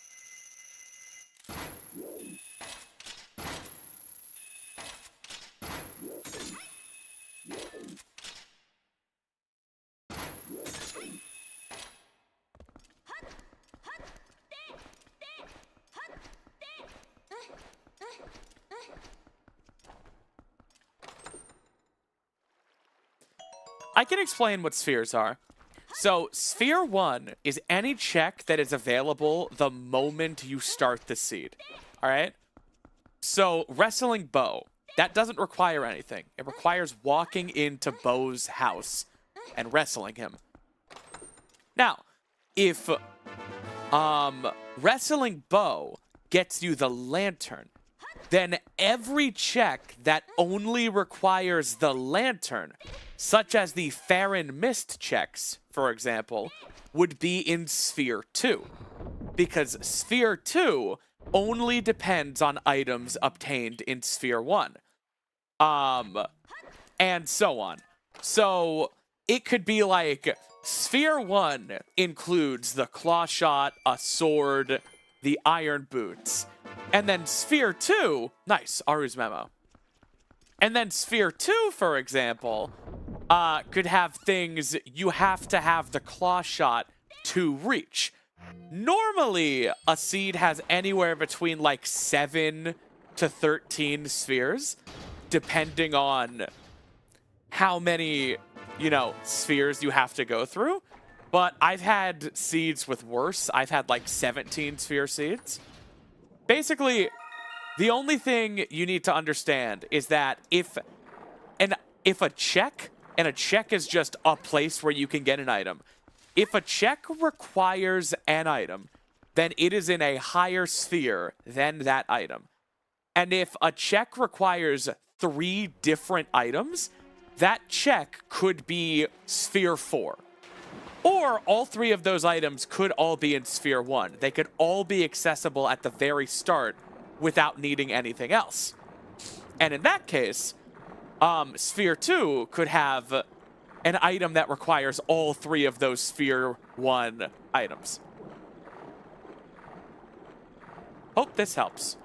I can explain what spheres are. So, sphere 1 is any check that is available the moment you start the seed. Alright? So, wrestling Bo, that doesn't require anything. It requires walking into Bo's house and wrestling him. Now, if wrestling Bo gets you the lantern, then every check that only requires the lantern, such as the Farron Mist checks, for example, would be in Sphere 2. Because Sphere 2 only depends on items obtained in Sphere 1. And so on. So, it could be like, Sphere 1 includes the claw shot, a sword, the iron boots. And then Sphere 2, nice, Aru's memo. And then Sphere 2, for example, could have things you have to have the claw shot to reach. Normally, a seed has anywhere between like 7 to 13 spheres, depending on how many, you know, spheres you have to go through. But I've had seeds with worse. I've had like 17 sphere seeds. Basically, the only thing you need to understand is that if a check, and a check is just a place where you can get an item, if a check requires an item, then it is in a higher sphere than that item. And if a check requires 3 different items, that check could be Sphere 4. Or all 3 of those items could all be in Sphere 1. They could all be accessible at the very start without needing anything else. And in that case, Sphere 2 could have an item that requires all 3 of those Sphere 1 items. Hope this helps.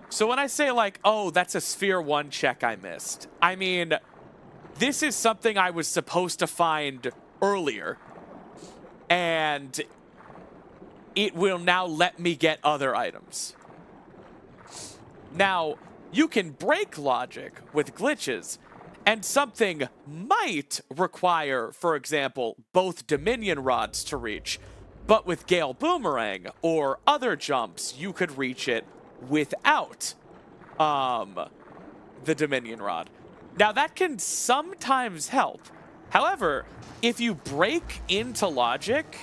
So when I say like, oh, that's a Sphere 1 check I missed, I mean, this is something I was supposed to find earlier. And it will now let me get other items. Now, you can break logic with glitches, and something might require, for example, both Dominion rods to reach, but with Gale Boomerang or other jumps, you could reach it without the Dominion rod. Now, that can sometimes help. However, if you break into logic,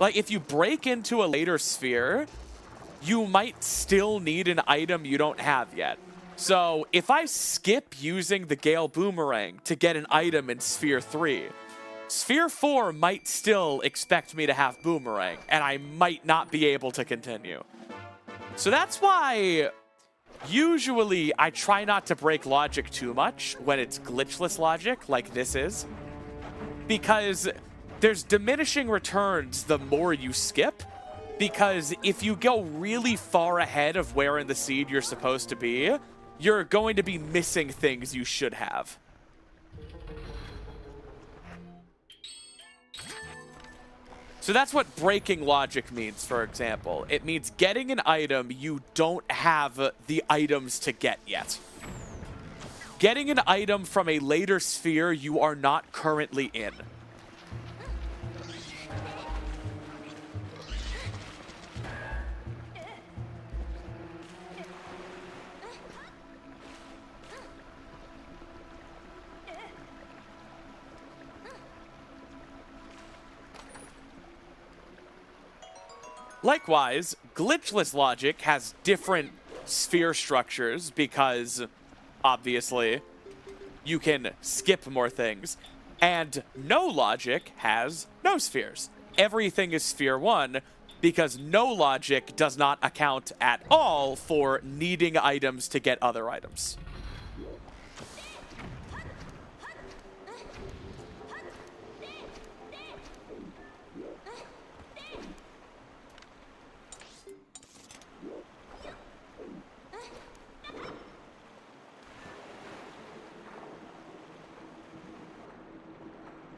like if you break into a later sphere, you might still need an item you don't have yet. So if I skip using the Gale Boomerang to get an item in Sphere 3, Sphere 4 might still expect me to have Boomerang, and I might not be able to continue. So that's why usually I try not to break logic too much when it's glitchless logic, like this is, because there's diminishing returns the more you skip, because if you go really far ahead of where in the seed you're supposed to be, you're going to be missing things you should have. So that's what breaking logic means, for example. It means getting an item you don't have the items to get yet. Getting an item from a later sphere you are not currently in. Likewise, glitchless logic has different sphere structures because, obviously, you can skip more things. And no logic has no spheres. Everything is sphere 1 because no logic does not account at all for needing items to get other items.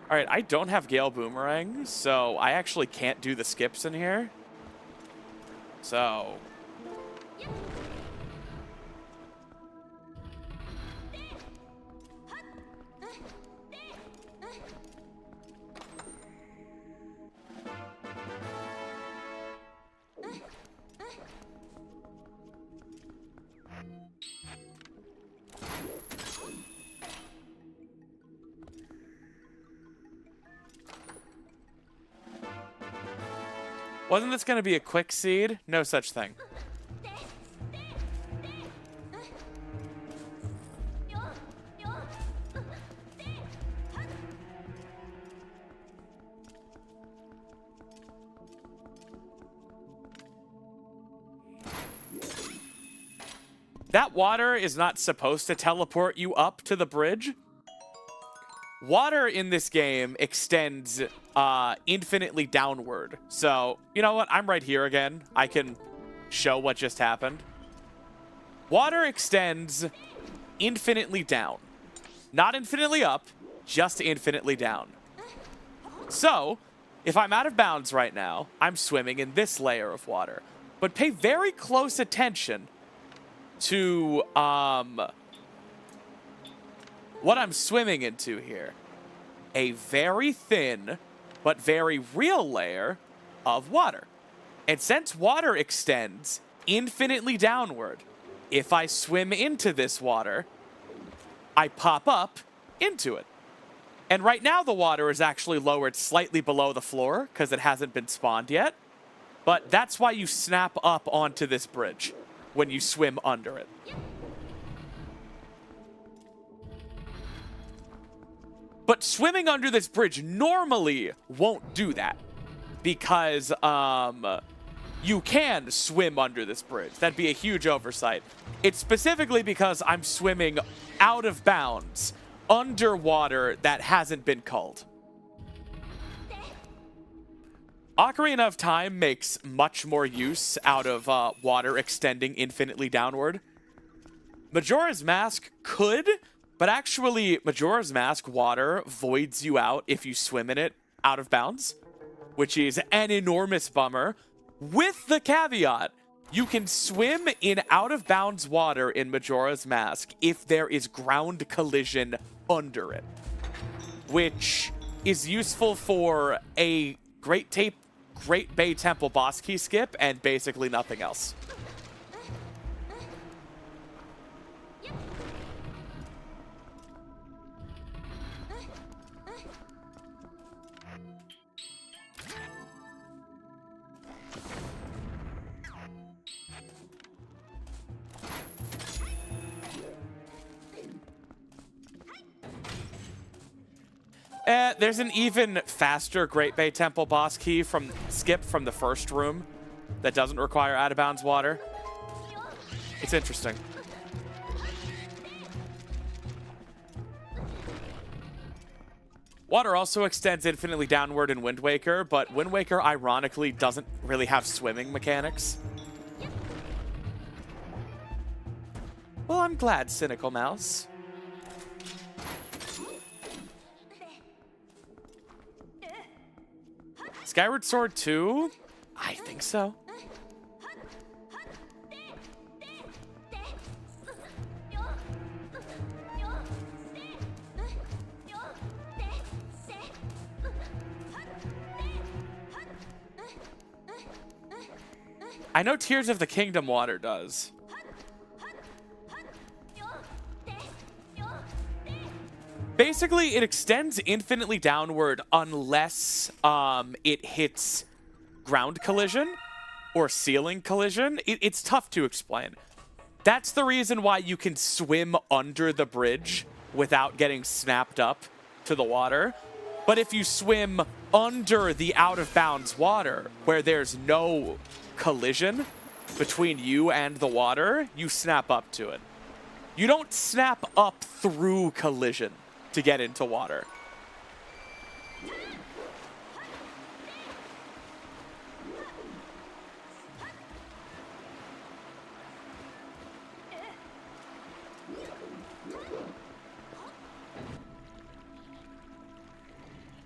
All right, I don't have Gale Boomerang, so I actually can't do the skips in here. So... Wasn't this going to be a quick seed? No such thing. That water is not supposed to teleport you up to the bridge. Water in this game extends infinitely downward. So, you know what? I'm right here again. I can show what just happened. Water extends infinitely down. Not infinitely up, just infinitely down. So, if I'm out of bounds right now, I'm swimming in this layer of water. But pay very close attention to what I'm swimming into here. A very thin but very real layer of water. And since water extends infinitely downward, if I swim into this water, I pop up into it. And right now the water is actually lowered slightly below the floor because it hasn't been spawned yet. But that's why you snap up onto this bridge when you swim under it. But swimming under this bridge normally won't do that because you can swim under this bridge. That'd be a huge oversight. It's specifically because I'm swimming out of bounds underwater that hasn't been culled. Ocarina of Time makes much more use out of water extending infinitely downward. Majora's Mask could, but actually Majora's Mask water voids you out if you swim in it out of bounds, which is an enormous bummer, with the caveat you can swim in out-of-bounds water in Majora's Mask if there is ground collision under it, which is useful for a Great Bay Temple boss key skip and basically nothing else. There's an even faster Great Bay Temple boss key skip from the first room that doesn't require out-of-bounds water. It's interesting. Water also extends infinitely downward in Wind Waker, but Wind Waker ironically doesn't really have swimming mechanics. Well, I'm glad, Cynical Mouse. Skyward Sword 2? I think so. I know Tears of the Kingdom water does. Basically, it extends infinitely downward unless it hits ground collision or ceiling collision. It's tough to explain. That's the reason why you can swim under the bridge without getting snapped up to the water. But if you swim under the out-of-bounds water, where there's no collision between you and the water, you snap up to it. You don't snap up through collision to get into water.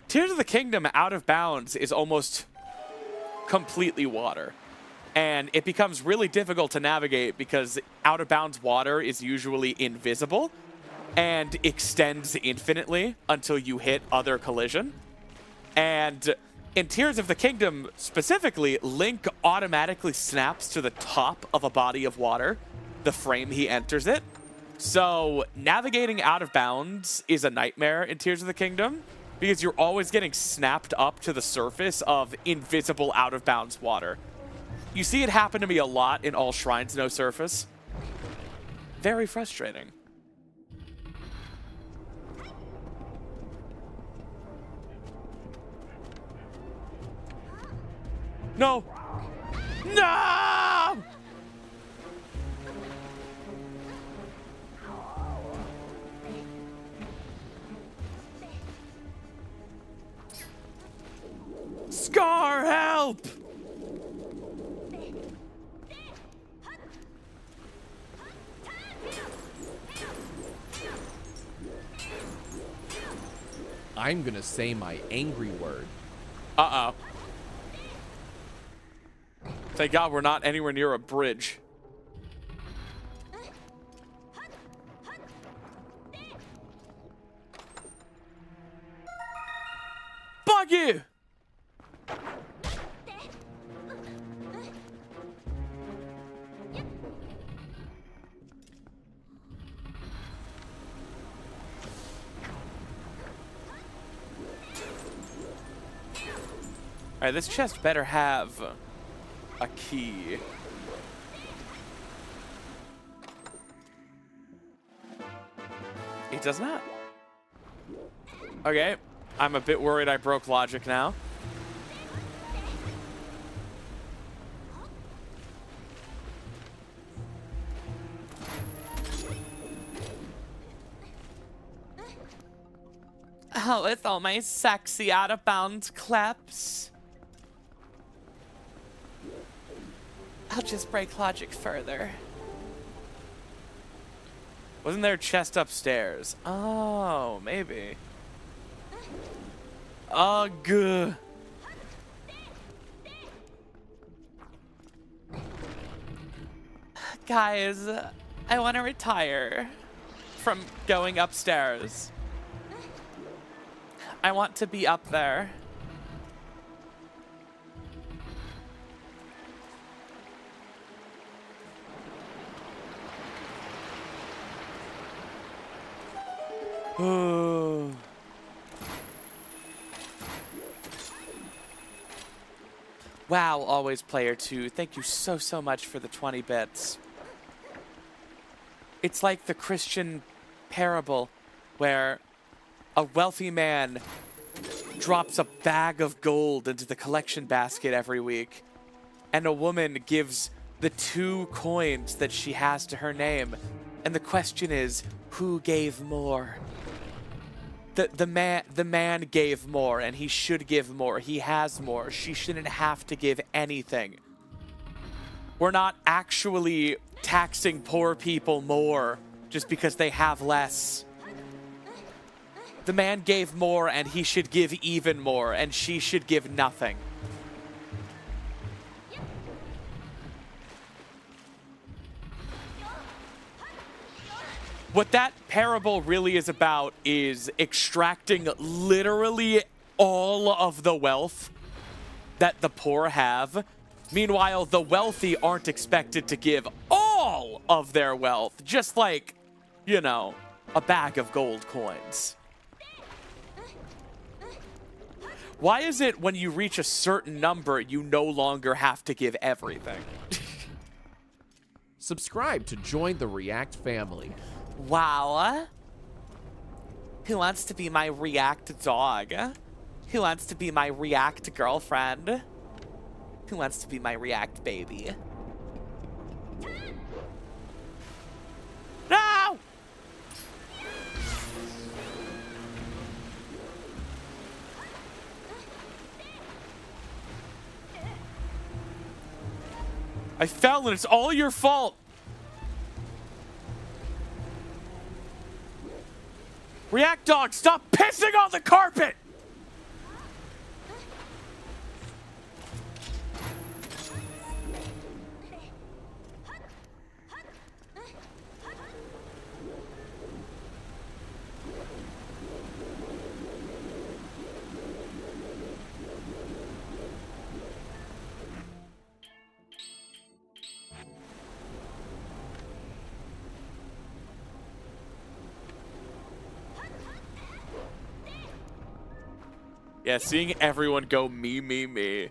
Tears of the Kingdom out of bounds is almost completely water. And it becomes really difficult to navigate because out of bounds water is usually invisible and extends infinitely until you hit other collision. And in Tears of the Kingdom specifically, Link automatically snaps to the top of a body of water the frame he enters it. So navigating out of bounds is a nightmare in Tears of the Kingdom because you're always getting snapped up to the surface of invisible out of bounds water. You see it happen to me a lot in All Shrines No Surface. Very frustrating. No! No! Scar, help! I'm gonna say my angry word. Uh-oh. Thank God we're not anywhere near a bridge. Bug you! Alright, this chest better have a key. It does not. Okay, I'm a bit worried I broke logic now. Oh, with all my sexy out-of-bounds claps. I'll just break logic further. Wasn't there a chest upstairs? Oh, maybe. Ugh. Guys, I want to retire from going upstairs. I want to be up there. Ooh. Wow, always player 2. Thank you so much for the 20 bits. It's like the Christian parable where a wealthy man drops a bag of gold into the collection basket every week, and a woman gives the 2 coins that she has to her name. And the question is, who gave more? The man gave more, and he should give more. He has more. She shouldn't have to give anything. We're not actually taxing poor people more just because they have less. The man gave more, and he should give even more, and she should give nothing. What that parable really is about is extracting literally all of the wealth that the poor have. Meanwhile, the wealthy aren't expected to give all of their wealth, just like, you know, a bag of gold coins. Why is it when you reach a certain number, you no longer have to give everything? Subscribe to join the React family. Wow. Who wants to be my React dog? Who wants to be my React girlfriend? Who wants to be my React baby? No! I fell and it's all your fault. React dog, stop pissing on the carpet! Yeah, seeing everyone go me.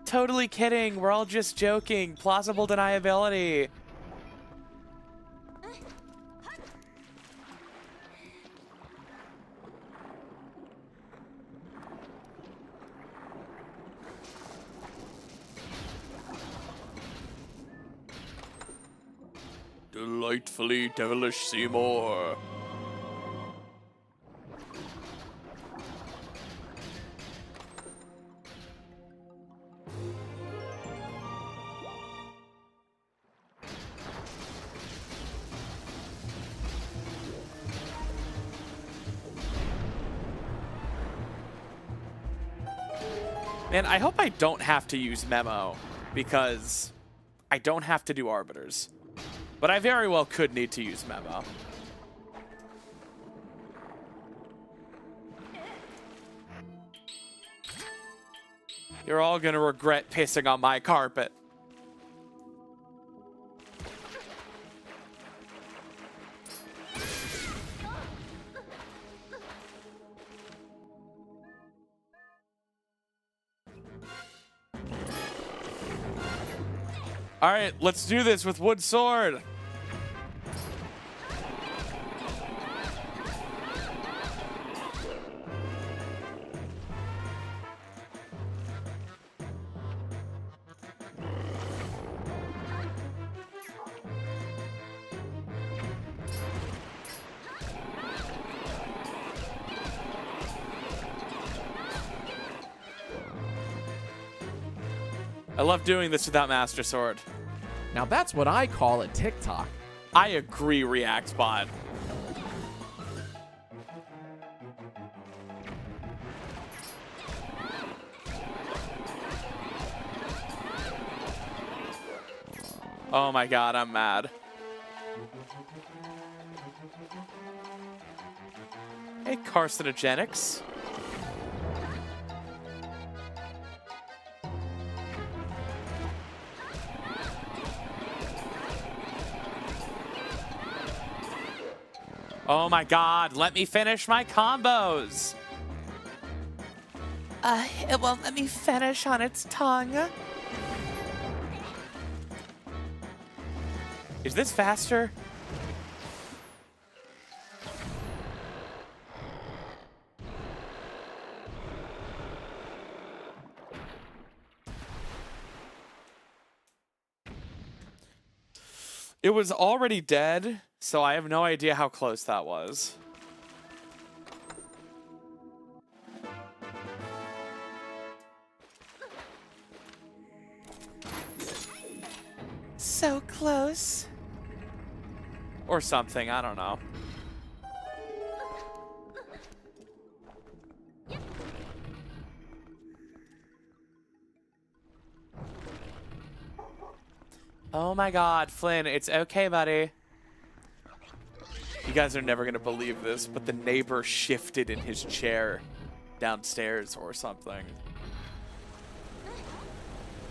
Totally kidding. We're all just joking. Plausible deniability. Delightfully devilish Seymour. Man, I hope I don't have to use Memo, because I don't have to do Arbiters. But I very well could need to use Memo. You're all gonna regret pissing on my carpet. All right, let's do this with wood sword. I love doing this without Master Sword. Now that's what I call a TikTok. I agree, React Bot. Oh my god, I'm mad. Hey, carcinogenics. Oh my god, let me finish my combos. It won't let me finish on its tongue. Is this faster? It was already dead, so I have no idea how close that was. So close. Or something, I don't know. Oh my god, Flynn, it's okay, buddy. You guys are never gonna believe this, but the neighbor shifted in his chair downstairs or something.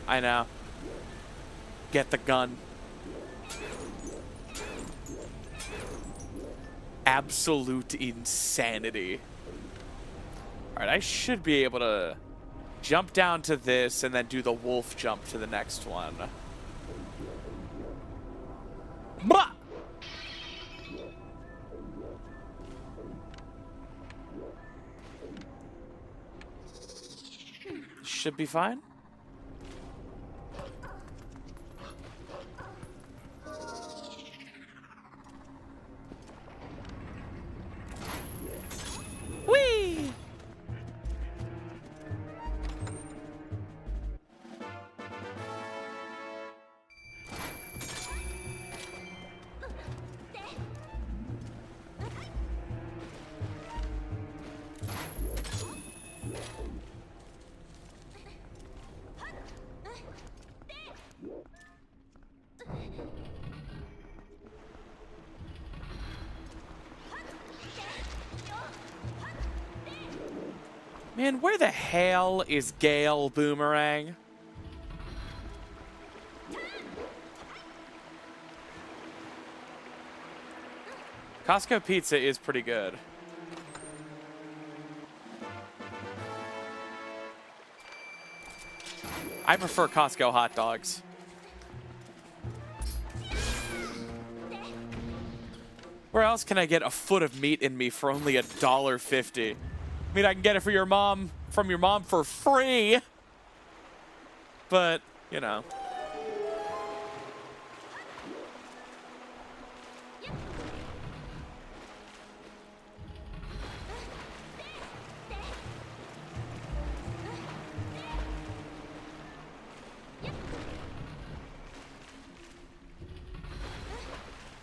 I know. Get the gun. Absolute insanity. Alright, I should be able to jump down to this and then do the wolf jump to the next one. Bah! Should be fine. Whee! Man, where the hell is Gale Boomerang? Costco pizza is pretty good. I prefer Costco hot dogs. Where else can I get a foot of meat in me for only $1.50? I mean, I can get it for your mom, from your mom for free. But, you know.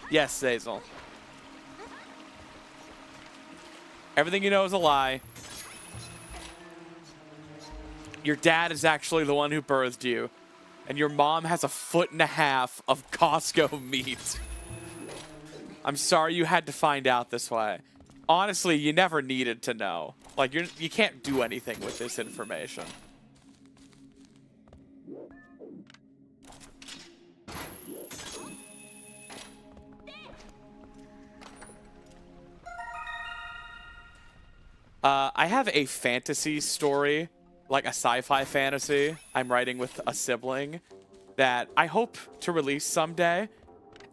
Yes, Zazel. Everything you know is a lie. Your dad is actually the one who birthed you, and your mom has 1.5 feet of Costco meat. I'm sorry you had to find out this way. Honestly, you never needed to know. Like, you can't do anything with this information. I have a fantasy story, like a sci-fi fantasy I'm writing with a sibling that I hope to release someday.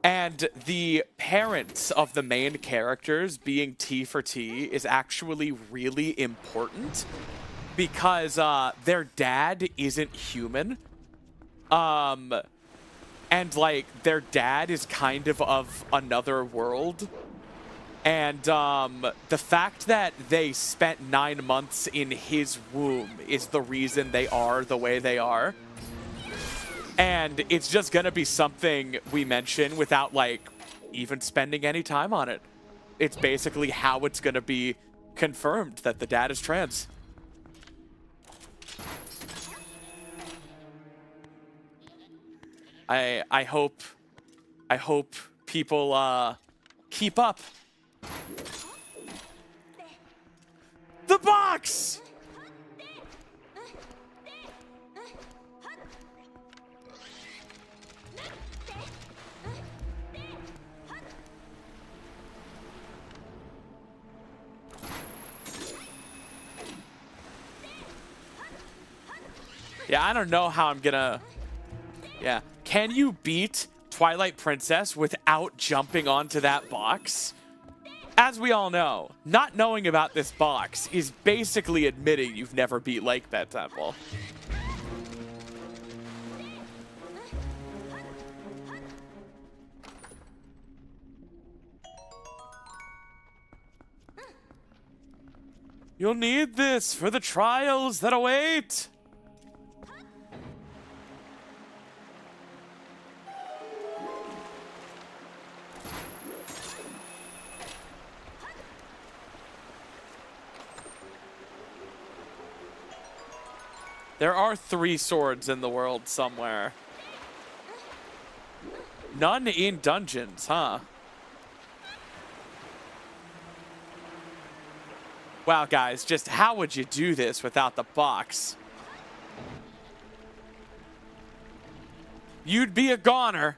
And the parents of the main characters being T for T is actually really important because their dad isn't human. And like their dad is kind of another world. And the fact that they spent 9 months in his womb is the reason they are the way they are. And it's just going to be something we mention without, like, even spending any time on it. It's basically how it's going to be confirmed that the dad is trans. I hope people keep up. The box! Yeah, I don't know how I'm gonna... Yeah. Can you beat Twilight Princess without jumping onto that box? As we all know, not knowing about this box is basically admitting you've never beat Lake Bed Temple. You'll need this for the trials that await. There are 3 swords in the world somewhere. None in dungeons, huh? Wow, guys, just how would you do this without the box? You'd be a goner.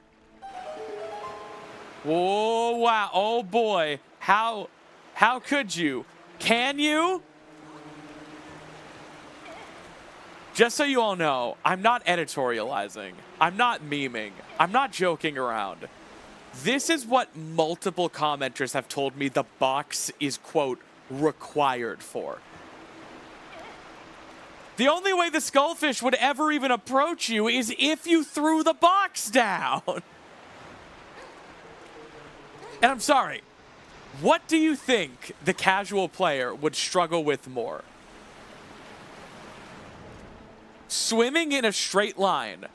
Whoa, wow, oh boy. How could you? Can you? Just so you all know, I'm not editorializing. I'm not memeing. I'm not joking around. This is what multiple commenters have told me the box is, quote, required for. The only way the skullfish would ever even approach you is if you threw the box down. And I'm sorry, what do you think the casual player would struggle with more? Swimming in a straight line,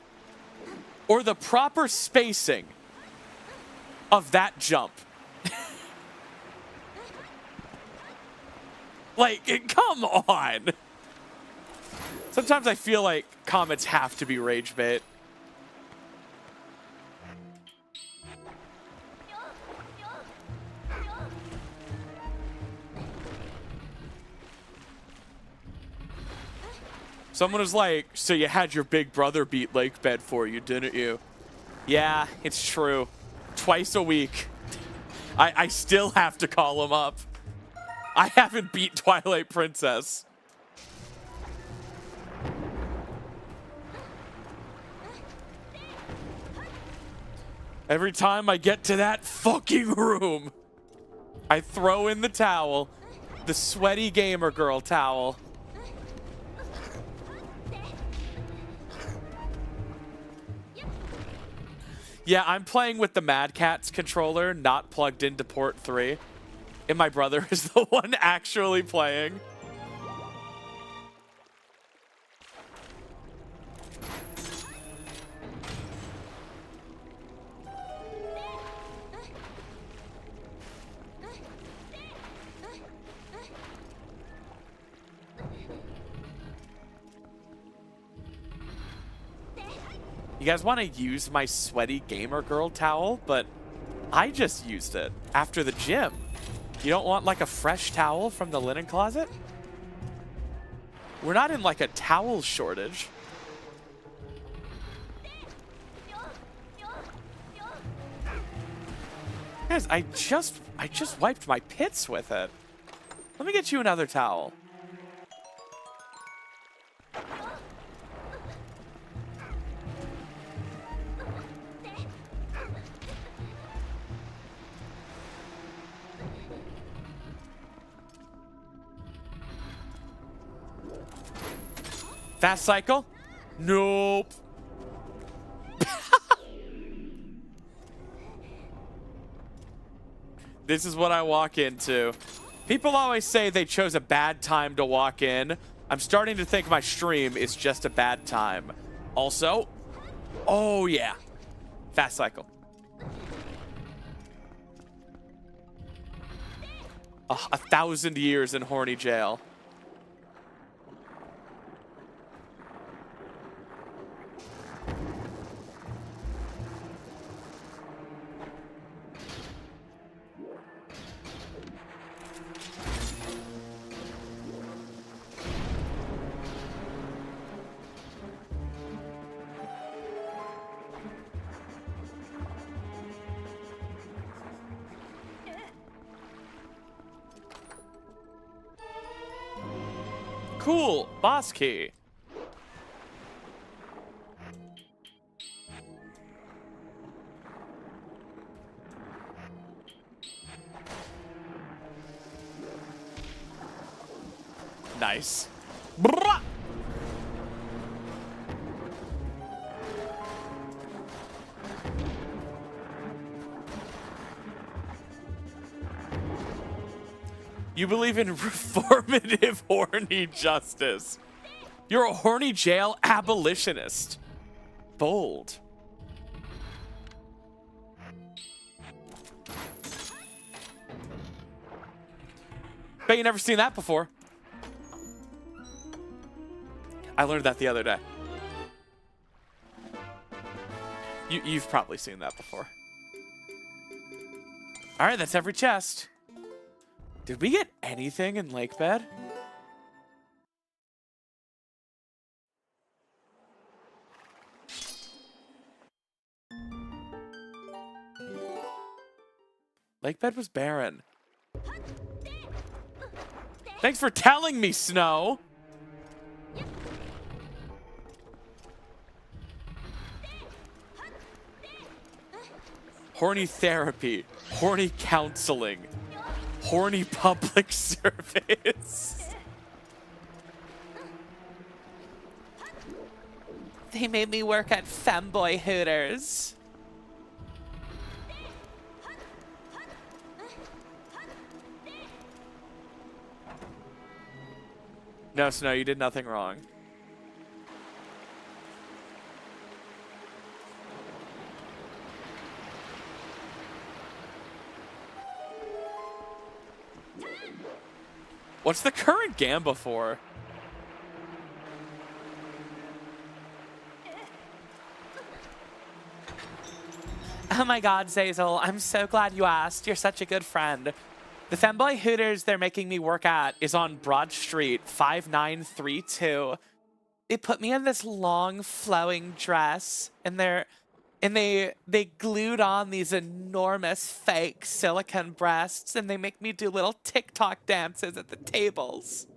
or the proper spacing of that jump? Like, come on. Sometimes I feel like comments have to be rage bait. Someone was like, so you had your big brother beat Lake Bed for you, didn't you? Yeah, it's true. Twice a week. I still have to call him up. I haven't beat Twilight Princess. Every time I get to that fucking room, I throw in the towel, the sweaty gamer girl towel. Yeah, I'm playing with the Mad Catz controller, not plugged into port 3. And my brother is the one actually playing. You guys want to use my sweaty gamer girl towel, but I just used it after the gym. You don't want like a fresh towel from the linen closet? We're not in like a towel shortage. Guys, I just wiped my pits with it. Let me get you another towel. Fast cycle? Nope. This is what I walk into. People always say they chose a bad time to walk in. I'm starting to think my stream is just a bad time. Also, oh yeah, fast cycle. 1,000 years in horny jail. cool. Boss key. Nice. Brrrah! You believe in reformative horny justice. You're a horny jail abolitionist. Bold. Bet you never seen that before. I learned that the other day. You've probably seen that before. All right, that's every chest. Did we get anything in Lake Bed? Lake Bed was barren. Thanks for telling me, Snow. Horny therapy, horny counseling, horny public service. They made me work at Femboy Hooters. No, Snow, you did nothing wrong. What's the current Gamba for? Oh my god, Zazel, I'm so glad you asked. You're such a good friend. The Femboy Hooters they're making me work at is on Broad Street, 5932. They put me in this long flowing dress and they glued on these enormous fake silicone breasts and they make me do little TikTok dances at the tables.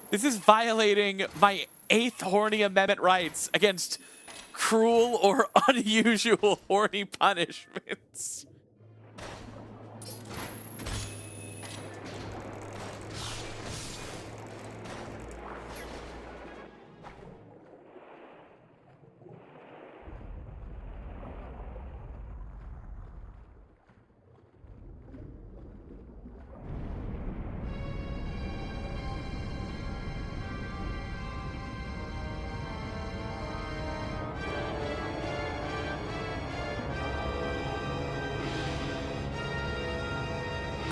This is violating my 8th Horny Amendment rights against cruel or unusual horny punishments.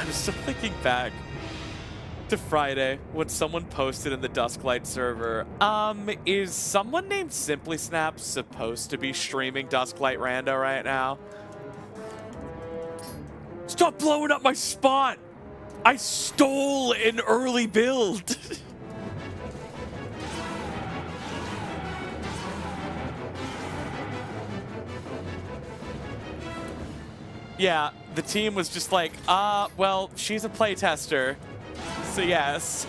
I'm still thinking back to Friday when someone posted in the Dusklight server, is someone named Simply Snap supposed to be streaming Dusklight Rando right now? Stop blowing up my spot! I stole an early build! Yeah, the team was just like, well, she's a playtester, so yes.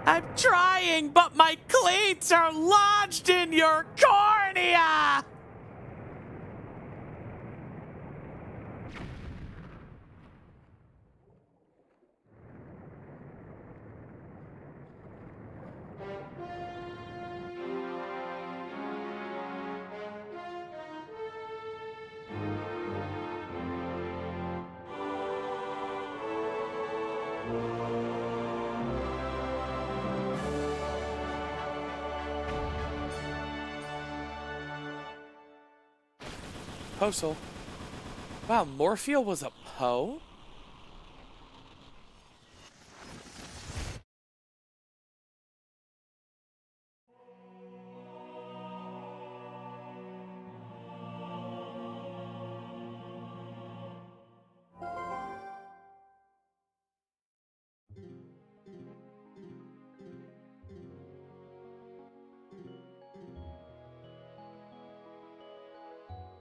I'm trying, but my cleats are lodged in your cornea! Postal. Wow, Morphea was a Poe?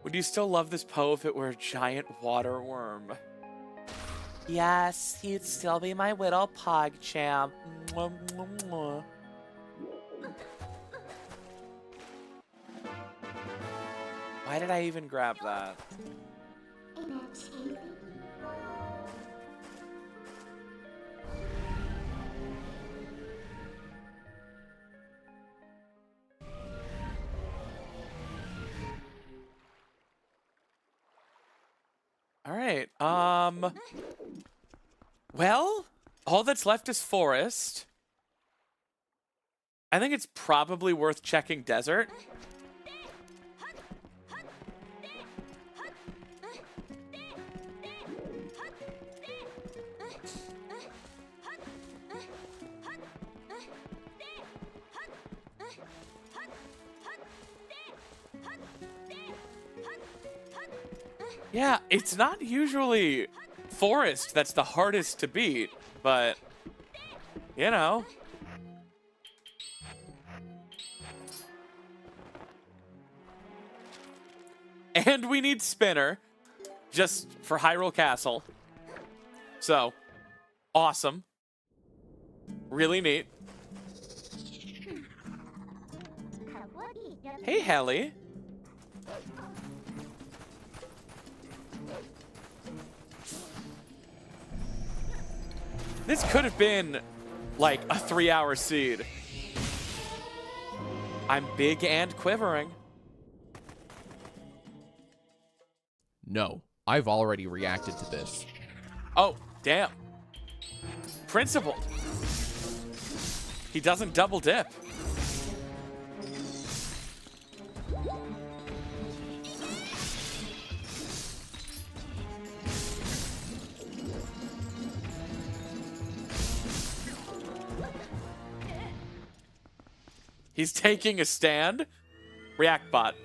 Would you still love this Poe if it were a giant water worm? Yes, he'd still be my little pog champ. Mwah, mwah, mwah. Why did I even grab that? All right. Well, all that's left is forest. I think it's probably worth checking desert. Yeah, it's not usually forest that's the hardest to beat, but, you know. And we need Spinner, just for Hyrule Castle. So, awesome. Really neat. Hey, Helly. This could have been like a 3-hour seed. I'm big and quivering. No, I've already reacted to this. Oh, damn. Principled. He doesn't double dip. He's taking a stand? React bot,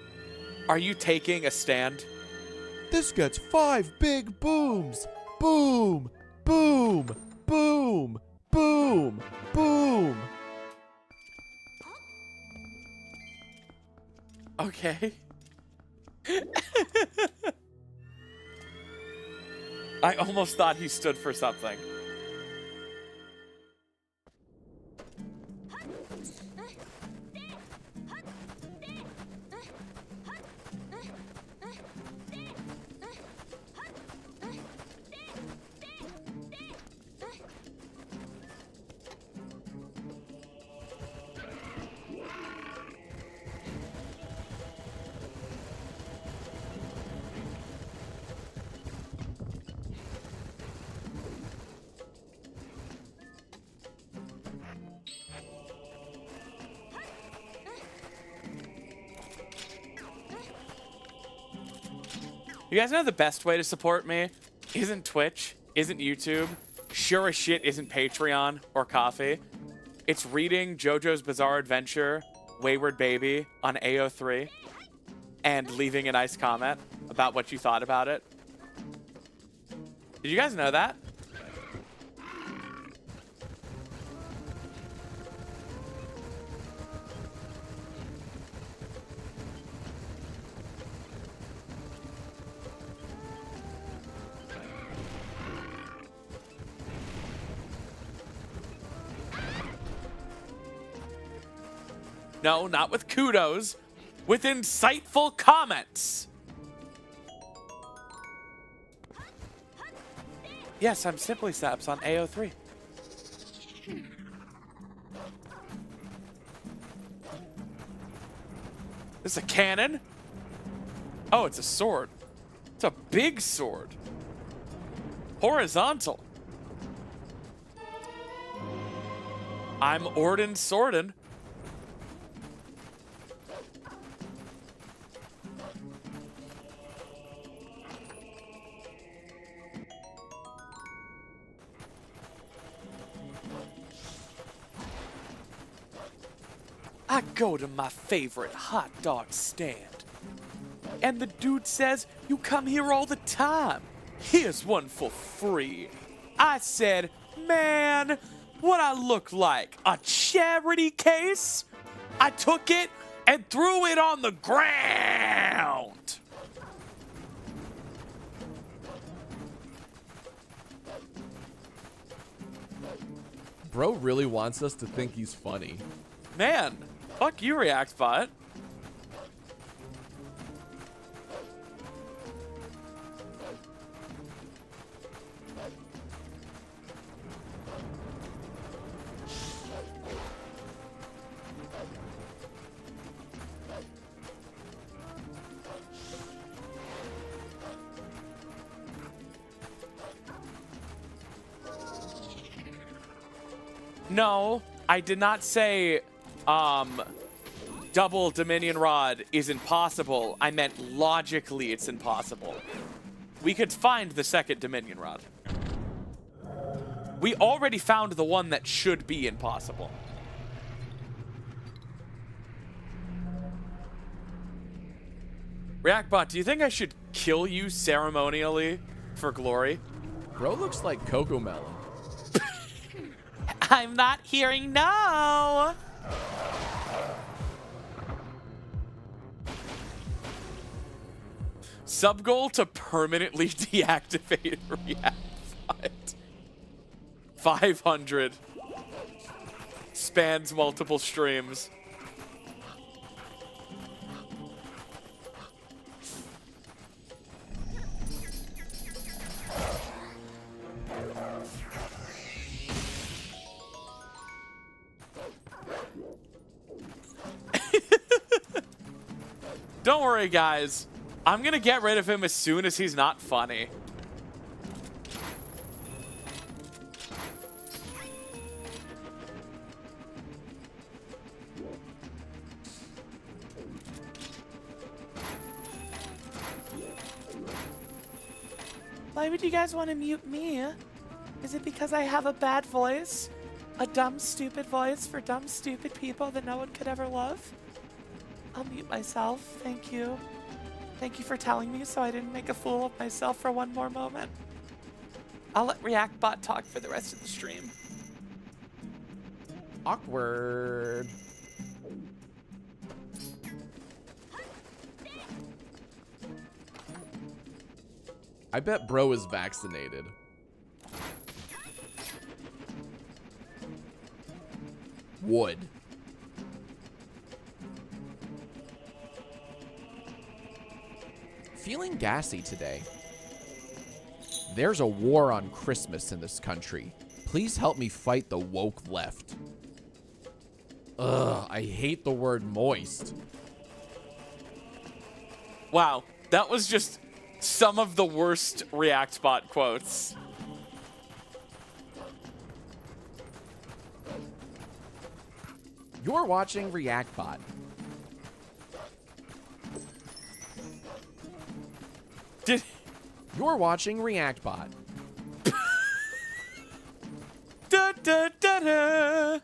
are you taking a stand? This gets 5 big booms. Boom, boom, boom, boom, boom. Okay. I almost thought he stood for something. You guys know the best way to support me isn't Twitch, isn't YouTube, sure as shit isn't Patreon or Coffee. It's reading JoJo's Bizarre Adventure, Wayward Baby on AO3 and leaving a nice comment about what you thought about it. Did you guys know that? No, not with kudos. With insightful comments. Yes, I'm Simply Saps on AO3. This is a cannon? Oh, it's a sword. It's a big sword. Horizontal. I'm Orden Sorden. I go to my favorite hot dog stand. And the dude says, you come here all the time. Here's one for free. I said, man, what I look like? A charity case? I took it and threw it on the ground. Bro really wants us to think he's funny. Man, fuck you, ReactBot. No, I did not say double Dominion Rod is impossible. I meant logically it's impossible. We could find the second Dominion Rod. We already found the one that should be impossible. ReactBot, do you think I should kill you ceremonially for glory? Bro looks like Cocomelon. I'm not hearing no. Sub goal to permanently deactivate ReactBot. 500. Spans multiple streams. Don't worry, guys. I'm gonna get rid of him as soon as he's not funny. Why would you guys want to mute me? Is it because I have a bad voice? A dumb, stupid voice for dumb, stupid people that no one could ever love? I'll mute myself. Thank you. Thank you for telling me so I didn't make a fool of myself for one more moment. I'll let ReactBot talk for the rest of the stream. Awkward. I bet bro is vaccinated. Wood. Feeling gassy today. There's a war on Christmas in this country. Please help me fight the woke left. Ugh, I hate the word moist. Wow, that was just some of the worst ReactBot quotes. You're watching ReactBot. You're watching ReactBot. Da, da, da, da.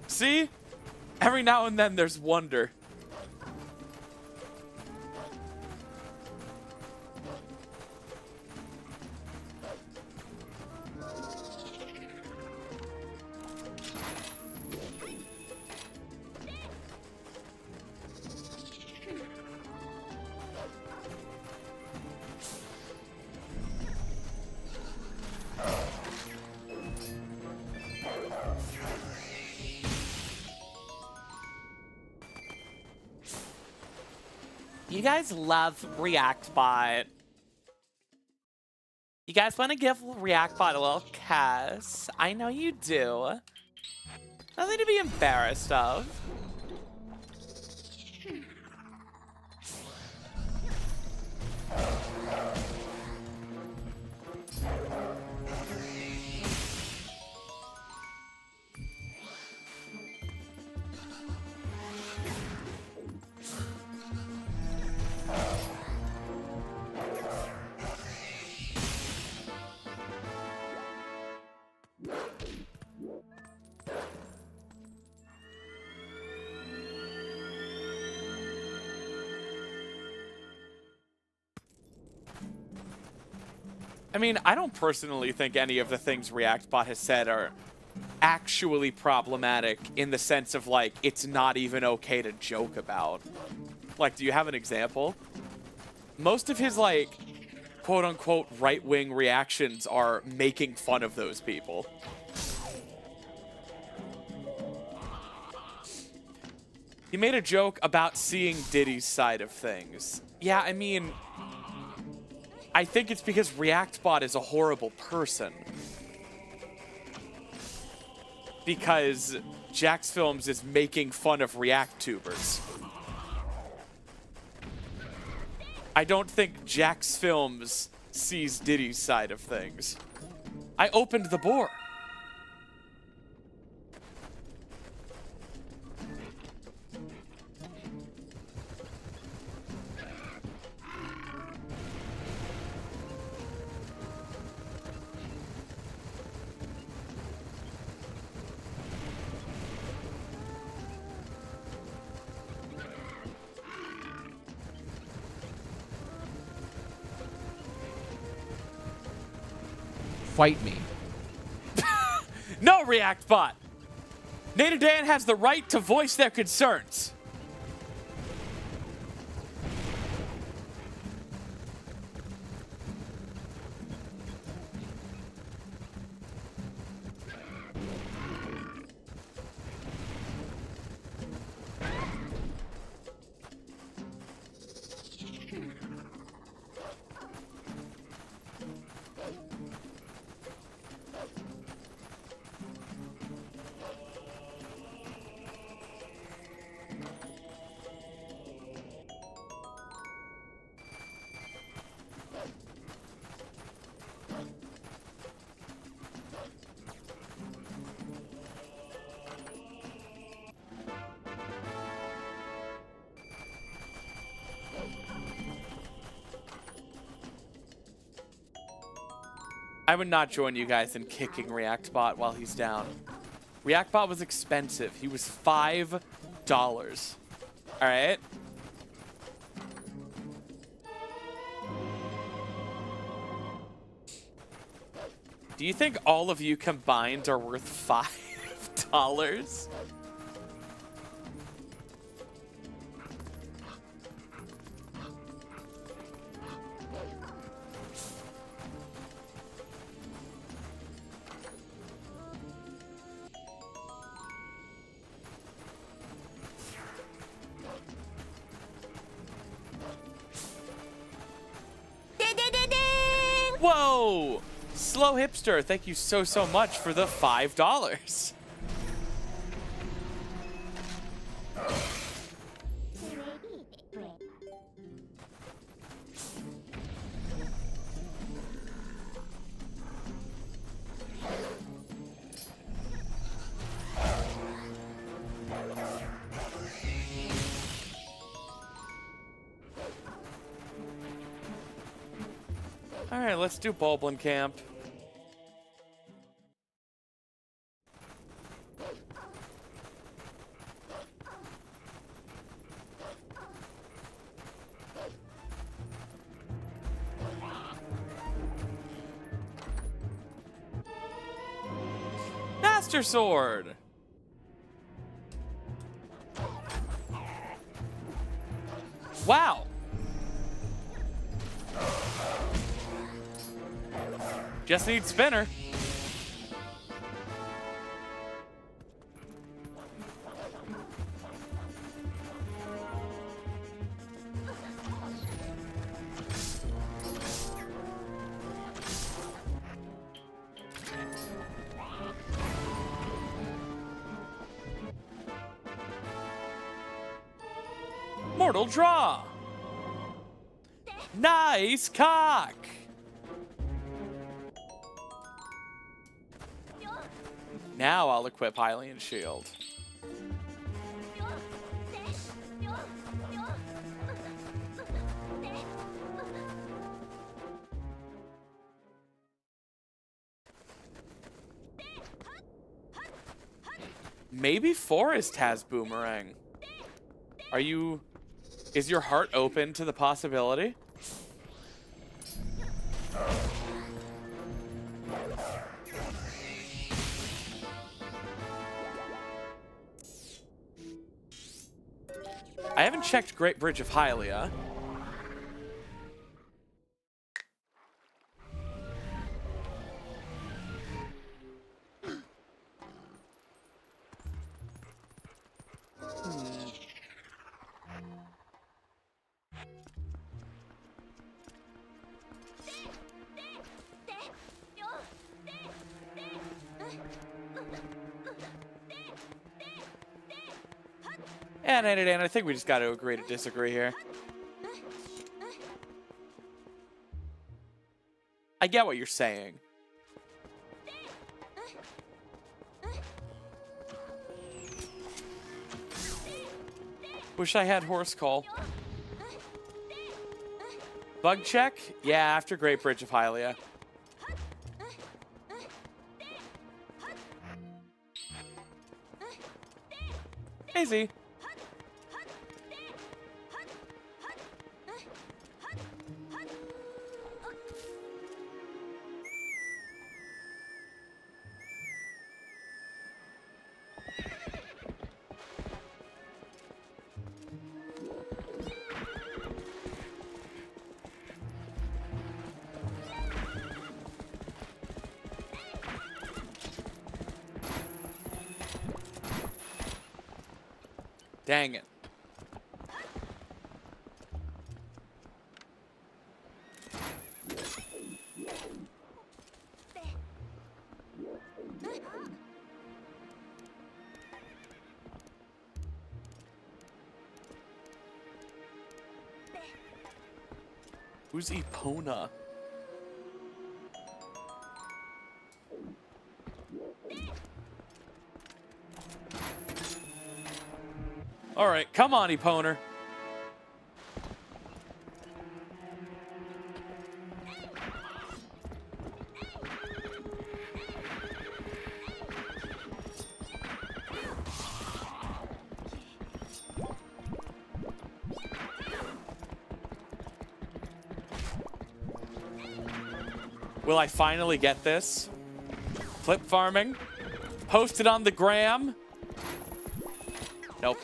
See? Every now and then there's wonder. You guys love ReactBot. You guys want to give ReactBot a little kiss? I know you do. Nothing to be embarrassed of. I mean, I don't personally think any of the things ReactBot has said are actually problematic in the sense of, like, it's not even okay to joke about. Like, do you have an example? most of his, like, quote-unquote right-wing reactions are making fun of those people. He made a joke about seeing Diddy's side of things. Yeah, I mean, I think it's because ReactBot is a horrible person. Because Jax Films is making fun of ReactTubers. I don't think Jax Films sees Diddy's side of things. I opened the board. Fight me. No, ReactBot! Nate and Dan has the right to voice their concerns. I would not join you guys in kicking ReactBot while he's down. ReactBot was expensive. He was $5. All right? Do you think all of you combined are worth $5? Whoa! Slow Hipster, thank you so much for the $5. All right, let's do Bulblin Camp. Master Sword. Wow. Just need spinner. Mortal Draw. Nice cock. Now I'll equip Hylian Shield. Maybe Forest has Boomerang. Is your heart open to the possibility? I haven't checked Great Bridge of Hylia. And I think we just got to agree to disagree here. I get what you're saying. Wish I had horse call. Bug check? Yeah, after Great Bridge of Hylia. Easy. Dang it. Who's Epona? All right, come on, Eponer. Will I finally get this? Clip farming. Post it on the gram. Nope.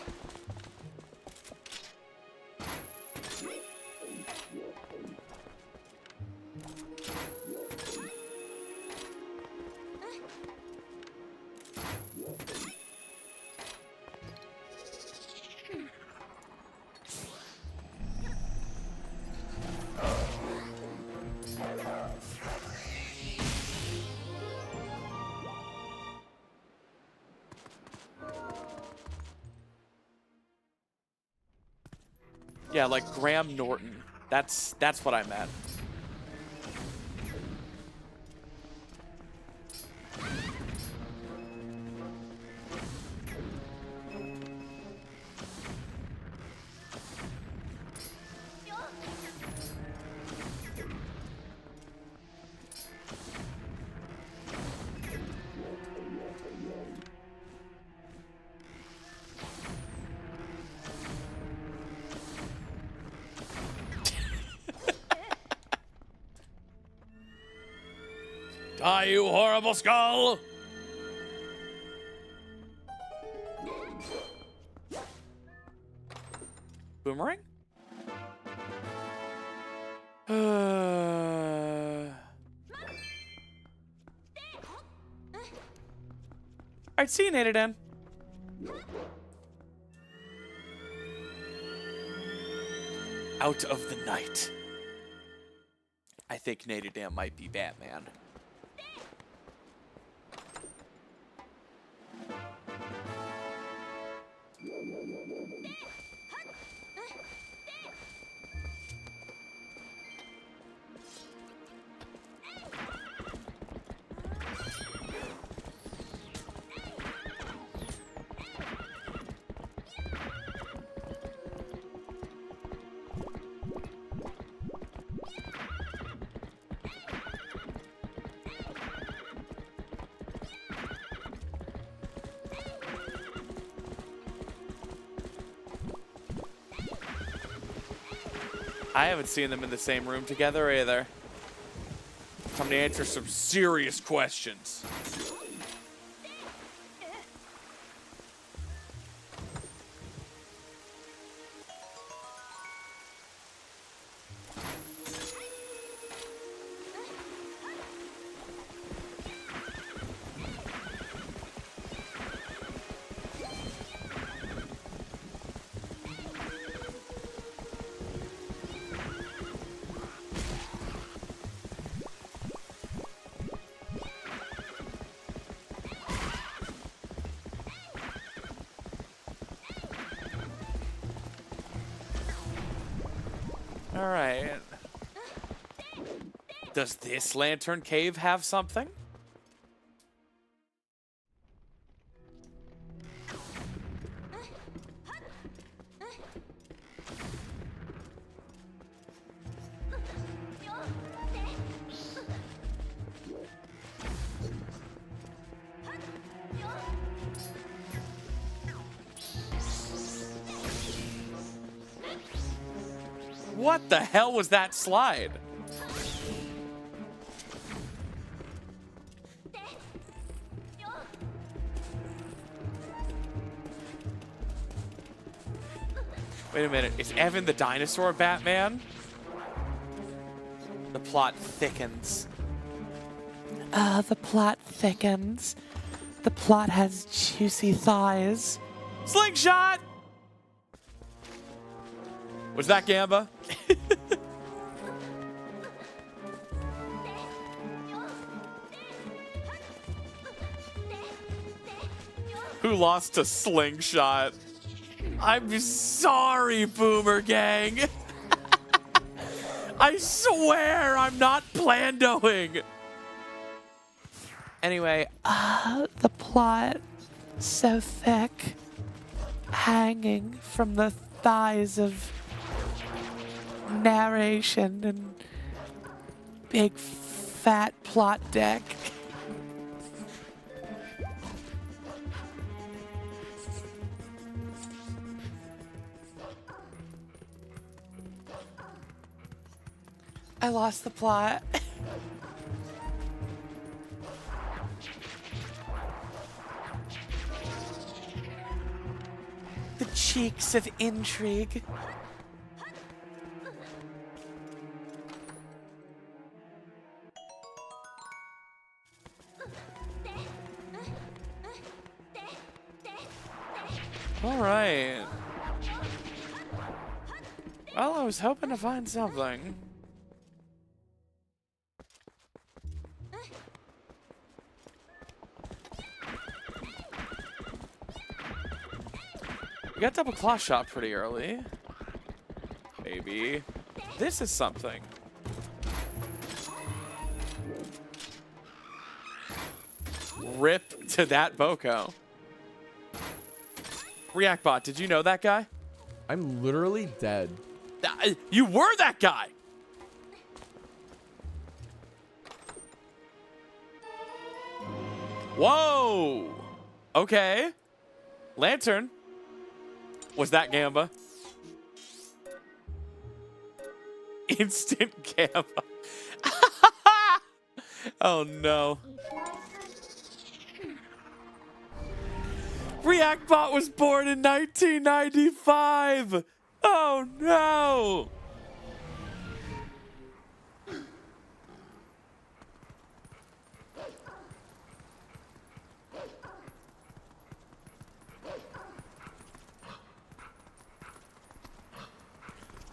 Yeah, like Graham Norton. That's what I meant. Die, you horrible skull! Boomerang? Alright, see you, Nadadan. Out of the night. I think Nadadan might be Batman. I haven't seen them in the same room together either. Time to answer some serious questions. All right. Does this lantern cave have something? What the hell was that slide? Wait a minute, is Evan the dinosaur Batman? The plot thickens. The plot thickens. The plot has juicy thighs. Slingshot! Was that Gamba? Who lost to Slingshot? I'm sorry, Boomer Gang. I swear I'm not plandoing. Anyway, the plot so thick, hanging from the thighs of narration and big fat plot deck. I lost the plot. The cheeks of intrigue. All right. Well, I was hoping to find something. We got double claw shot pretty early. Maybe this is something. Rip to that Boko. Reactbot, did you know that guy? I'm literally dead. You were that guy! Whoa! Okay. Lantern. Was that Gamba? Instant Gamba. Oh no. Reactbot was born in 1995! Oh no!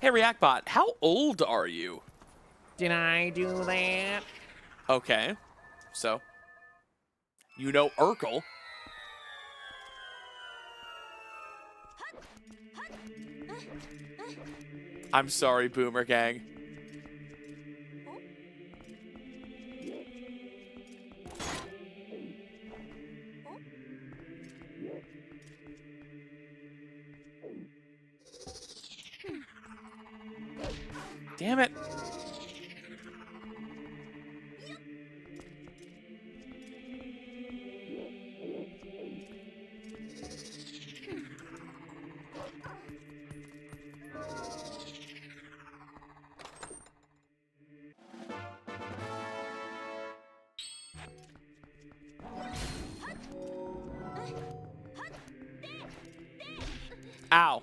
Hey Reactbot, how old are you? Did I do that? Okay, so you know Urkel. I'm sorry, Boomer Gang. Damn it. Ow.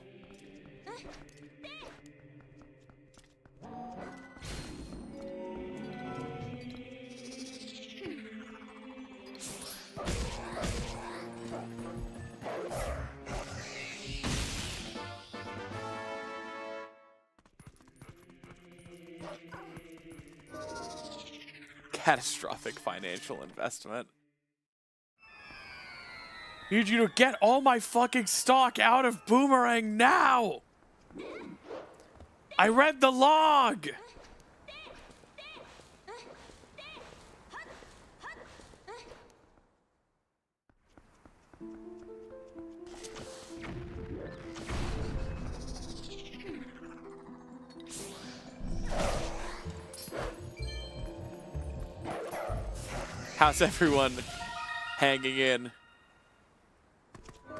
Catastrophic financial investment. Need you to get all my fucking stock out of Boomerang now! I read the log! How's everyone hanging in?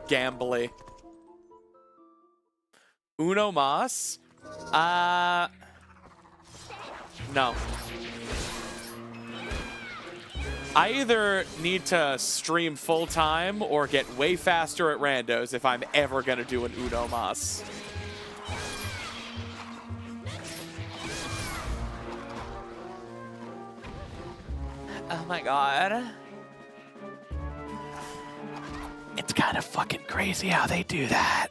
Gambly. Uno mas? No. I either need to stream full time or get way faster at randos if I'm ever gonna do an Uno mas. Oh my god. It's kind of fucking crazy how they do that.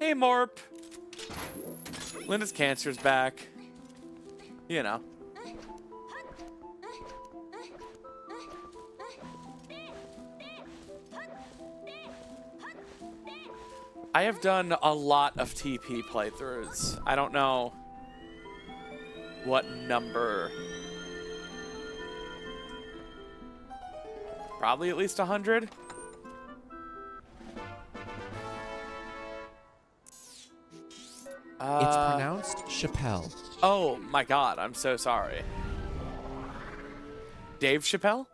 Hey, Morp. Linda's cancer's back. You know. I have done a lot of TP playthroughs. I don't know what number. Probably at least 100. It's pronounced Chappelle. Oh my god, I'm so sorry. Dave Chappelle?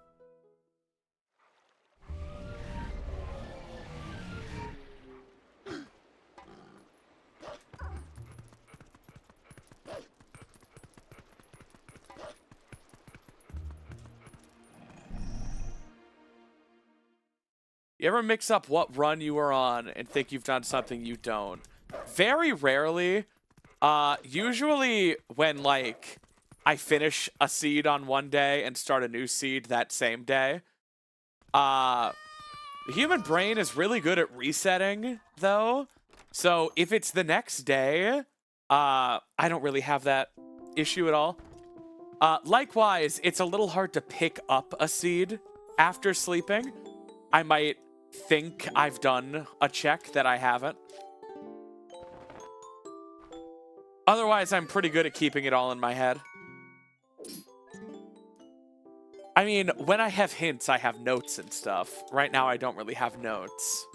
You ever mix up what run you were on and think you've done something you don't? Very rarely. Usually when, like, I finish a seed on one day and start a new seed that same day. The human brain is really good at resetting, though. So if it's the next day, I don't really have that issue at all. Likewise, it's a little hard to pick up a seed after sleeping. I might think I've done a check that I haven't. Otherwise, I'm pretty good at keeping it all in my head. I mean, when I have hints, I have notes and stuff. Right now, I don't really have notes.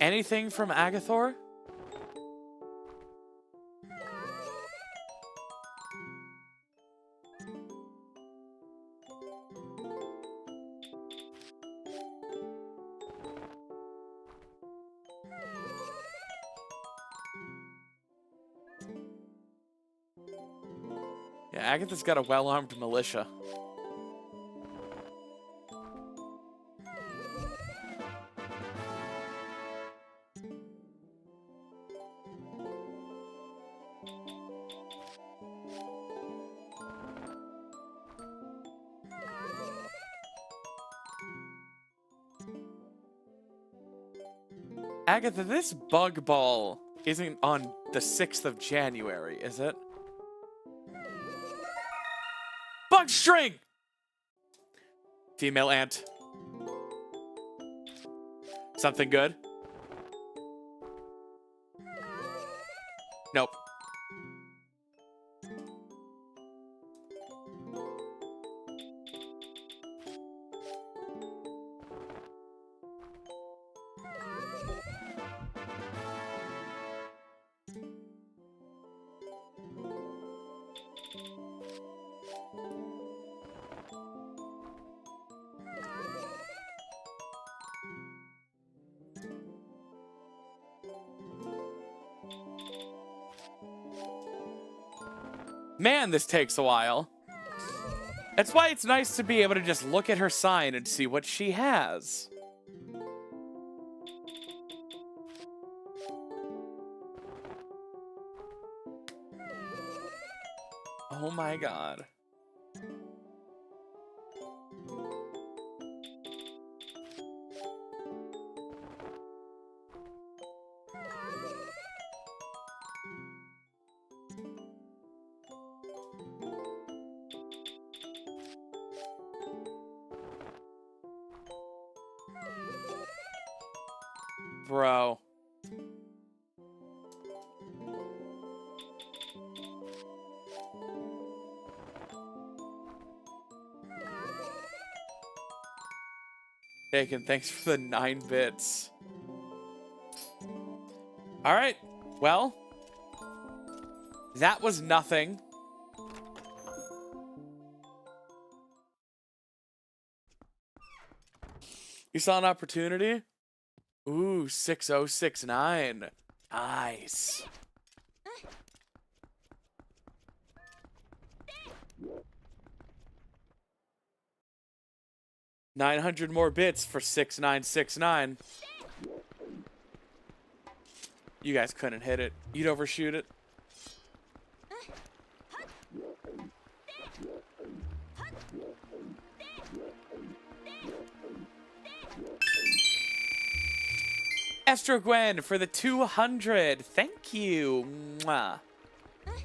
Anything from Agathor? Yeah, Agatha's got a well-armed militia. Agatha, this bug ball isn't on the 6th of January, is it? Wrong string! Female ant. Something good? Nope. Man, this takes a while. That's why it's nice to be able to just look at her sign and see what she has. Oh my god. Bro. Bacon, thanks for the 9 bits. All right. Well, that was nothing. You saw an opportunity? Ooh, 6069. Nice. $900 more bits for 6969. You guys couldn't hit it. You'd overshoot it. Astro Gwen for the 200. Thank you. Mwah.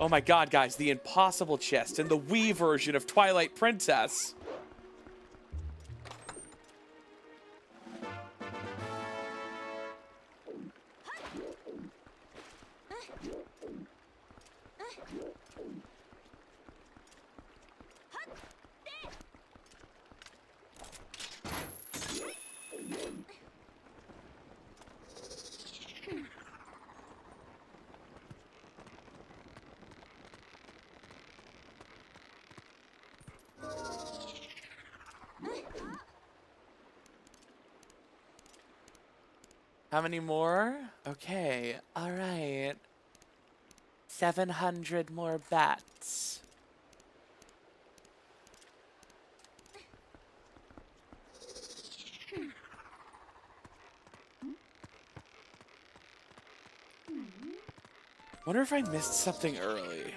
Oh my god, guys, the impossible chest and the Wii version of Twilight Princess. How many more? Okay, all right. 700 more bats. Wonder if I missed something early.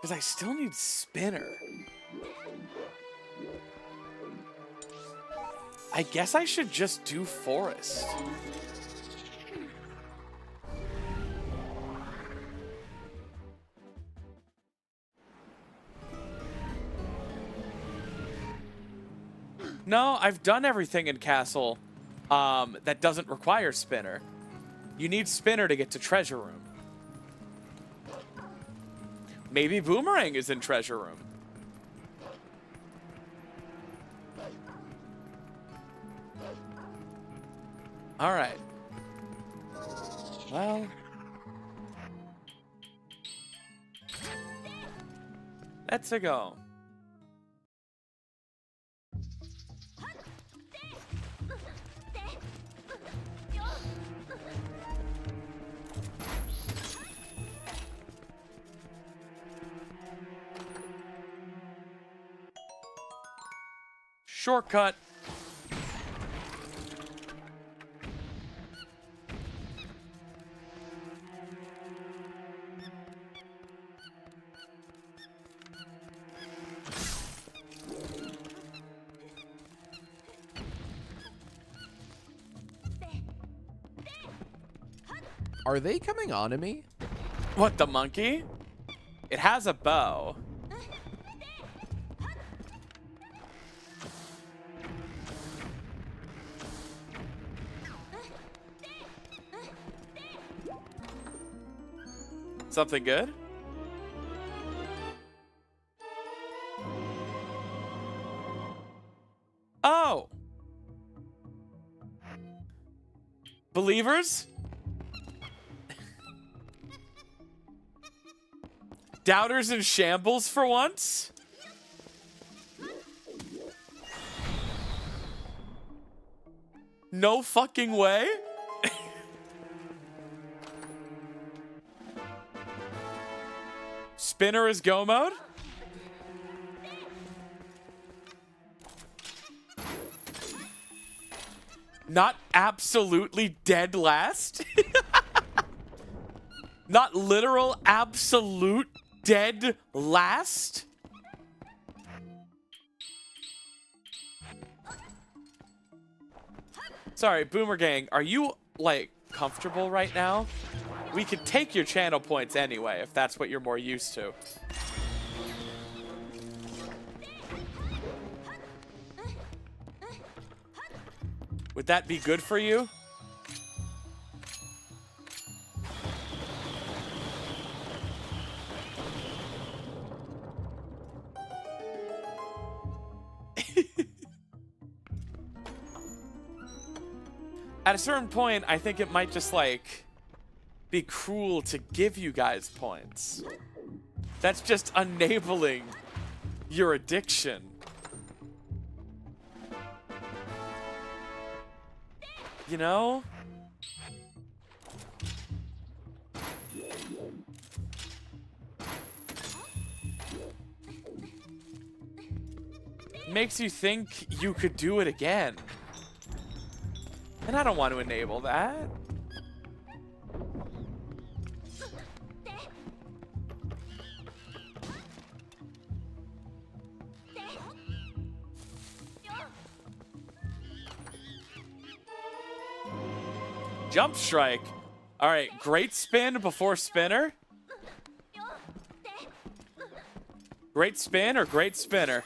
Because I still need spinner. I guess I should just do forest. No, I've done everything in Castle that doesn't require spinner. You need spinner to get to Treasure Room. Maybe Boomerang is in Treasure Room. All right. Well. Let's go. Shortcut. Are they coming on to me? What, the monkey? It has a bow. Something good? Oh! Believers? Doubters in shambles for once? No fucking way? Spinner is go mode? Not absolutely dead last? Not literal absolute dead last? Sorry, Boomer Gang, are you, like, comfortable right now? We could take your channel points anyway, if that's what you're more used to. Would that be good for you? At a certain point, I think it might just, like, be cruel to give you guys points. That's just enabling your addiction. You know? Makes you think you could do it again. And I don't want to enable that. Jump strike. All right, great spin before spinner. Great spin or great spinner?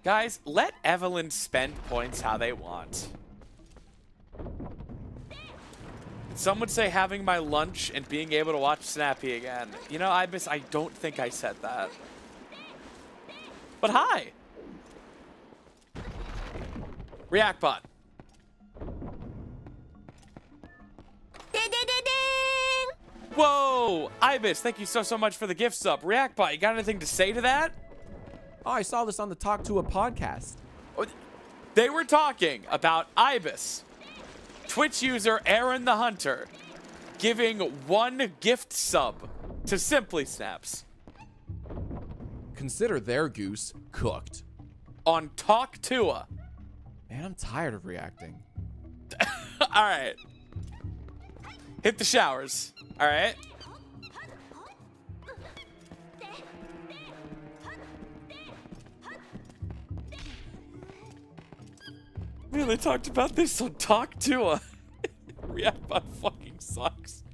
Guys, let Evelyn spend points how they want. Some would say having my lunch and being able to watch Snappy again. You know, I don't think I said that. But hi! ReactBot. Whoa! Ibis, thank you so much for the gift sub. ReactBot, you got anything to say to that? Oh, I saw this on the Talk to a podcast. They were talking about Ibis, Twitch user Aaron the Hunter, giving 1 gift sub to Simply Snaps. Consider their goose cooked. On Talk to a. Man, I'm tired of reacting. All right. Hit the showers. All right. Man, they talked about this on Talk to a. ReactBot fucking sucks.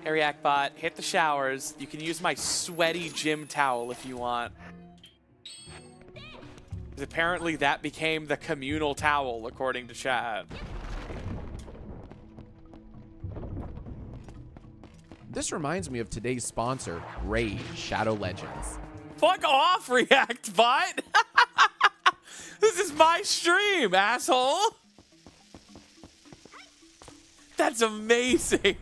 Hey, ReactBot, hit the showers. You can use my sweaty gym towel if you want. Because apparently that became the communal towel, according to Chad. This reminds me of today's sponsor, Raid Shadow Legends. Fuck off, ReactBot! This is my stream, asshole! That's amazing!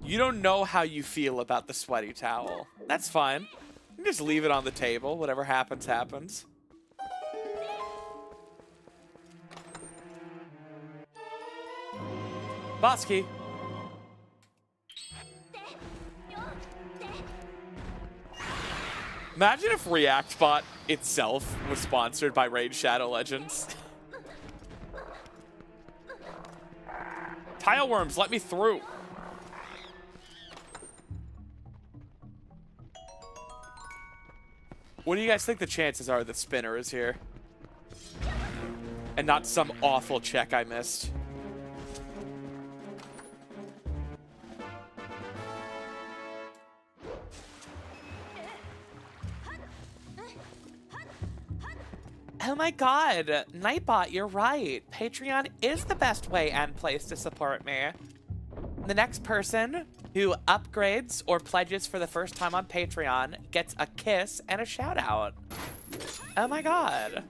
You don't know how you feel about the sweaty towel. That's fine. You can just leave it on the table. Whatever happens, happens. Bosky. Imagine if ReactBot itself was sponsored by Raid Shadow Legends. Tile worms, let me through. What do you guys think the chances are that Spinner is here? And not some awful check I missed. Oh my god, Nightbot, you're right. Patreon is the best way and place to support me. The next person who upgrades or pledges for the first time on Patreon gets a kiss and a shout out. Oh my god.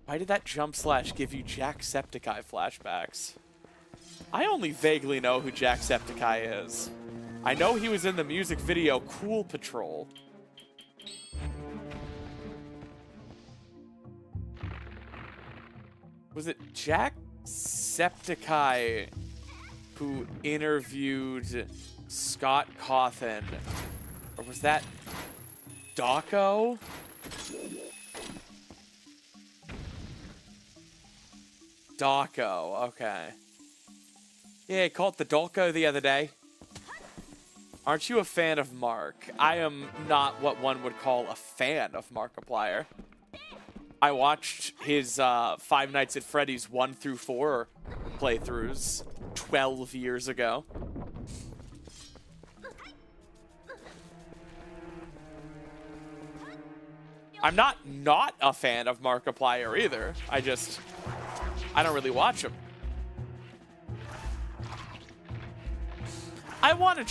Why did that jump slash give you Jacksepticeye flashbacks? I only vaguely know who Jacksepticeye is. I know he was in the music video Cool Patrol. Was it Jacksepticeye who interviewed Scott Cawthon? Or was that Dawko? Dawko, okay. Yeah, I called the Dawko the other day. Aren't you a fan of Mark? I am not what one would call a fan of Markiplier. I watched his Five Nights at Freddy's 1 through 4 playthroughs 12 years ago. I'm not a fan of Markiplier either. I don't really watch him. I want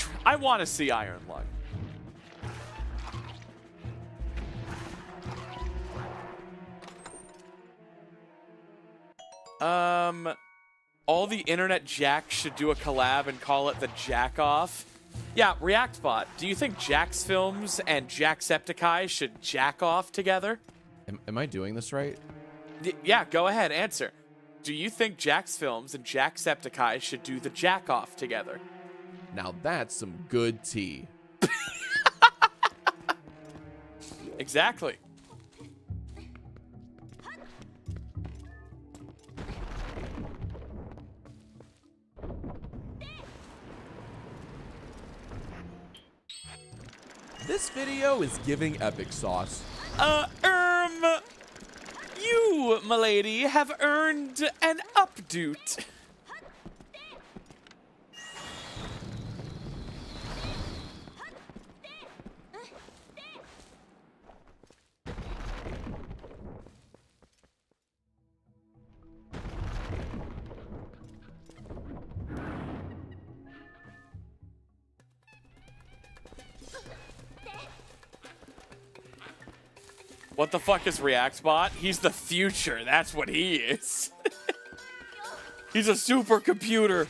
to see Iron Lung. All the internet jacks should do a collab and call it the Jack Off. Yeah, ReactBot, do you think Jack's Films and Jacksepticeye should jack off together? Am I doing this right? Yeah, go ahead, answer. Do you think Jack's Films and Jacksepticeye should do the jack off together? Now that's some good tea. Exactly. This video is giving epic sauce. You, milady, have earned an updoot. What the fuck is ReactBot? He's the future. That's what he is. He's a supercomputer.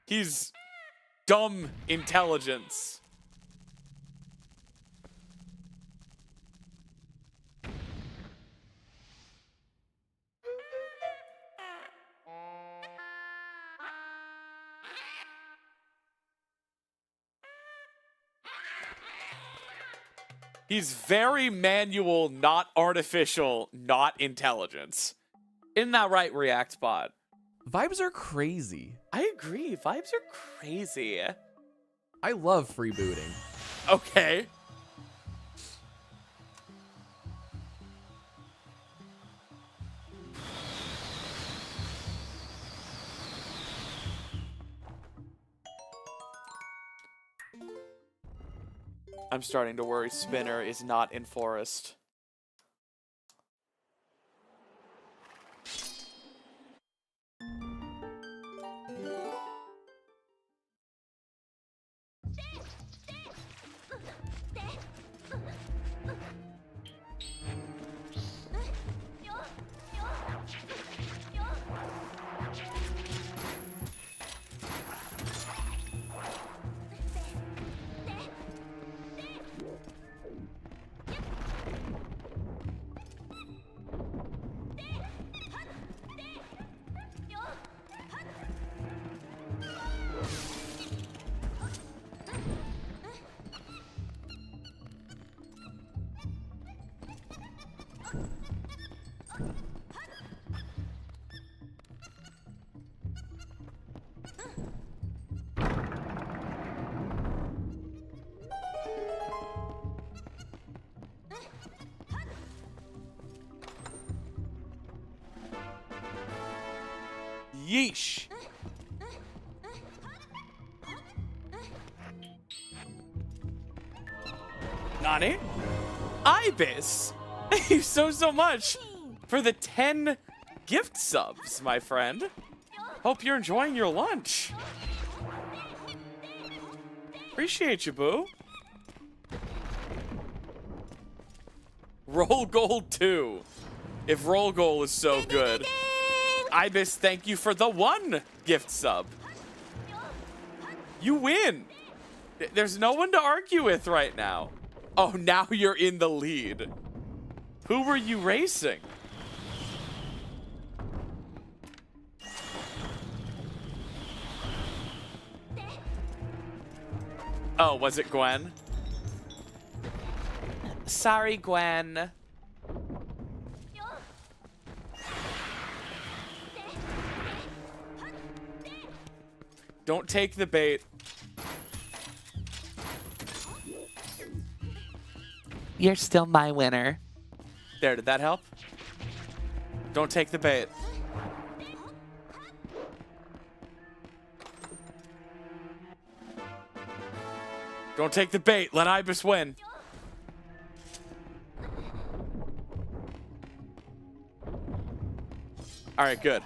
He's dumb intelligence. He's very manual, not artificial, not intelligence. Isn't that right, ReactBot? Vibes are crazy. I agree. Vibes are crazy. I love freebooting. Okay. I'm starting to worry Spinner is not in Forest. Yeesh. Nani? Ibis! Thank you so much for the 10 gift subs, my friend. Hope you're enjoying your lunch. Appreciate you, boo. Roll Gold 2. If Roll Goal is so good. Ibis, thank you for the 1 gift sub. You win. There's no one to argue with right now. Oh, now you're in the lead. Who were you racing? Oh, was it Gwen? Sorry, Gwen. Don't take the bait. You're still my winner. There, did that help? Don't take the bait. Don't take the bait. Let Ibis win. All right, good.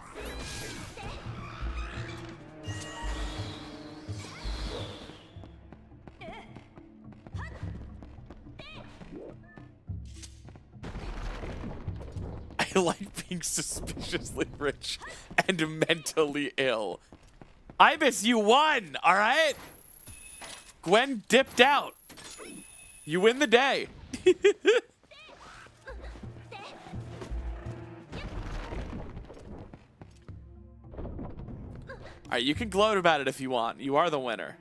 I like being suspiciously rich and mentally ill. Ibis, you won, all right? Gwen dipped out. You win the day. All right, you can gloat about it if you want. You are the winner.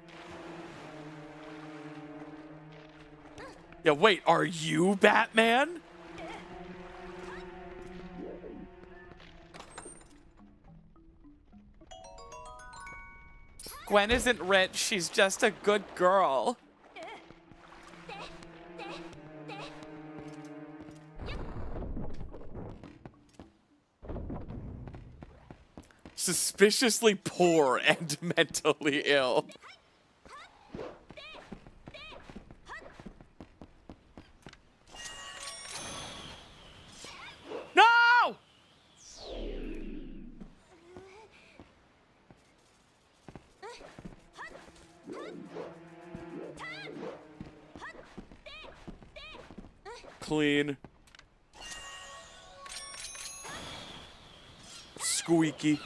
Yeah, wait, are you Batman? Gwen isn't rich, she's just a good girl. Suspiciously poor and mentally ill. No! Clean. Squeaky.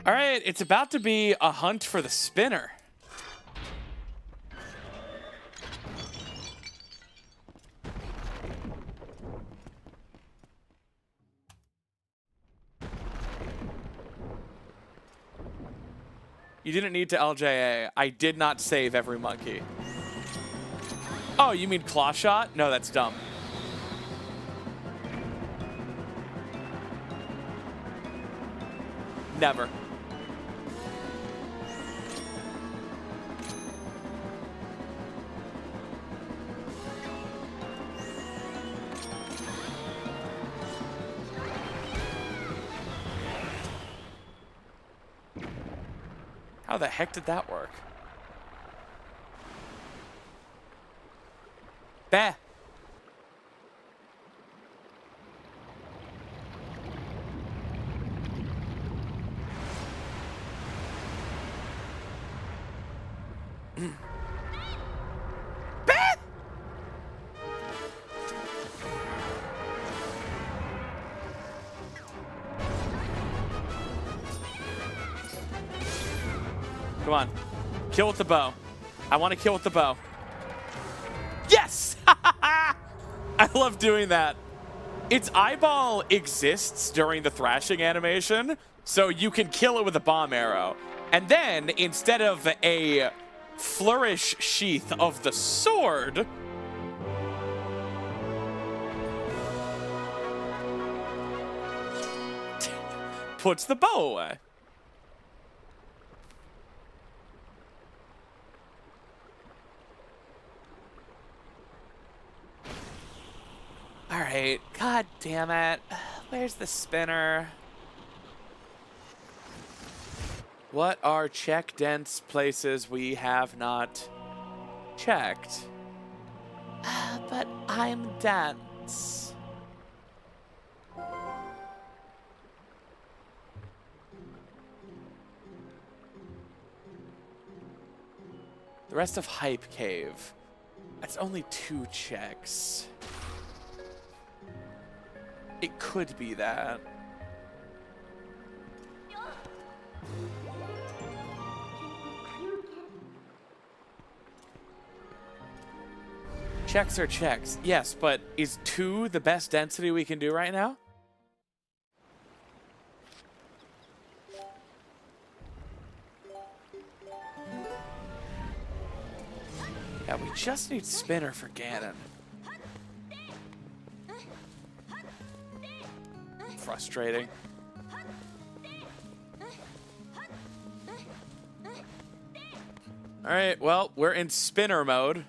All right, it's about to be a hunt for the spinner. You didn't need to LJA. I did not save every monkey. Oh, you mean claw shot? No, that's dumb. Never. How the heck did that work? Bah. Bah. Come on. Kill with the bow. I want to kill with the bow. Yes! I love doing that. Its eyeball exists during the thrashing animation, so you can kill it with a bomb arrow. And then, instead of a flourish sheath of the sword, puts the bow away. right. God damn it. Where's the spinner? What are check dense places we have not checked? But I'm dense. The rest of Hype Cave. That's only 2 checks. It could be that. Checks are checks. Yes, but is 2 the best density we can do right now? Yeah, we just need spinner for Ganon. Frustrating. All right, well, we're in spinner mode.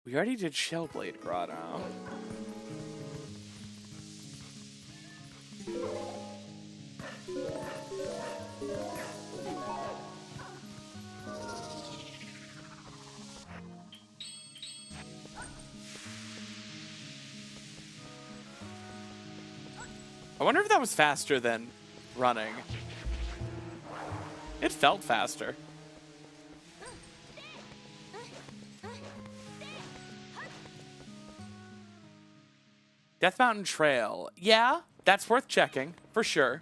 We already did Shellblade Grotto. I wonder if that was faster than running. It felt faster. Death Mountain Trail. Yeah, that's worth checking, for sure.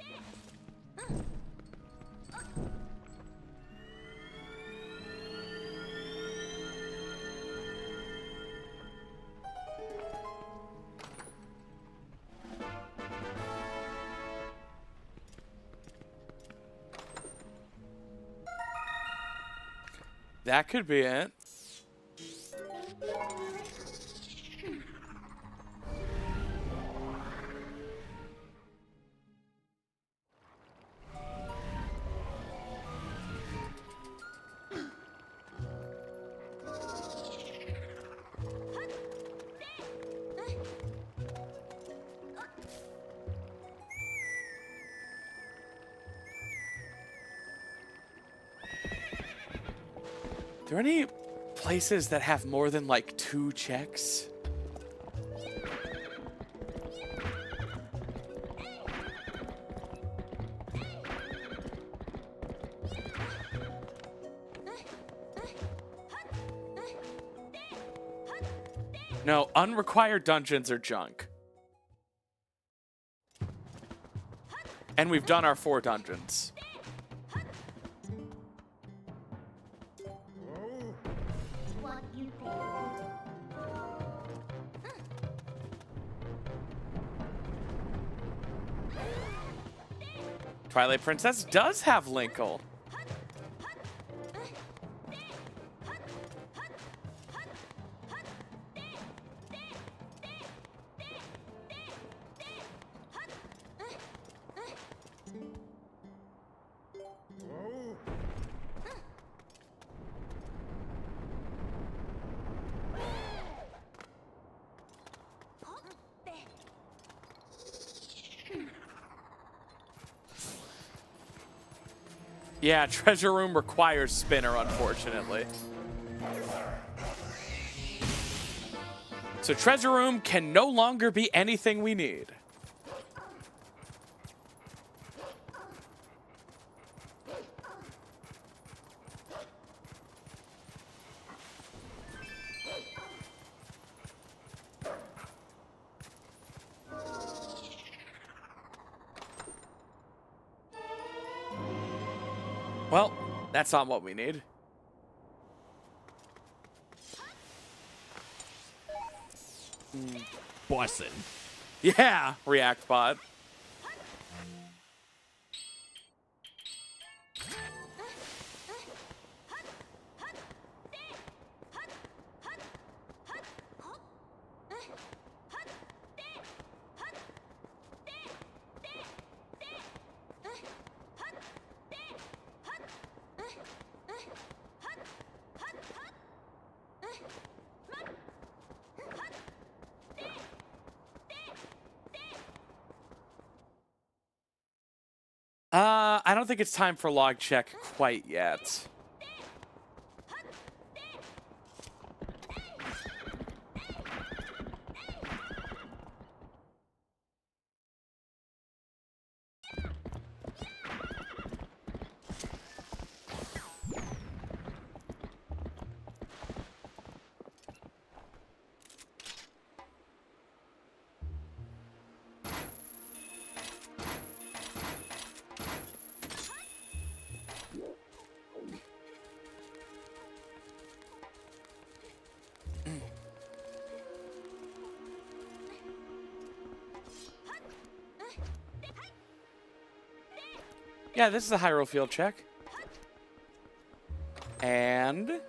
That could be it. Are there any places that have more than like 2 checks? No, unrequired dungeons are junk. And we've done our 4 dungeons. Twilight Princess does have Linkle. Yeah, treasure room requires spinner, unfortunately. So treasure room can no longer be anything we need. Well, that's not what we need. Bison. Yeah, React bot. I don't think it's time for log check quite yet. Yeah, this is a Hyrule Field check. And...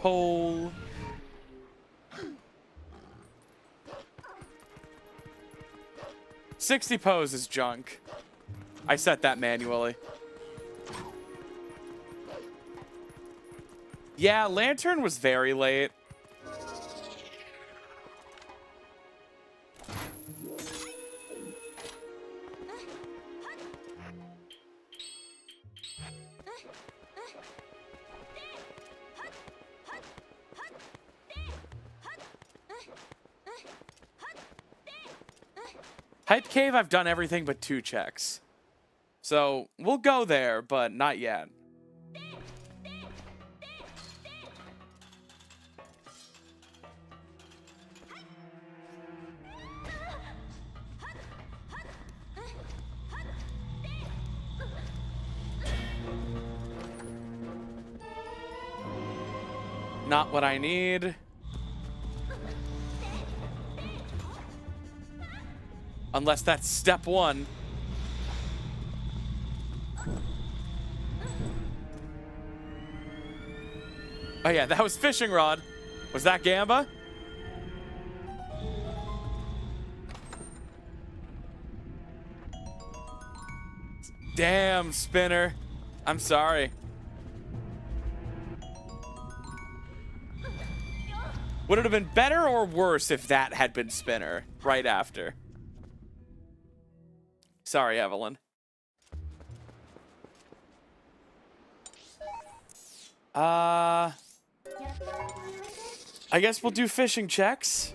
Pole. "60 pose is junk." I set that manually. Yeah, Lantern was very late. Hype Cave, I've done everything but 2 checks. So, we'll go there, but not yet. Not what I need. Unless that's step 1. Oh yeah, that was fishing rod. Was that Gamba? Damn, Spinner. I'm sorry. Would it have been better or worse if that had been Spinner right after? Sorry, Evelyn. I guess we'll do fishing checks.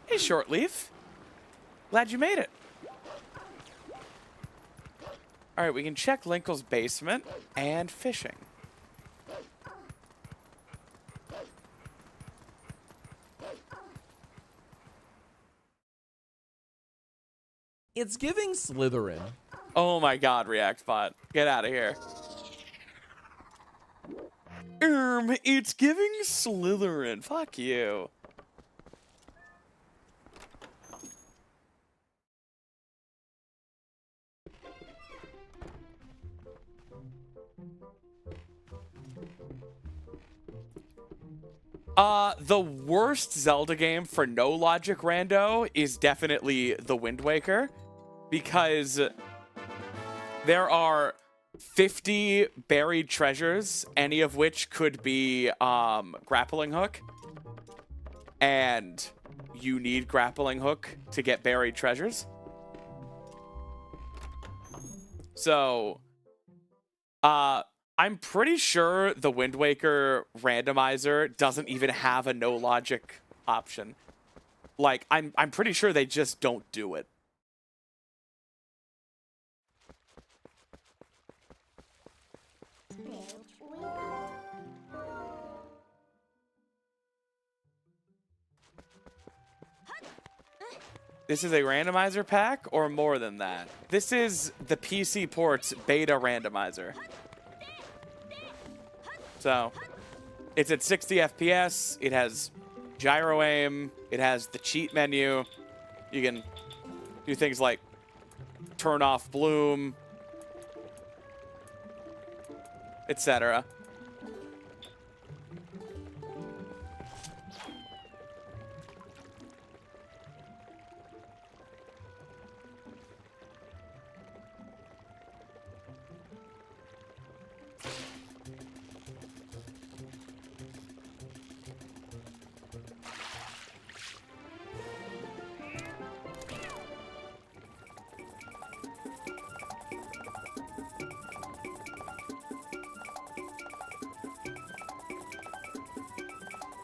Hey, Shortleaf. Glad you made it. All right, we can check Linkle's basement and fishing. It's giving Slytherin. Oh my god, ReactBot. Get out of here. It's giving Slytherin. Fuck you. The worst Zelda game for no logic rando is definitely The Wind Waker, because there are 50 buried treasures, any of which could be grappling hook, and you need grappling hook to get buried treasures. So, I'm pretty sure the Wind Waker randomizer doesn't even have a no logic option. Like, I'm pretty sure they just don't do it. This is a randomizer pack or more than that? This is the PC ports beta randomizer. So, it's at 60 FPS, it has gyro aim, it has the cheat menu, you can do things like turn off bloom, etc.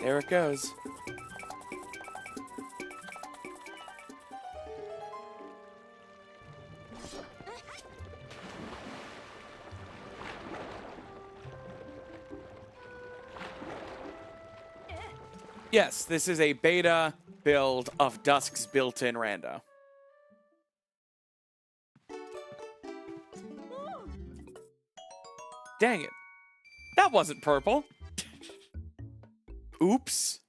There it goes. Yes, this is a beta build of Dusk's built-in rando. Dang it. That wasn't purple. Oops.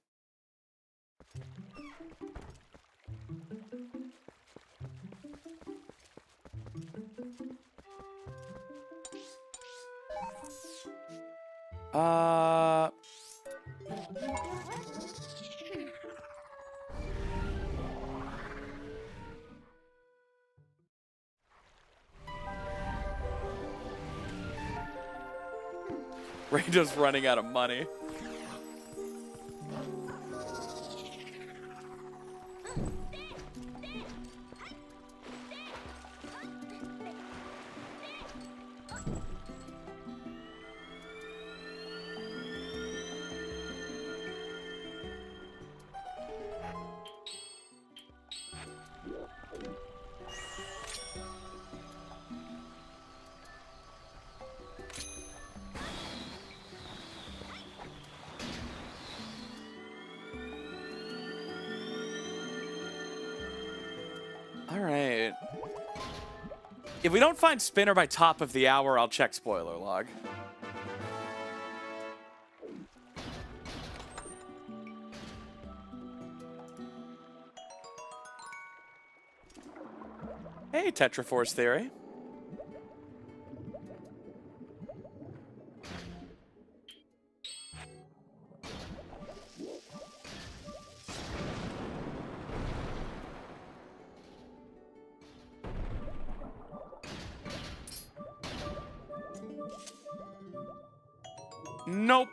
Rando's running out of money. All right. If we don't find Spinner by top of the hour, I'll check spoiler log. Hey, Tetraforce Theory. Nope.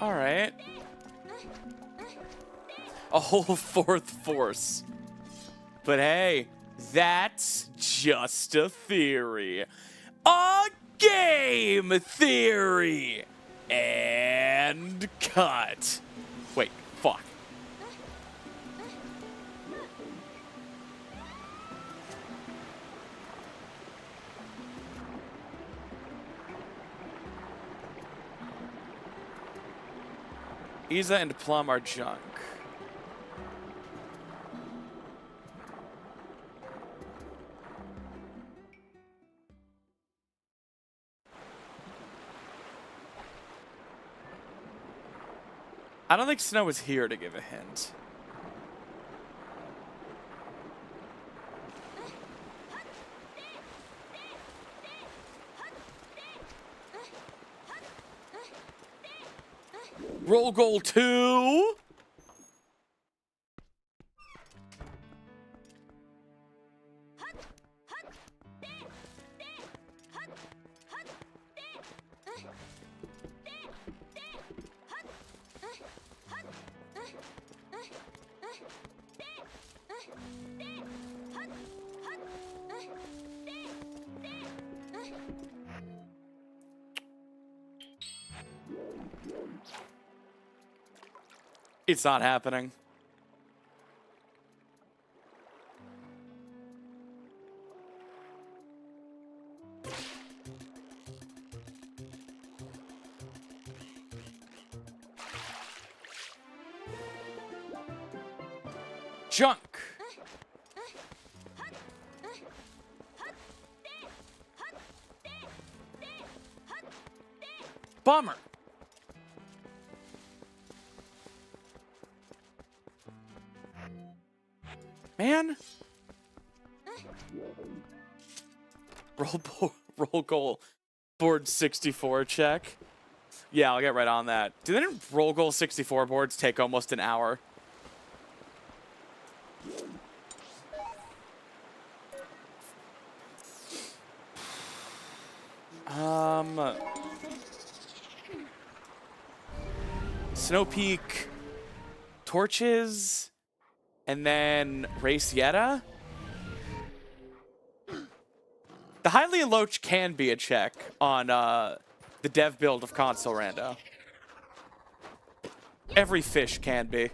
All right. A whole fourth force. But hey, that's just a theory. A game theory. And cut. Wait, fuck. Isa and Plum are junk. I don't think Snow is here to give a hint. Roll goal 2. It's not happening. Junk. Bummer. Man. Roll goal. Board 64 check. Yeah, I'll get right on that. Didn't roll goal 64 boards take almost an hour? Snow Peak. Torches. And then race Yetta. The Hylian Loach can be a check on the dev build of console rando. Every fish can be.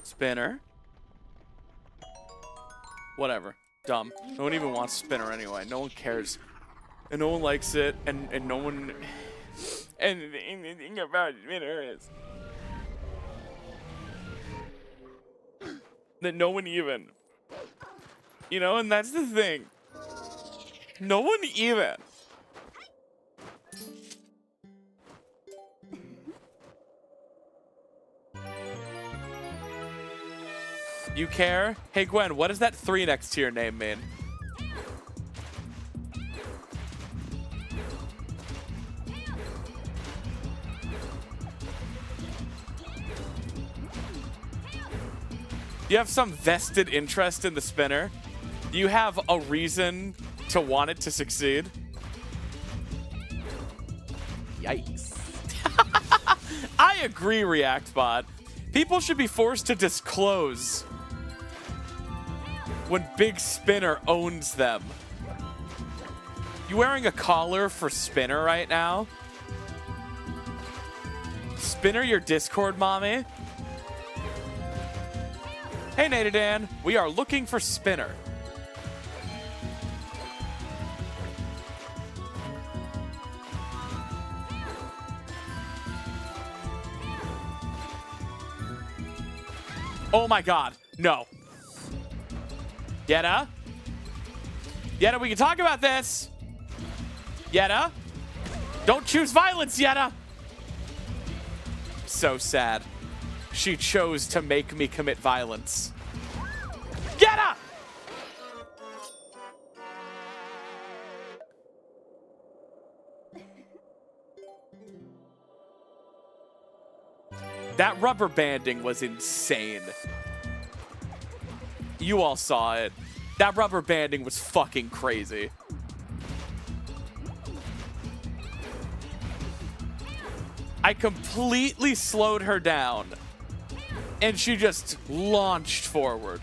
Spinner. Whatever. Dumb. No one even wants spinner anyway. No one cares. And no one likes it. And no one... And the thing about spinner is... that no one even... You know, and that's the thing. No one even... You care? Hey, Gwen, what does that 3 next to your name mean? You have some vested interest in the spinner? You have a reason to want it to succeed? Yikes. I agree, ReactBot. People should be forced to disclose when Big Spinner owns them. You wearing a collar for Spinner right now? Spinner, your Discord mommy? Hey, Natadan, we are looking for Spinner. Oh my god, no. Yetta? Yetta, we can talk about this. Yetta? Don't choose violence, Yetta! So sad. She chose to make me commit violence. Yetta! That rubber banding was insane. You all saw it. That rubber banding was fucking crazy. I completely slowed her down, and she just launched forward.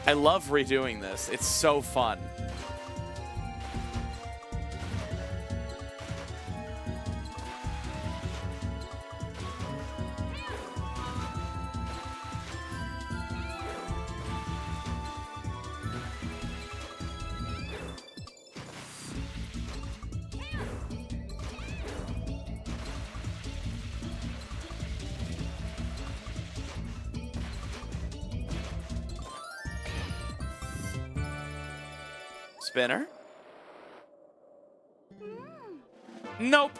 I love redoing this. It's so fun. Spinner? Nope.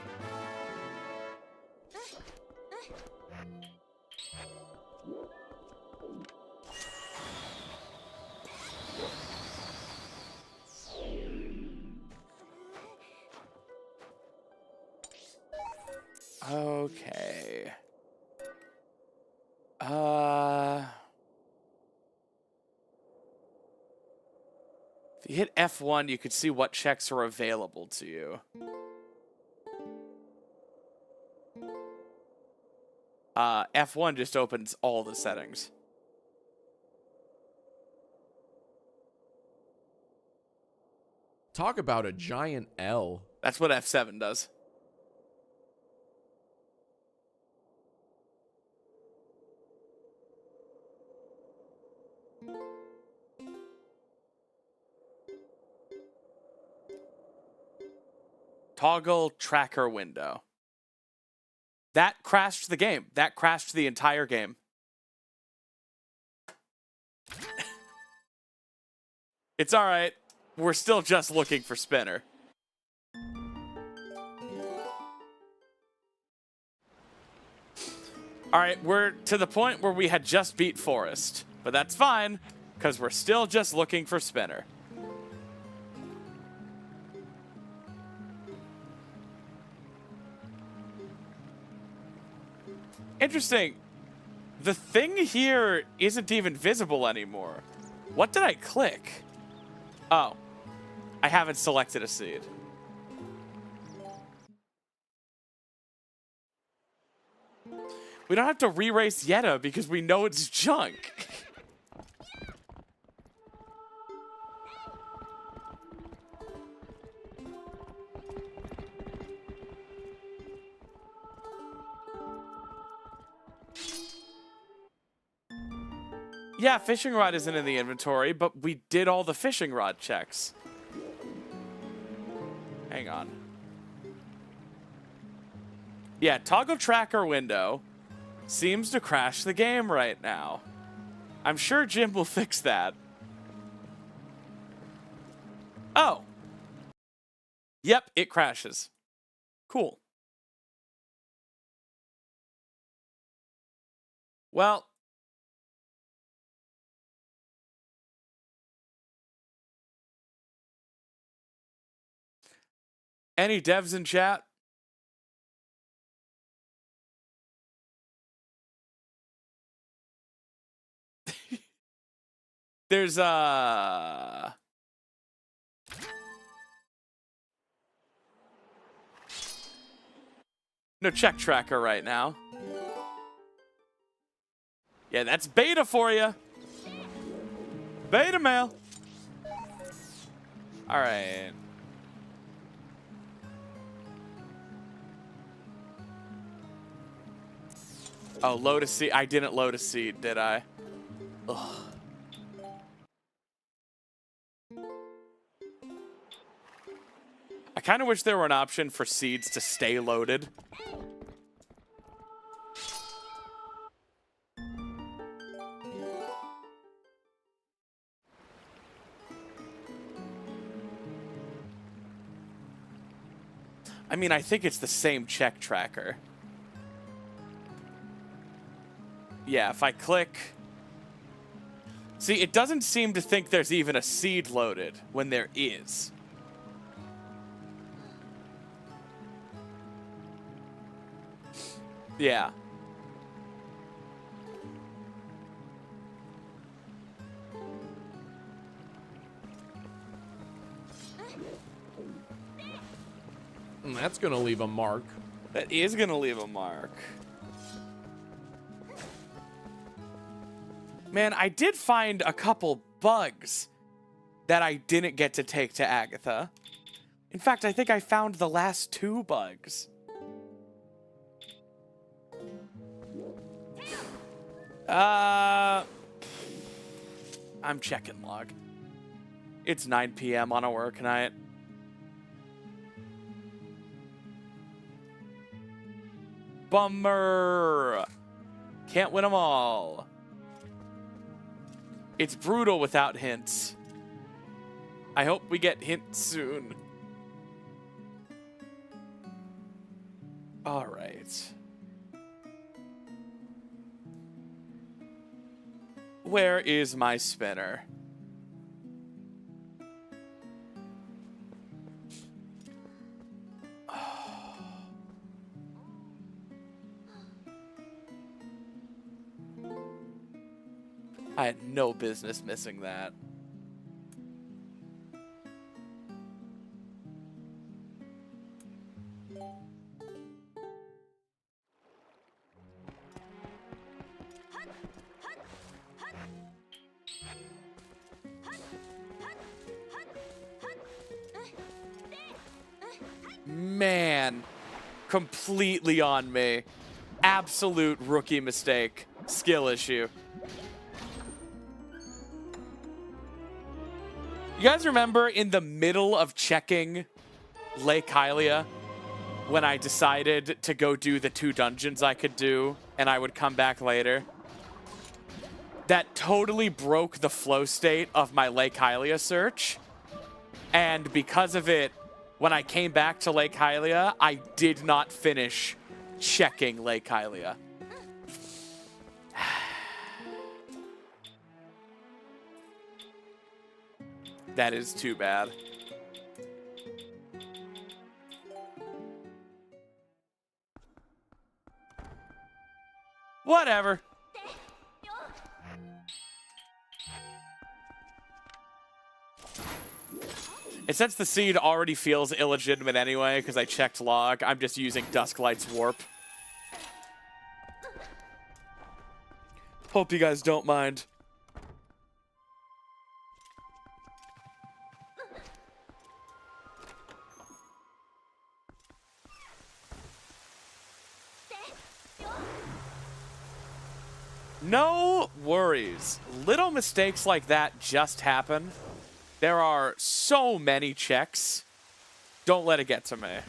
Okay. If you hit F1, you could see what checks are available to you. F1 just opens all the settings. Talk about a giant L. That's what F7 does. Toggle tracker window. That crashed the game. That crashed the entire game. It's all right. We're still just looking for Spinner. All right, we're to the point where we had just beat Forest, but that's fine because we're still just looking for Spinner. Interesting. The thing here isn't even visible anymore. What did I click? Oh, I haven't selected a seed. We don't have to re-race Yetta because we know it's junk. Yeah, fishing rod isn't in the inventory, but we did all the fishing rod checks. Hang on. Yeah, toggle tracker window seems to crash the game right now. I'm sure Jim will fix that. Oh. Yep, it crashes. Cool. Well, any devs in chat? There's no check tracker right now. Yeah, that's beta for you. Beta mail. All right. Oh, load a seed. I didn't load a seed, did I? Ugh. I kind of wish there were an option for seeds to stay loaded. I mean, I think it's the same check tracker. Yeah, if I click... See, it doesn't seem to think there's even a seed loaded when there is. Yeah. That's gonna leave a mark. That is gonna leave a mark. Man, I did find a couple bugs that I didn't get to take to Agatha. In fact, I think I found the last 2 bugs. I'm checking log. It's 9 p.m. on a work night. Bummer. Can't win them all. It's brutal without hints. I hope we get hints soon. All right. Where is my spinner? I had no business missing that. Man, completely on me. Absolute rookie mistake. Skill issue. You guys remember in the middle of checking Lake Hylia when I decided to go do the 2 dungeons I could do, and I would come back later. That totally broke the flow state of my Lake Hylia search. And because of it, when I came back to Lake Hylia, I did not finish checking Lake Hylia. That is too bad. Whatever. And since the seed already feels illegitimate anyway, because I checked log, I'm just using Dusklight's warp. Hope you guys don't mind. No worries. Little mistakes like that just happen. There are so many checks. Don't let it get to me.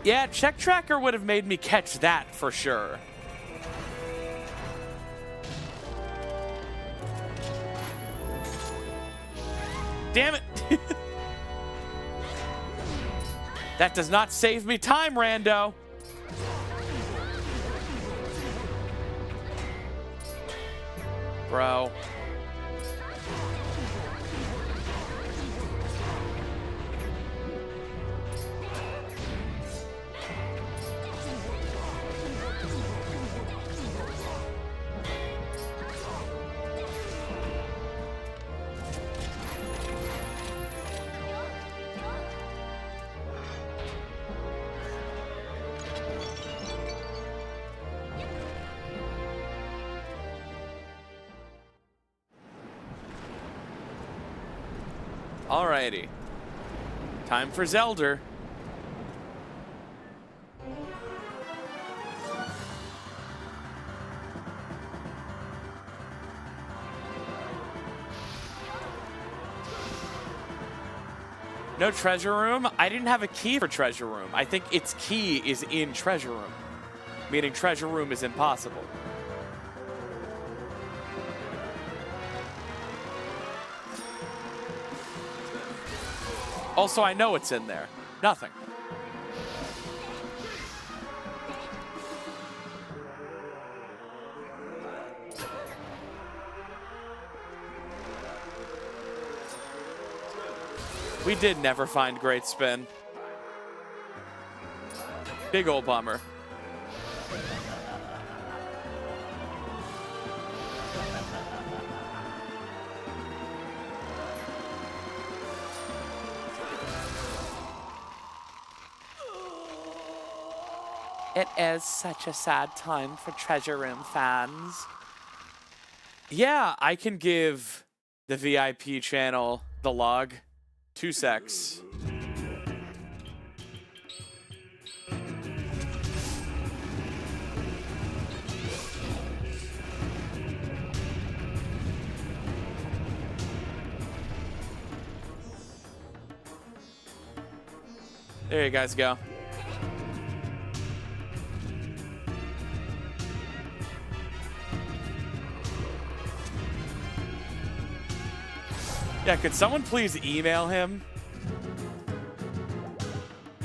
Yeah, check tracker would have made me catch that for sure. Damn it. That does not save me time, rando. Bro. Alrighty. Time for Zelda. No treasure room? I didn't have a key for treasure room. I think its key is in treasure room, meaning treasure room is impossible. Also, I know it's in there. Nothing. We did never find Great Spin. Big ol' bummer. It is such a sad time for Treasure Room fans. Yeah, I can give the VIP channel the log. 2 secs. There you guys go. Yeah, could someone please email him?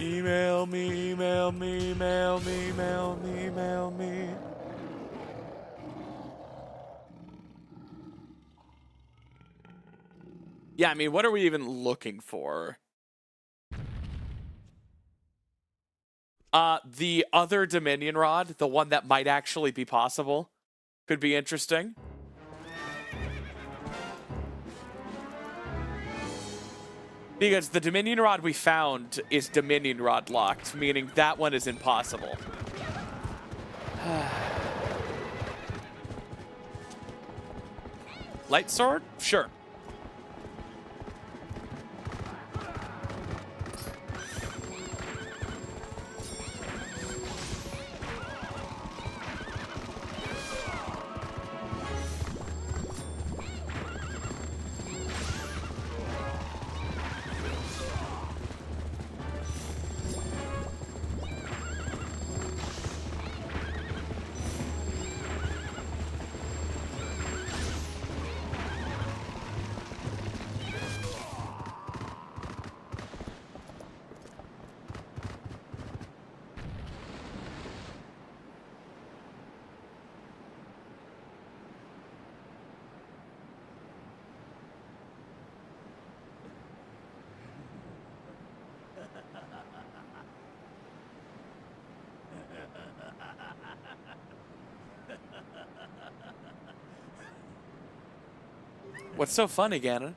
Email me, email me, email me, email me, email me. Yeah, I mean, what are we even looking for? The other Dominion Rod, the one that might actually be possible, could be interesting. Because the Dominion Rod we found is Dominion Rod locked, meaning that one is impossible. Light sword? Sure. What's so funny, Ganon?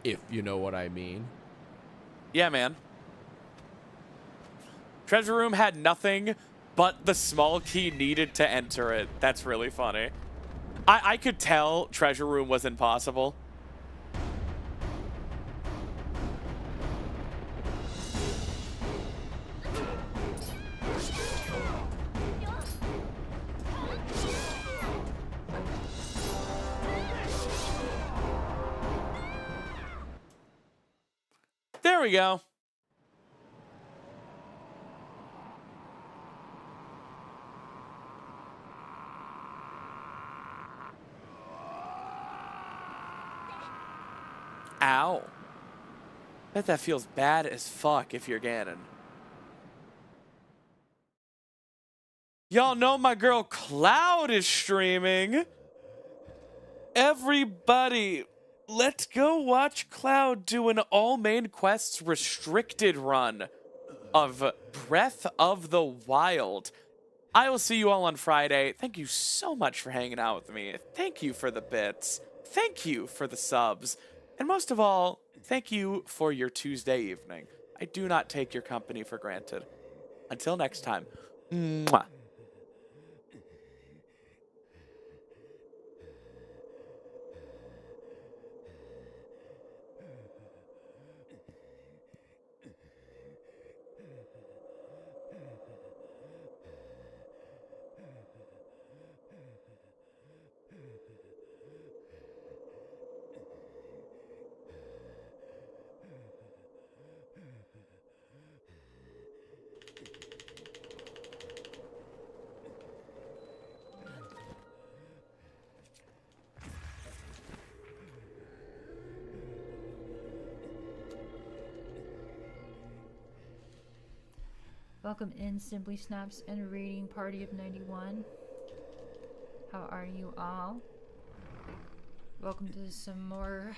If you know what I mean. Yeah, man. Treasure room had nothing but the small key needed to enter it. That's really funny. I could tell treasure room was impossible. There we go. Ow. Bet that feels bad as fuck if you're Ganon. Y'all know my girl Cloud is streaming. Everybody, let's go watch Cloud do an all main quests restricted run of Breath of the Wild. I will see you all on Friday. Thank you so much for hanging out with me. Thank you for the bits. Thank you for the subs. And most of all, thank you for your Tuesday evening. I do not take your company for granted. Until next time. Mwah. Welcome in, Simply Snaps and Rating Party of 91. How are you all? Welcome to some more